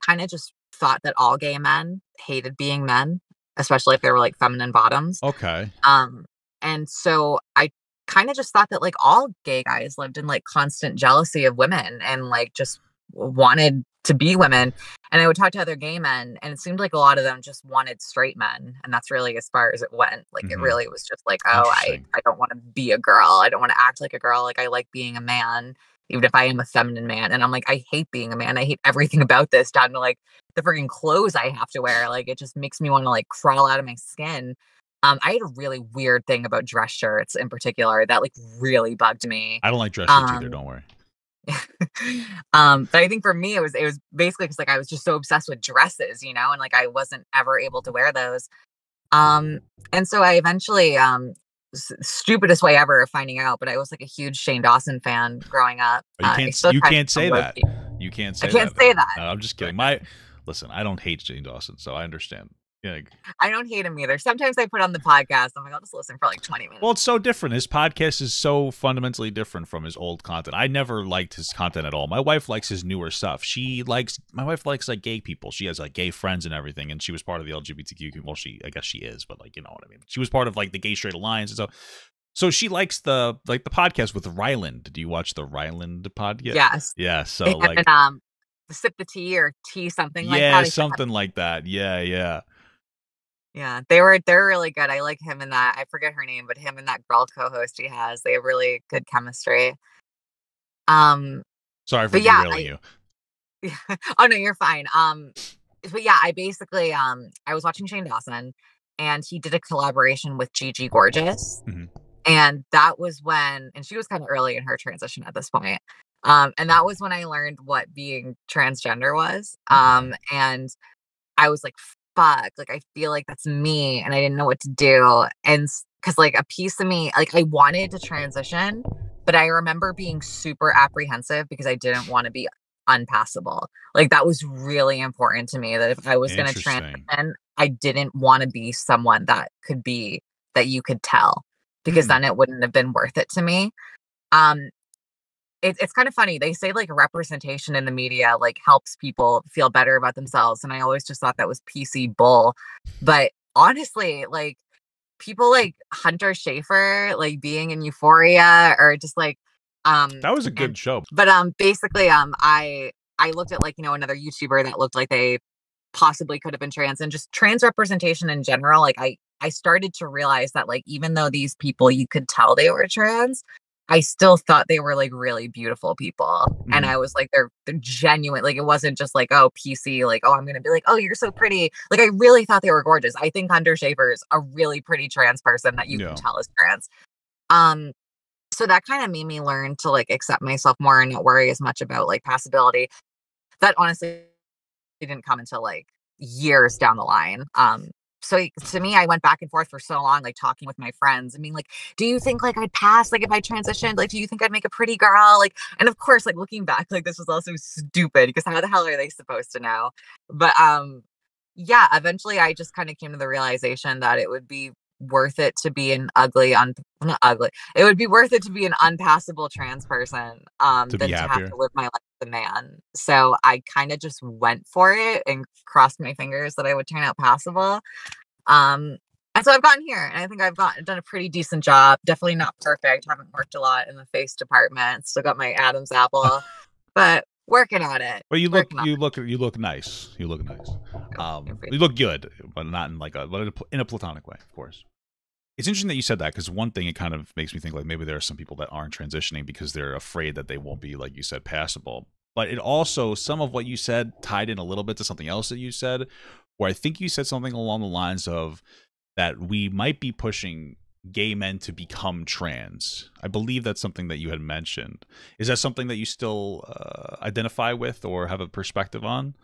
Speaker 2: kind of just thought that all gay men hated being men, especially if they were like feminine bottoms.
Speaker 1: Okay.
Speaker 2: And so I kind of just thought that like all gay guys lived in like constant jealousy of women and like just wanted to be women. And I would talk to other gay men, and it seemed like a lot of them just wanted straight men. And that's really as far as it went. Like it really was just like, oh, I don't want to be a girl. I don't want to act like a girl. Like I like being a man, even if I am a feminine man. And I'm like, I hate being a man. I hate everything about this, down to like the freaking clothes I have to wear. Like it just makes me want to like crawl out of my skin. I had a really weird thing about dress shirts in particular that like really bugged me.
Speaker 1: I don't like dress shirts either, don't worry.
Speaker 2: But I think for me it was basically because like I was just so obsessed with dresses, and like I wasn't ever able to wear those. And so I eventually stupidest way ever of finding out, but I was like a huge Shane Dawson fan growing up.
Speaker 1: You can't say that. You can't say that.
Speaker 2: I can't say that.
Speaker 1: No, I'm just kidding. Listen, I don't hate Shane Dawson, so I understand. Yeah.
Speaker 2: I don't hate him either. Sometimes I put on the podcast, I'm like, I'll just listen for like 20 minutes.
Speaker 1: Well, it's so different. His podcast is so fundamentally different from his old content. I never liked his content at all. My wife likes his newer stuff. My wife likes like gay people. She has like gay friends and everything, and she was part of the LGBTQ. Well, I guess she is, but like, you know what I mean. She was part of like the Gay Straight Alliance, and so she likes the podcast with Ryland. Do you watch the Ryland podcast?
Speaker 2: Yes.
Speaker 1: Yeah. So
Speaker 2: like Sip the Tea or Tea something like that.
Speaker 1: Yeah, something like that. Yeah.
Speaker 2: Yeah, they're really good. I like him and that. I forget her name, but him and that girl co-host he has, they have really good chemistry.
Speaker 1: Sorry for derailing you.
Speaker 2: Oh no, you're fine. But yeah, I basically I was watching Shane Dawson, and he did a collaboration with Gigi Gorgeous, and that was when, and she was kind of early in her transition at this point. And that was when I learned what being transgender was. And I was like, fuck, like I feel like that's me, and I didn't know what to do. And because like a piece of me, like I wanted to transition, but I remember being super apprehensive because I didn't want to be unpassable. Like, that was really important to me, that if I was gonna
Speaker 1: Interesting.
Speaker 2: transition, I didn't wanna be someone that you could tell, because
Speaker 1: Hmm.
Speaker 2: then it wouldn't have been worth it to me. Um, it's kind of funny. They say, like, representation in the media, like, helps people feel better about themselves, and I always just thought that was PC bull. But honestly, like, people like Hunter Schafer, like, being in Euphoria, or just like,
Speaker 1: That was a
Speaker 2: and
Speaker 1: good show.
Speaker 2: but basically, I looked at, like, another YouTuber that looked like they possibly could have been trans, and just trans representation in general. Like, I started to realize that, like, even though these people, you could tell they were trans, I still thought they were, like, really beautiful people. And
Speaker 1: Hmm.
Speaker 2: I was like, they're genuine. Like, it wasn't just like, oh, PC, like, oh, I'm gonna be like, oh, you're so pretty. Like, I really thought they were gorgeous. I think Hunter Schafer is a really pretty trans person that you can
Speaker 1: Yeah.
Speaker 2: tell is trans. Um, so that kind of made me learn to, like, accept myself more and not worry as much about, like, passability. That honestly didn't come until, like, years down the line. So to me, I went back and forth for so long, like, talking with my friends. I mean, like, do you think, like, I'd pass, like, if I transitioned? Like, do you think I'd make a pretty girl? Like, and of course, like, looking back, like, this was also stupid, because how the hell are they supposed to know? But yeah, eventually I just kind of came to the realization that it would be worth it to be an not ugly. It would be worth it to be an unpassable trans person,
Speaker 1: To be
Speaker 2: than to have
Speaker 1: happier.
Speaker 2: to live my life as a man. So I kind of just went for it and crossed my fingers that I would turn out passable. Um, and so I've gotten here, and I think done a pretty decent job. Definitely not perfect. Haven't worked a lot in the face department. Still got my Adam's apple, but working on it.
Speaker 1: But
Speaker 2: Working on
Speaker 1: you look nice. You look nice.
Speaker 2: it.
Speaker 1: You look good, but not in like in a platonic way, of course. It's interesting that you said that, because one thing, it kind of makes me think like maybe there are some people that aren't transitioning because they're afraid that they won't be, like you said, passable. But it also, some of what you said tied in a little bit to something else that you said, where I think you said something along the lines of that we might be pushing gay men to become trans. I believe that's something that you had mentioned. Is that something that you still identify with or have a perspective on?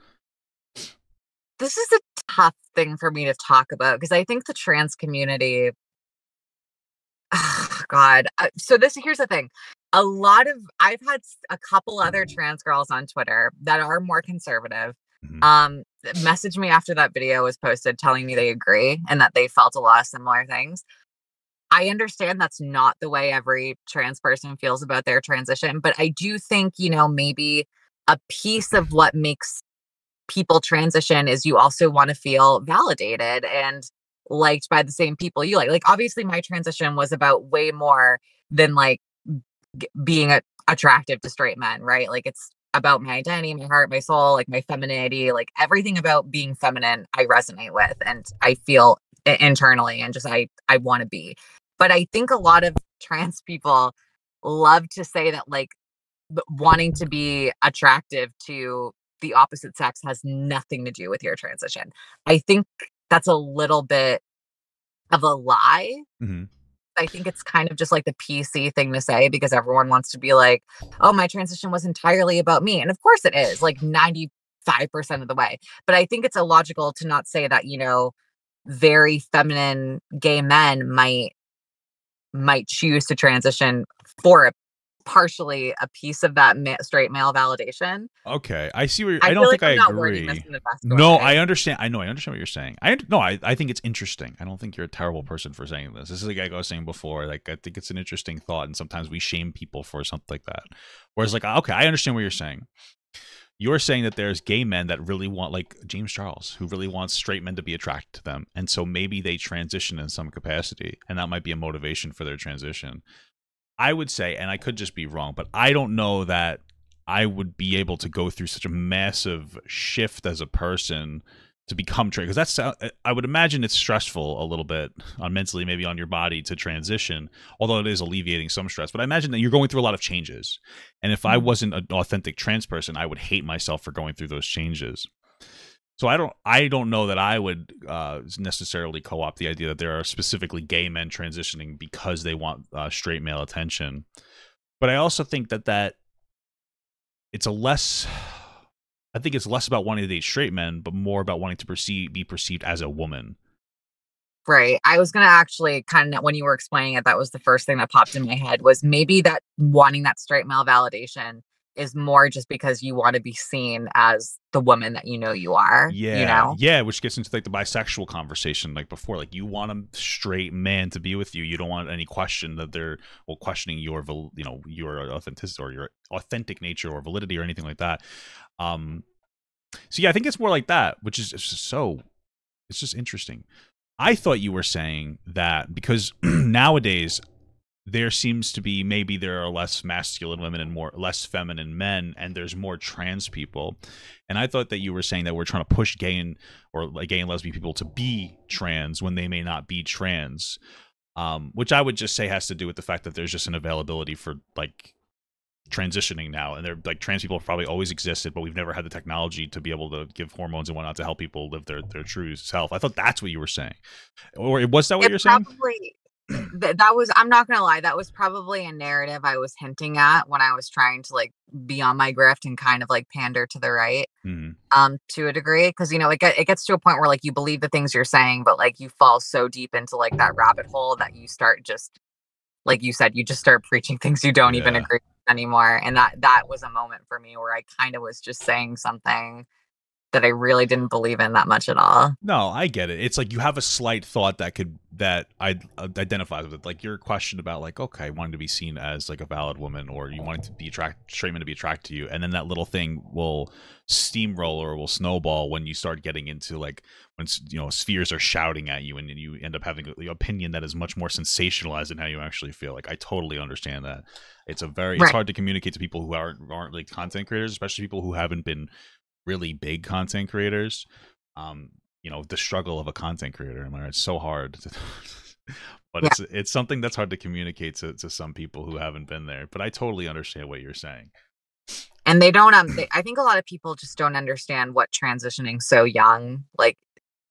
Speaker 2: This is a tough thing for me to talk about, because I think the trans community, God. So this here's the thing. I've had a couple other trans girls on Twitter that are more conservative,
Speaker 1: Hmm.
Speaker 2: message me after that video was posted, telling me they agree and that they felt a lot of similar things. I understand that's not the way every trans person feels about their transition, but I do think, maybe a piece of what makes people transition is you also want to feel validated and liked by the same people you like. Like, obviously, my transition was about way more than, like, being attractive to straight men, right? Like, it's about my identity, my heart, my soul, like, my femininity, like, everything about being feminine I resonate with, and I feel internally, and just I want to be. But I think a lot of trans people love to say that, like, wanting to be attractive to the opposite sex has nothing to do with your transition. I think that's a little bit of a lie.
Speaker 1: Hmm.
Speaker 2: I think it's kind of just like the PC thing to say, because everyone wants to be like, oh, my transition was entirely about me. And of course it is, like, 95% of the way. But I think it's illogical to not say that, very feminine gay men might choose to transition for partially a piece of that straight male validation.
Speaker 1: Okay, I see where
Speaker 2: I
Speaker 1: I
Speaker 2: feel
Speaker 1: don't
Speaker 2: like
Speaker 1: think I
Speaker 2: I'm not wording this
Speaker 1: agree.
Speaker 2: in the best
Speaker 1: No, I
Speaker 2: way.
Speaker 1: understand. I understand what you're saying. I think it's interesting. I don't think you're a terrible person for saying this. This is like I was saying before. Like, I think it's an interesting thought, and sometimes we shame people for something like that. Whereas, like, okay, I understand what you're saying. You're saying that there's gay men that really want, like James Charles, who really wants straight men to be attracted to them, and so maybe they transition in some capacity, and that might be a motivation for their transition. I would say, and I could just be wrong, but I don't know that I would be able to go through such a massive shift as a person to become trans, because I would imagine it's stressful a little bit on mentally, maybe on your body, to transition, although it is alleviating some stress. But I imagine that you're going through a lot of changes, and if I
Speaker 2: Mhm.
Speaker 1: wasn't an authentic trans person, I would hate myself for going through those changes. So I don't know that I would necessarily co-opt the idea that there are specifically gay men transitioning because they want straight male attention. But I also think that it's a less. I think it's less about wanting to date straight men, but more about wanting to be perceived as a woman.
Speaker 2: Right. I was gonna actually kind of, when you were explaining it, that was the first thing that popped in my head, was maybe that wanting that straight male validation is more just because you want to be seen as the woman that you know you are, you
Speaker 1: Yeah,
Speaker 2: know?
Speaker 1: yeah, which gets into like the bisexual conversation, like before. Like you want a straight man to be with you. You don't want any question that they're questioning your your authenticity or your authentic nature or validity or anything like that. Um, so yeah, I think it's more like that, which is it's just interesting. I thought you were saying that because nowadays there seems to be, maybe there are less masculine women and less feminine men, and there's more trans people. And I thought that you were saying that we're trying to push gay and lesbian people to be trans when they may not be trans, which I would just say has to do with the fact that there's just an availability for like transitioning now, and they're like, trans people have probably always existed, but we've never had the technology to be able to give hormones and whatnot to help people live their true self. I thought that's what you were saying, or was that what
Speaker 2: It
Speaker 1: you're saying?
Speaker 2: probably that was, I'm not gonna lie, that was probably a narrative I was hinting at when I was trying to like be on my grift and kind of like pander to the right,
Speaker 1: Mhm.
Speaker 2: to a degree, because it gets to a point where like you believe the things you're saying, but like you fall so deep into like that rabbit hole that you start just, like you said, you just start preaching things you don't even
Speaker 1: Yeah.
Speaker 2: agree with anymore. And that was a moment for me where I kind of was just saying something that I really didn't believe in that much at all.
Speaker 1: No, I get it. It's like you have a slight thought that I identify with it. Like your question about like, okay, wanting to be seen as like a valid woman, or you wanting to be straight men to be attracted to you, and then that little thing will steamroll or will snowball when you start getting into like when spheres are shouting at you, and you end up having an opinion that is much more sensationalized than how you actually feel. Like I totally understand that. It's
Speaker 2: Right.
Speaker 1: hard to communicate to people who aren't really content creators, especially people who haven't been really big content creators. um the struggle of a content creator, I mean, it's so hard but
Speaker 2: Yeah.
Speaker 1: it's something that's hard to communicate to some people who haven't been there, but I totally understand what you're saying.
Speaker 2: And they don't I think a lot of people just don't understand what transitioning so young like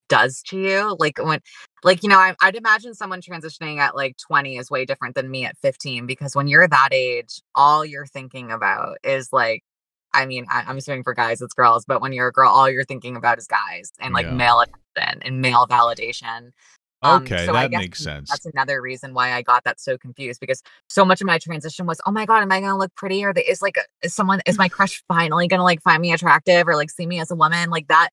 Speaker 2: does to you. Like when, like, I'd imagine someone transitioning at like 20 is way different than me at 15, because when you're that age, all you're thinking about is like, I mean, I'm assuming for guys it's girls, but when you're a girl, all you're thinking about is guys and like
Speaker 1: Yeah,
Speaker 2: male attention and male validation.
Speaker 1: okay,
Speaker 2: So I
Speaker 1: that
Speaker 2: guess
Speaker 1: makes sense.
Speaker 2: that's another reason why I got that so confused, because so much of my transition was, oh my God, am I gonna look pretty? Or is my crush finally gonna like find me attractive or like see me as a woman? Like that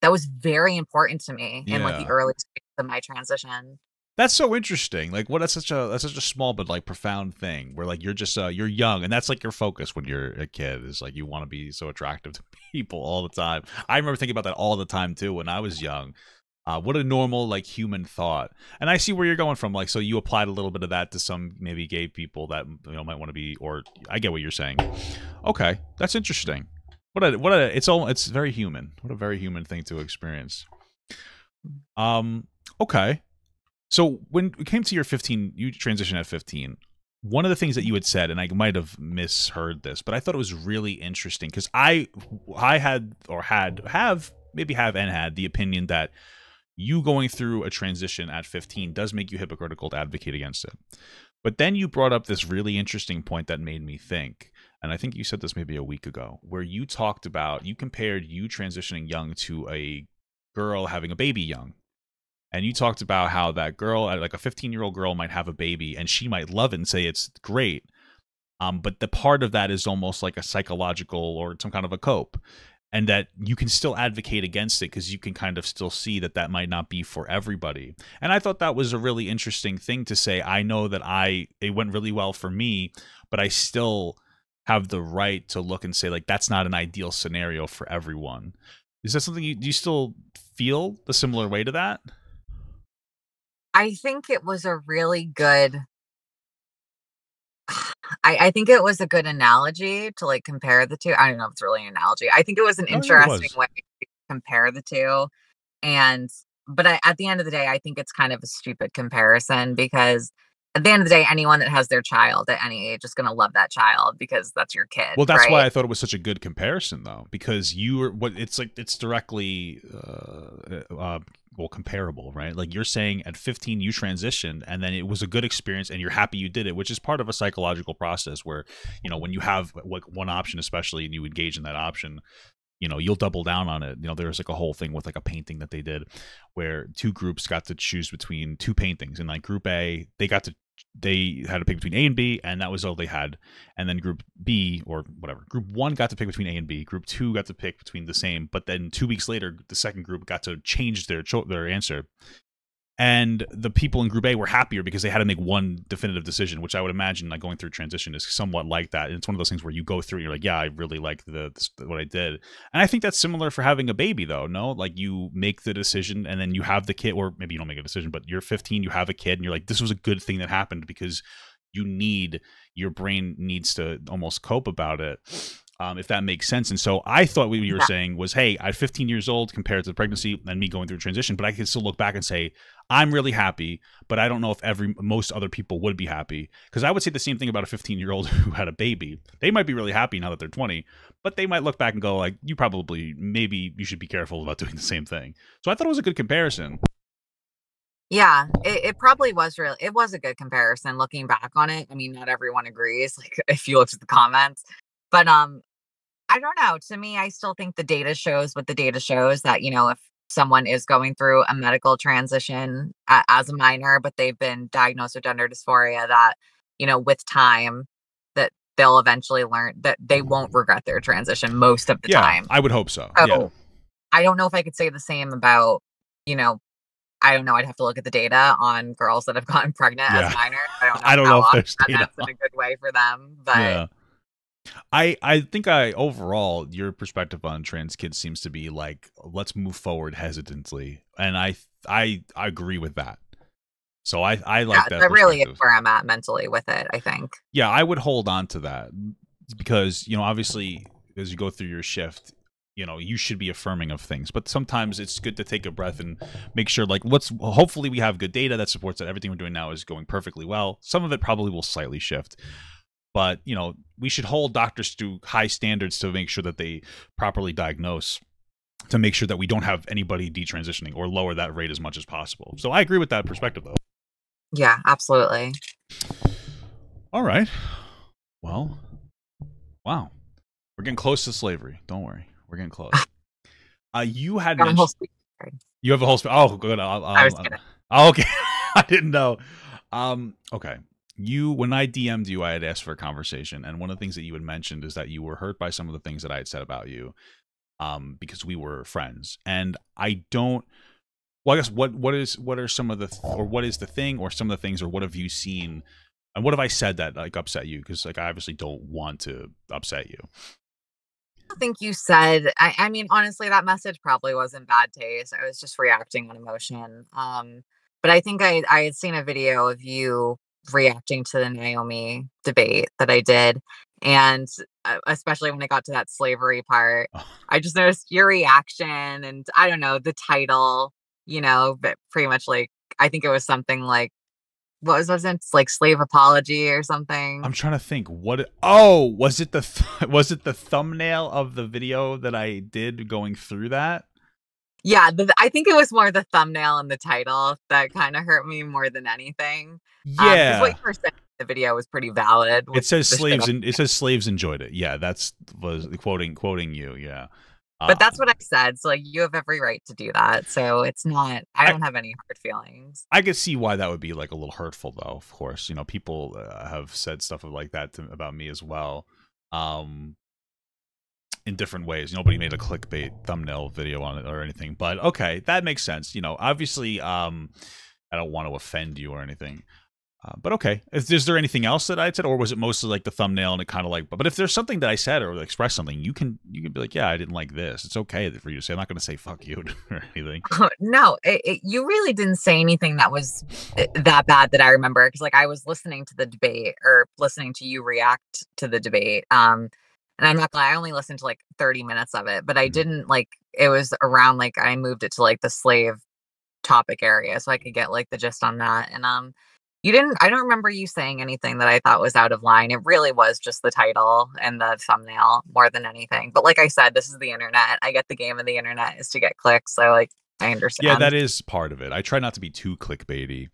Speaker 2: was very important to me in like the
Speaker 1: Yeah,
Speaker 2: early stages of my transition.
Speaker 1: that's so interesting. Like, what, that's such a small but like profound thing where like you're just you're young, and that's like your focus when you're a kid, is like you want to be so attractive to people all the time. I remember thinking about that all the time too when I was young. What a normal like human thought. And I see where you're going from. Like, so you applied a little bit of that to some maybe gay people that might want to be, or I get what you're saying. Okay, that's interesting. It's very human. What a very human thing to experience. Um, okay. So when it came to your 15, you transitioned at 15. One of the things that you had said, and I might have misheard this, but I thought it was really interesting because I had or have maybe have and had the opinion that you going through a transition at 15 does make you hypocritical to advocate against it. But then you brought up this really interesting point that made me think, and I think you said this maybe a week ago, where you compared you transitioning young to a girl having a baby young. And you talked about how that girl, like a 15-year-old girl, might have a baby and she might love it and say it's great. But the part of that is almost like a psychological or some kind of a cope, and that you can still advocate against it because you can kind of still see that that might not be for everybody. And I thought that was a really interesting thing to say. I know that it went really well for me, but I still have the right to look and say like that's not an ideal scenario for everyone. Is that something do you still feel the similar way to that?
Speaker 2: I think it was a really good I think it was a good analogy to like compare the two. I don't know if it's really an analogy. I think it was an
Speaker 1: Oh yeah, it
Speaker 2: interesting
Speaker 1: was.
Speaker 2: way to compare the two. And but at the end of the day, I think it's kind of a stupid comparison, because at the end of the day, anyone that has their child at any age is going to love that child because that's your kid,
Speaker 1: Well, that's why
Speaker 2: right?
Speaker 1: I thought it was such a good comparison, though, because you were what it's like. It's directly, comparable, right? Like you're saying, at 15 you transitioned, and then it was a good experience, and you're happy you did it, which is part of a psychological process where, when you have like one option, especially, and you engage in that option, you'll double down on it. There's like a whole thing with like a painting that they did where two groups got to choose between two paintings, and like group A, they got to they had to pick between A and B, and that was all they had. And then group B, or whatever, group 1 got to pick between A and B. Group 2 got to pick between the same, but then 2 weeks later, the second group got to change their answer. And the people in Group A were happier because they had to make one definitive decision, which I would imagine, like, going through transition is somewhat like that. And it's one of those things where you go through and you're like, yeah, I really like what I did. And I think that's similar for having a baby, though. No, like, you make the decision and then you have the kid, or maybe you don't make a decision, but you're 15, you have a kid, and you're like, this was a good thing that happened because your brain needs to almost cope about it. If that makes sense. And so I thought what you were saying was, hey, I'm 15 years old compared to the pregnancy and me going through transition, but I can still look back and say, I'm really happy, but I don't know if most other people would be happy. Because I would say the same thing about a 15-year-old who had a baby. They might be really happy now that they're 20, but they might look back and go, like, maybe you should be careful about doing the same thing. So I thought it was a good comparison.
Speaker 2: Yeah, it probably was it was a good comparison looking back on it. I mean, not everyone agrees, like, if you looked at the comments, but I don't know. To me, I still think the data shows what the data shows, that, if someone is going through a medical transition as a minor, but they've been diagnosed with gender dysphoria, that, with time, that they'll eventually learn that they won't regret their transition most of the time.
Speaker 1: I would hope so.
Speaker 2: So
Speaker 1: yeah.
Speaker 2: I don't know if I could say the same about, I don't know. I'd have to look at the data on girls that have gotten pregnant as minors.
Speaker 1: I don't know if there's data.
Speaker 2: That's in a good way for them, but
Speaker 1: yeah. I think overall, your perspective on trans kids seems to be like, let's move forward hesitantly, and I agree with that. So I like that.
Speaker 2: That really is where I'm at mentally with it, I think.
Speaker 1: Yeah, I would hold on to that because, obviously, as you go through your shift, you should be affirming of things, but sometimes it's good to take a breath and make sure, like, hopefully we have good data that supports that everything we're doing now is going perfectly well. Some of it probably will slightly shift. But, we should hold doctors to high standards to make sure that they properly diagnose, to make sure that we don't have anybody detransitioning or lower that rate as much as possible. So I agree with that perspective, though.
Speaker 2: Yeah, absolutely.
Speaker 1: All right. Well, wow. We're getting close to slavery. Don't worry. We're getting close. You had mentioned... You have a whole... Oh, good.
Speaker 2: I was kidding.
Speaker 1: Oh, okay. I didn't know. Okay. When I DM'd you, I had asked for a conversation, and one of the things that you had mentioned is that you were hurt by some of the things that I had said about you, because we were friends. And I don't. Well, I guess what are some of the or what is the thing or some of the things, or what have you seen, and what have I said that, like, upset you? Because, like, I obviously don't want to upset you.
Speaker 2: I think you said. I mean, honestly, that message probably was in bad taste. I was just reacting on emotion. But I think I had seen a video of you reacting to the Naomi debate that I did, and especially when I got to that slavery part, I just noticed your reaction, and I don't know, the title, but pretty much, like, I think it was something like, was it like slave apology or something?
Speaker 1: I'm trying to think was it the thumbnail of the video that I did going through that?
Speaker 2: Yeah, I think it was more the thumbnail and the title that kind of hurt me more than anything.
Speaker 1: Yeah,
Speaker 2: what you were saying in the video was pretty valid.
Speaker 1: It says slaves enjoyed it. Yeah, was quoting you. Yeah,
Speaker 2: but that's what I said. So, like, you have every right to do that. So it's not. I don't have any hard feelings.
Speaker 1: I could see why that would be, like, a little hurtful, though. Of course, people have said stuff like that about me as well. In different ways. Nobody made a clickbait thumbnail video on it or anything, but okay, that makes sense. Obviously, I don't want to offend you or anything, but okay. Is there anything else that I said, or was it mostly like the thumbnail and it kind of like? But if there's something that I said or expressed something, you can be like, yeah, I didn't like this. It's okay for you to say. I'm not going to say fuck you or anything.
Speaker 2: No, you really didn't say anything that was that bad that I remember, because, like, I was listening to the debate, or listening to you react to the debate. And I'm not gonna lie, I only listened to like 30 minutes of it, but I didn't, like, it was around, like, I moved it to, like, the slave topic area so I could get, like, the gist on that. And I don't remember you saying anything that I thought was out of line. It really was just the title and the thumbnail more than anything. But like I said, this is the internet. I get the game of the internet is to get clicks. So, like, I understand.
Speaker 1: Yeah, that is part of it. I try not to be too clickbaity.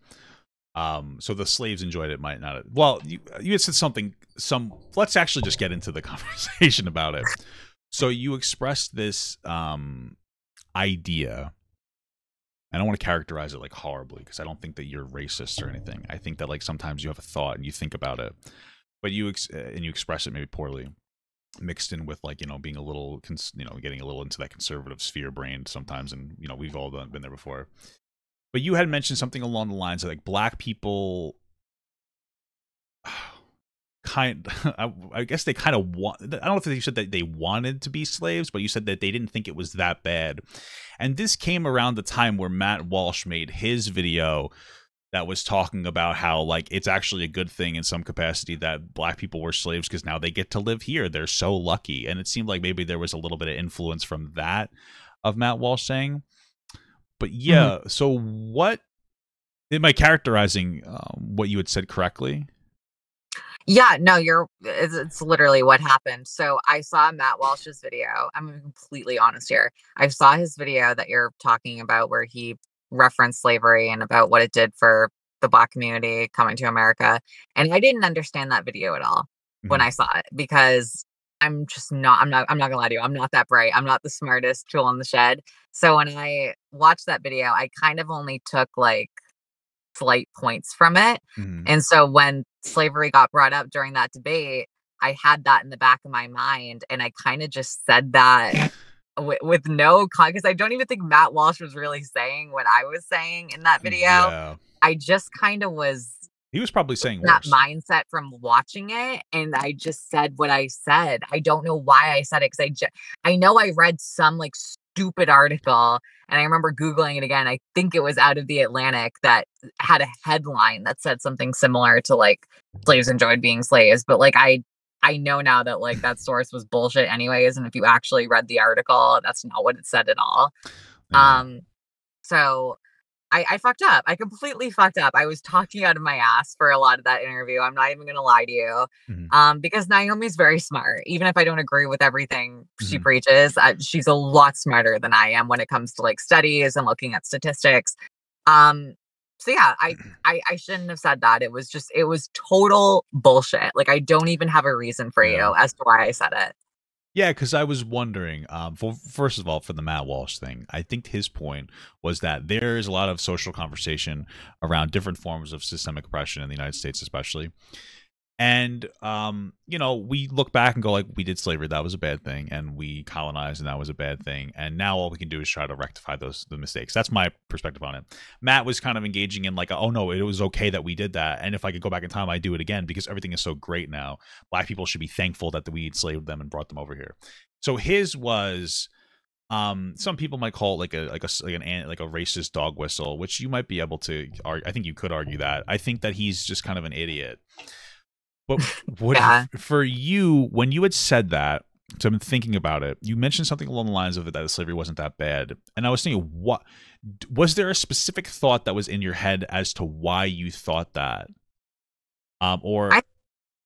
Speaker 1: So the slaves enjoyed it might not. Well, you had said something. Let's actually just get into the conversation about it. So you expressed this idea I don't want to characterize it like horribly because I don't think that you're racist or anything. I think that like sometimes you have a thought and you think about it, but and you express it maybe poorly, mixed in with like, you know, being a little, you know, getting a little into that conservative sphere brain sometimes, and you know, we've all been there before. But you had mentioned something along the lines of like black people I guess they kind of want, I don't know if you said that they wanted to be slaves, but you said that they didn't think it was that bad. And this came around the time where Matt Walsh made his video that was talking about how like it's actually a good thing in some capacity that black people were slaves because now they get to live here. They're so lucky. And it seemed like maybe there was a little bit of influence from that of Matt Walsh saying. But yeah, so what am I characterizing what you had said correctly?
Speaker 2: Yeah, no, it's literally what happened. So I saw Matt Walsh's video. I'm gonna be completely honest here. I saw his video that you're talking about where he referenced slavery and about what it did for the Black community coming to America. And I didn't understand that video at all when I saw it because I'm not gonna lie to you. I'm not that bright. I'm not the smartest tool in the shed. So when I watched that video, I kind of only took like slight points from it. And so when slavery got brought up during that debate, I had that in the back of my mind. And I kind of just said that with no because I don't even think Matt Walsh was really saying what I was saying in that video.
Speaker 1: Yeah.
Speaker 2: I just kind of was.
Speaker 1: He was probably saying
Speaker 2: that
Speaker 1: worse.
Speaker 2: mindset from watching it, and I just said what I said. I don't know why I said it because I know I read some like stupid article, and I remember Googling it again. I think it was out of the Atlantic that had a headline that said something similar to like slaves enjoyed being slaves, but like I know now that like that source was bullshit anyways, and if you actually read the article, that's not what it said at all.
Speaker 1: Yeah.
Speaker 2: So I fucked up. I completely fucked up. I was talking out of my ass for a lot of that interview. I'm not even going to lie to you. Because Naomi's very smart. Even if I don't agree with everything she preaches, she's a lot smarter than I am when it comes to like studies and looking at statistics. So yeah, I shouldn't have said that. It was total bullshit. Like I don't even have a reason for you as to why I said it.
Speaker 1: Yeah, because I was wondering, first of all, for the Matt Walsh thing, I think his point was that there is a lot of social conversation around different forms of systemic oppression in the United States, especially. And, you know, we look back and go like, we did slavery, that was a bad thing. And we colonized, and that was a bad thing. And now all we can do is try to rectify the mistakes. That's my perspective on it. Matt was kind of engaging in like, oh no, it was okay that we did that. And if I could go back in time, I'd do it again because everything is so great now. Black people should be thankful that we enslaved them and brought them over here. So his was, some people might call it like a racist dog whistle, which you might be able to argue. I think you could argue that. I think that he's just kind of an idiot. But what for you, when you had said that, so I've been thinking about it, you mentioned something along the lines of it that slavery wasn't that bad. And I was thinking, what was there a specific thought that was in your head as to why you thought that? Or
Speaker 2: I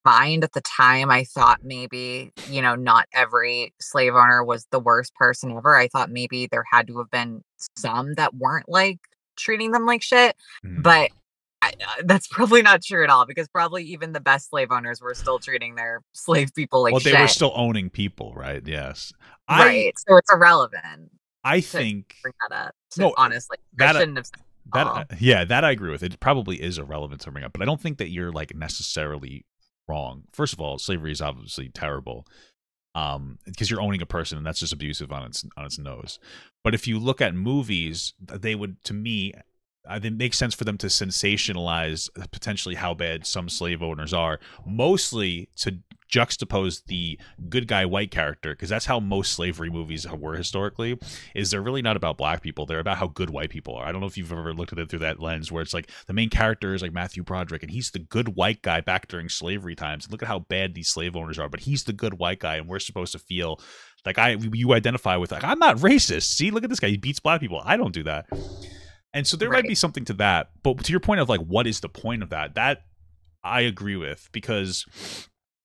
Speaker 2: mind at the time, I thought maybe, you know, not every slave owner was the worst person ever. I thought maybe there had to have been some that weren't like treating them like shit. But that's probably not true at all because probably even the best slave owners were still treating their slave people like shit.
Speaker 1: Well, they were still owning people, right? Yes.
Speaker 2: Right. So it's irrelevant.
Speaker 1: I think
Speaker 2: bring that up.
Speaker 1: No,
Speaker 2: honestly, I shouldn't have said
Speaker 1: that. Yeah, that I agree with. It probably is irrelevant to bring up, but I don't think that you're like necessarily wrong. First of all, slavery is obviously terrible. Because you're owning a person, and that's just abusive on its nose. But if you look at movies, they would, to me, it makes sense for them to sensationalize potentially how bad some slave owners are, mostly to juxtapose the good guy white character, because that's how most slavery movies were historically. Is they're really not about black people, they're about how good white people are. I don't know if you've ever looked at it through that lens, where it's like the main character is like Matthew Broderick, and he's the good white guy back during slavery times. Look at how bad these slave owners are, but he's the good white guy, and we're supposed to feel like you identify with, like, I'm not racist. See, look at this guy, he beats black people. I don't do that. And so there might be something to that. But to your point of like, what is the point of that? That I agree with, because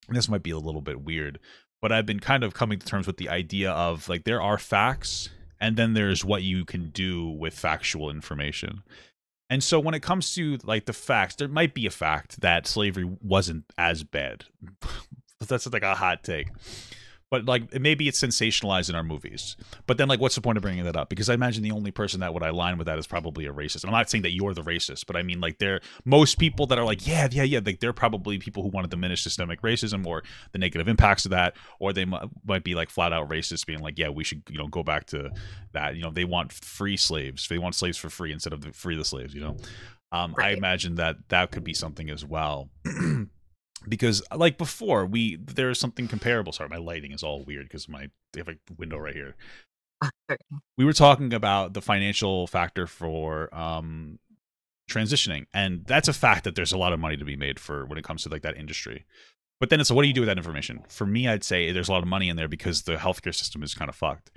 Speaker 1: this might be a little bit weird, but I've been kind of coming to terms with the idea of like, there are facts and then there's what you can do with factual information. And so when it comes to like the facts, there might be a fact that slavery wasn't as bad. That's like a hot take. but like maybe it's sensationalized in our movies. But then like, what's the point of bringing that up? Because I imagine the only person that would align with that is probably a racist. And I'm not saying that you're the racist, but I mean like most people that are like yeah, like they're probably people who want to diminish systemic racism or the negative impacts of that, or they might be like flat out racist, being like, yeah, we should go back to that. They want free slaves. They want slaves for free instead of free the slaves. I
Speaker 2: Right.
Speaker 1: imagine that could be something as well. Because like before there's something comparable. Sorry, my lighting is all weird because they have a window right here.
Speaker 2: Okay.
Speaker 1: We were talking about the financial factor for transitioning, and that's a fact that there's a lot of money to be made for when it comes to like that industry. But then it's what do you do with that information? For me, I'd say there's a lot of money in there because the healthcare system is kind of fucked.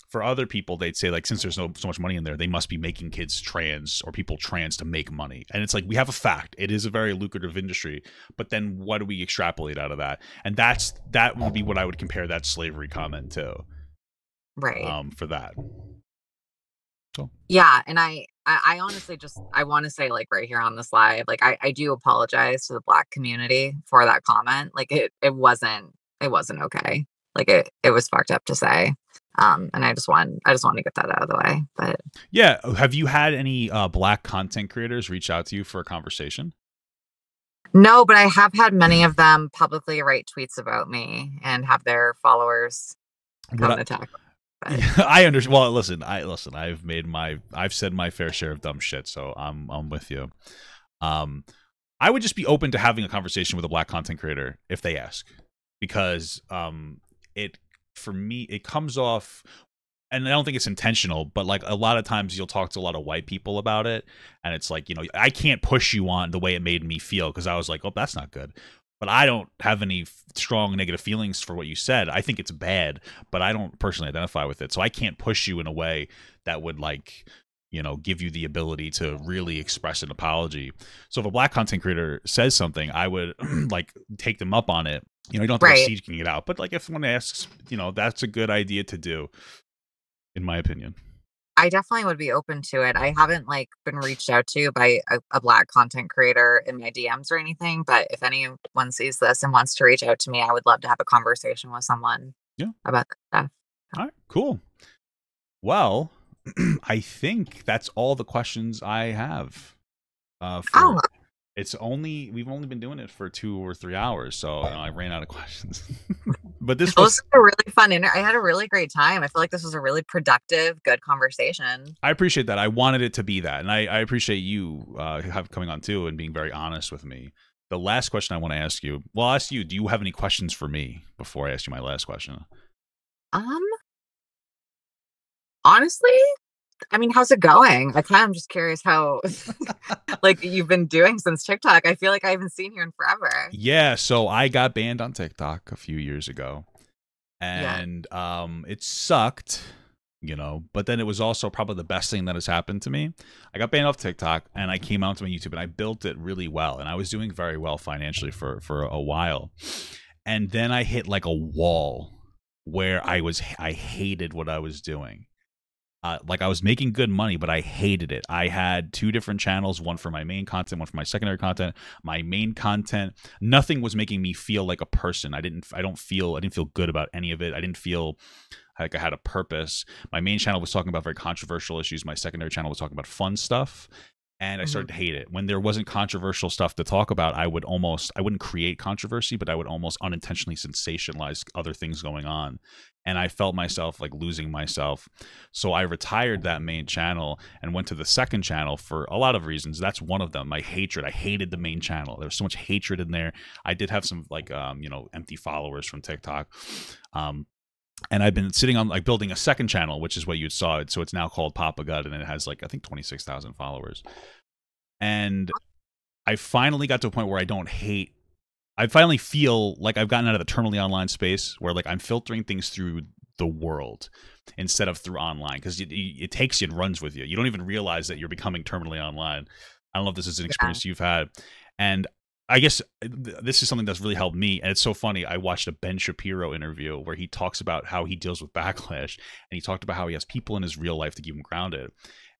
Speaker 1: For other people, they'd say like, since there's so much money in there, they must be making kids trans or people trans to make money. And it's like, we have a fact. It is a very lucrative industry. But then what do we extrapolate out of that? And that would be what I would compare that slavery comment to.
Speaker 2: Right.
Speaker 1: For that. So
Speaker 2: Yeah, and I honestly just I want to say like right here on this live, like I do apologize to the Black community for that comment. Like it wasn't okay. Like it was fucked up to say. And I just want to get that out of the way. But
Speaker 1: yeah, have you had any Black content creators reach out to you for a conversation?
Speaker 2: no, but I have had many of them publicly write tweets about me and have their followers come and attack. But
Speaker 1: I understand. Well, listen. I've said my fair share of dumb shit, so I'm with you. I would just be open to having a conversation with a Black content creator if they ask, because it for me it comes off, and I don't think it's intentional, but like a lot of times you'll talk to a lot of white people about it, and it's like, I can't push you on the way it made me feel because I was like, oh, that's not good. But I don't have any strong negative feelings for what you said. I think it's bad, but I don't personally identify with it. So I can't push you in a way that would like, give you the ability to really express an apology. So if a Black content creator says something, I would like take them up on it. You don't have to go
Speaker 2: right.
Speaker 1: seeking it out. But like if someone asks, that's a good idea to do, in my opinion.
Speaker 2: I definitely would be open to it. I haven't like been reached out to by a Black content creator in my DMs or anything, but if anyone sees this and wants to reach out to me, I would love to have a conversation with someone
Speaker 1: Yeah.
Speaker 2: about that stuff.
Speaker 1: All right, cool. Well, I think that's all the questions I have.
Speaker 2: Oh,
Speaker 1: We've only been doing it for 2 or 3 hours, so I ran out of questions. But this
Speaker 2: was a really fun I had a really great time. I feel like this was a really productive, good conversation.
Speaker 1: I appreciate that. I wanted it to be that, and I appreciate you coming on too and being very honest with me. The last question I want to ask you, well, I'll ask you, do you have any questions for me before I ask you my last question?
Speaker 2: Honestly, I mean, how's it going? I kind of just curious how like you've been doing since TikTok. I feel like I haven't seen you in forever.
Speaker 1: Yeah, so I got banned on TikTok a few years ago,
Speaker 2: Yeah.
Speaker 1: and it sucked, but then it was also probably the best thing that has happened to me. I got banned off TikTok, and I came out to my YouTube, and I built it really well, and I was doing very well financially for a while, and then I hit like a wall where I hated what I was doing. Like I was making good money, but I hated it. I had 2 different channels, one for my main content, one for my secondary content. My main content, nothing was making me feel like a person. I didn't feel good about any of it. I didn't feel like I had a purpose. My main channel was talking about very controversial issues. My secondary channel was talking about fun stuff. And I started to hate it. When there wasn't controversial stuff to talk about, I wouldn't create controversy, but I would almost unintentionally sensationalize other things going on. And I felt myself like losing myself. So I retired that main channel and went to the second channel for a lot of reasons. That's one of them. My hatred. I hated the main channel. There was so much hatred in there. I did have some like, empty followers from TikTok. And I've been sitting on like building a second channel, which is what you saw. So it's now called Papa Gut, and it has like I think 26,000 followers. And I finally got to a point where I finally feel like I've gotten out of the terminally online space where like I'm filtering things through the world instead of through online, because it takes you and runs with you. You don't even realize that you're becoming terminally online. I don't know if this is an experience you've had. And I guess this is something that's really helped me. And it's so funny. I watched a Ben Shapiro interview where he talks about how he deals with backlash. And he talked about how he has people in his real life to keep him grounded.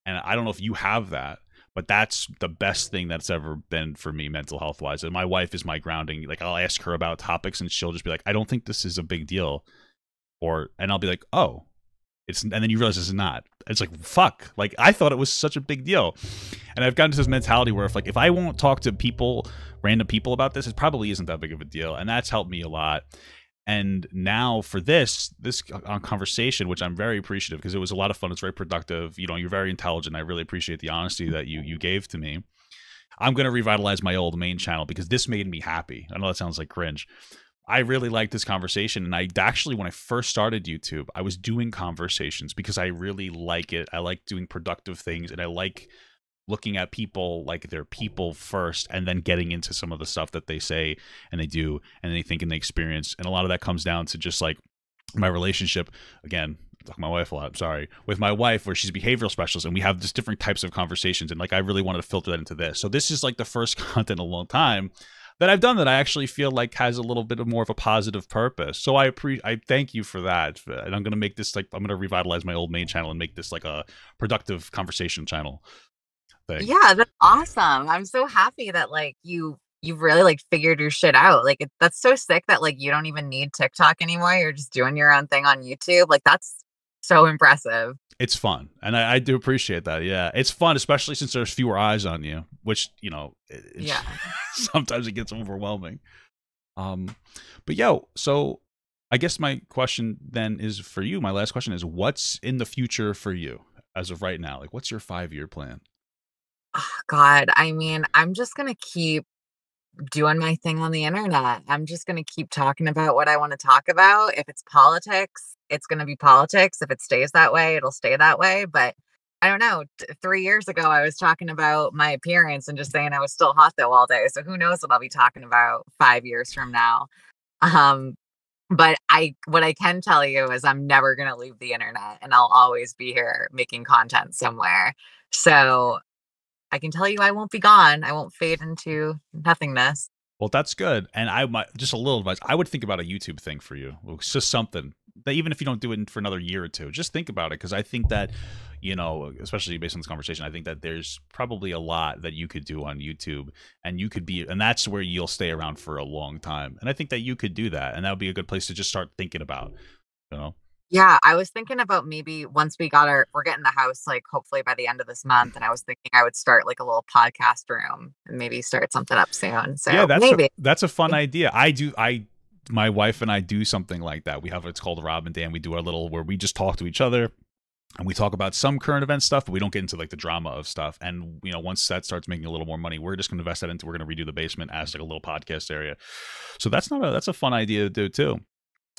Speaker 1: And I don't know if you have that, but that's the best thing that's ever been for me mental health wise. And my wife is my grounding. Like I'll ask her about topics and she'll just be like, I don't think this is a big deal. and I'll be like, oh, and then you realize it's not. It's like, fuck, like I thought it was such a big deal. And I've gotten to this mentality where if I won't talk to people, random people about this, it probably isn't that big of a deal. And that's helped me a lot. And now for this conversation, which I'm very appreciative because it was a lot of fun. It's very productive. You know, you're very intelligent. I really appreciate the honesty that you gave to me. I'm going to revitalize my old main channel because this made me happy. I know that sounds like cringe. I really liked this conversation. And I actually, when I first started YouTube, I was doing conversations because I really like it. I like doing productive things, and I like looking at people like they're people first and then getting into some of the stuff that they say and they do and they think and they experience. And a lot of that comes down to just like my relationship, again, I talk to my wife a lot, I'm sorry, with my wife, where she's a behavioral specialist, and we have just different types of conversations. And like, I really wanted to filter that into this. So this is like the first content in a long time that I've done that I actually feel like has a little bit of more of a positive purpose. So I thank you for that. And I'm going to make this like, I'm going to revitalize my old main channel and make this like a productive conversation channel thing.
Speaker 2: Yeah, that's awesome. I'm so happy that like you've really like figured your shit out. Like that's so sick that like you don't even need TikTok anymore. You're just doing your own thing on YouTube. Like that's so impressive.
Speaker 1: It's fun, and I do appreciate that. Yeah, it's fun, especially since there's fewer eyes on you, which, you know,
Speaker 2: Yeah.
Speaker 1: sometimes it gets overwhelming. But yo, so I guess my question then is for you. My last question is, what's in the future for you as of right now? Like, what's your 5-year plan?
Speaker 2: Oh, God, I mean, I'm just gonna keep doing my thing on the internet. I'm just going to keep talking about what I want to talk about. If it's politics, it's going to be politics. If it stays that way, it'll stay that way. But I don't know. 3 years ago, I was talking about my appearance and just saying I was still hot though all day. So who knows what I'll be talking about 5 years from now. Um, but what I can tell you is I'm never going to leave the internet, and I'll always be here making content somewhere. So I can tell you I won't be gone. I won't fade into nothingness.
Speaker 1: Well, that's good. And I might just a little advice. I would think about a YouTube thing for you. It's just something that even if you don't do it for another year or two, just think about it. Because I think that, you know, especially based on this conversation, I think that there's probably a lot that you could do on YouTube, and you could be, and that's where you'll stay around for a long time. And I think that you could do that, and that would be a good place to just start thinking about, you know.
Speaker 2: Yeah, I was thinking about maybe once we're getting the house, like hopefully by the end of this month. And I was thinking I would start like a little podcast room and maybe start something up soon. So
Speaker 1: yeah,
Speaker 2: maybe
Speaker 1: that's a fun idea. My wife and I do something like that. It's called Rob and Dan. We do our little where we just talk to each other, and we talk about some current event stuff, but we don't get into like the drama of stuff. And, you know, once that starts making a little more money, we're just going to invest that into, we're going to redo the basement as like a little podcast area. So that's a fun idea to do too.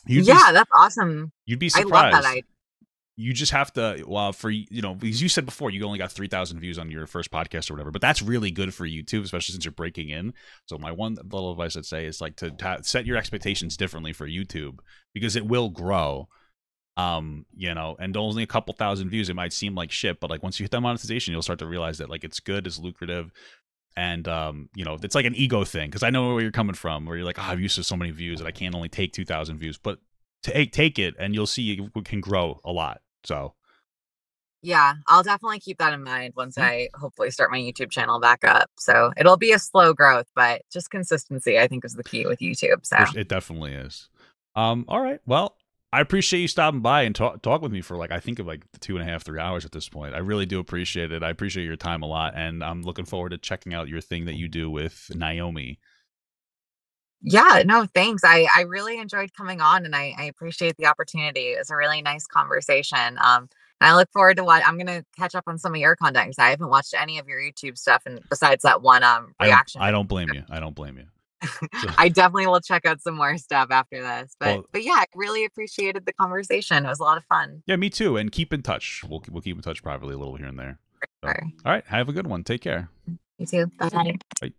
Speaker 2: That's awesome.
Speaker 1: You'd be
Speaker 2: I
Speaker 1: surprised.
Speaker 2: love that idea.
Speaker 1: You just have to, well, for, you know, because you said before you only got 3,000 views on your first podcast or whatever, but that's really good for YouTube, especially since you're breaking in. So my one little advice I'd say is like to set your expectations differently for YouTube, because it will grow. You know, and only a couple thousand views, it might seem like shit, but like once you hit that monetization, you'll start to realize that like it's good, it's lucrative. And you know, it's like an ego thing, because I know where you're coming from, where you're like, oh, I'm used to so many views that I can't only take 2,000 views, but take it and you'll see it can grow a lot. So
Speaker 2: yeah, I'll definitely keep that in mind once I hopefully start my YouTube channel back up. So it'll be a slow growth, but just consistency, I think, is the key with YouTube. So
Speaker 1: it definitely is. All right, well, I appreciate you stopping by and talk with me for like, I think of like 2.5, 3 hours at this point. I really do appreciate it. I appreciate your time a lot, and I'm looking forward to checking out your thing that you do with Naomi.
Speaker 2: yeah, no, thanks. I really enjoyed coming on, and I appreciate the opportunity. It was a really nice conversation. And I look forward to I'm going to catch up on some of your content, because I haven't watched any of your YouTube stuff, and besides that one reaction.
Speaker 1: I don't blame you. I don't blame you. So,
Speaker 2: I definitely will check out some more stuff after this. But yeah, I really appreciated the conversation. It was a lot of fun.
Speaker 1: Yeah, me too. And keep in touch. We'll keep in touch privately a little here and there. So, all right, have a good one. Take care.
Speaker 2: You too. Bye.
Speaker 1: Bye.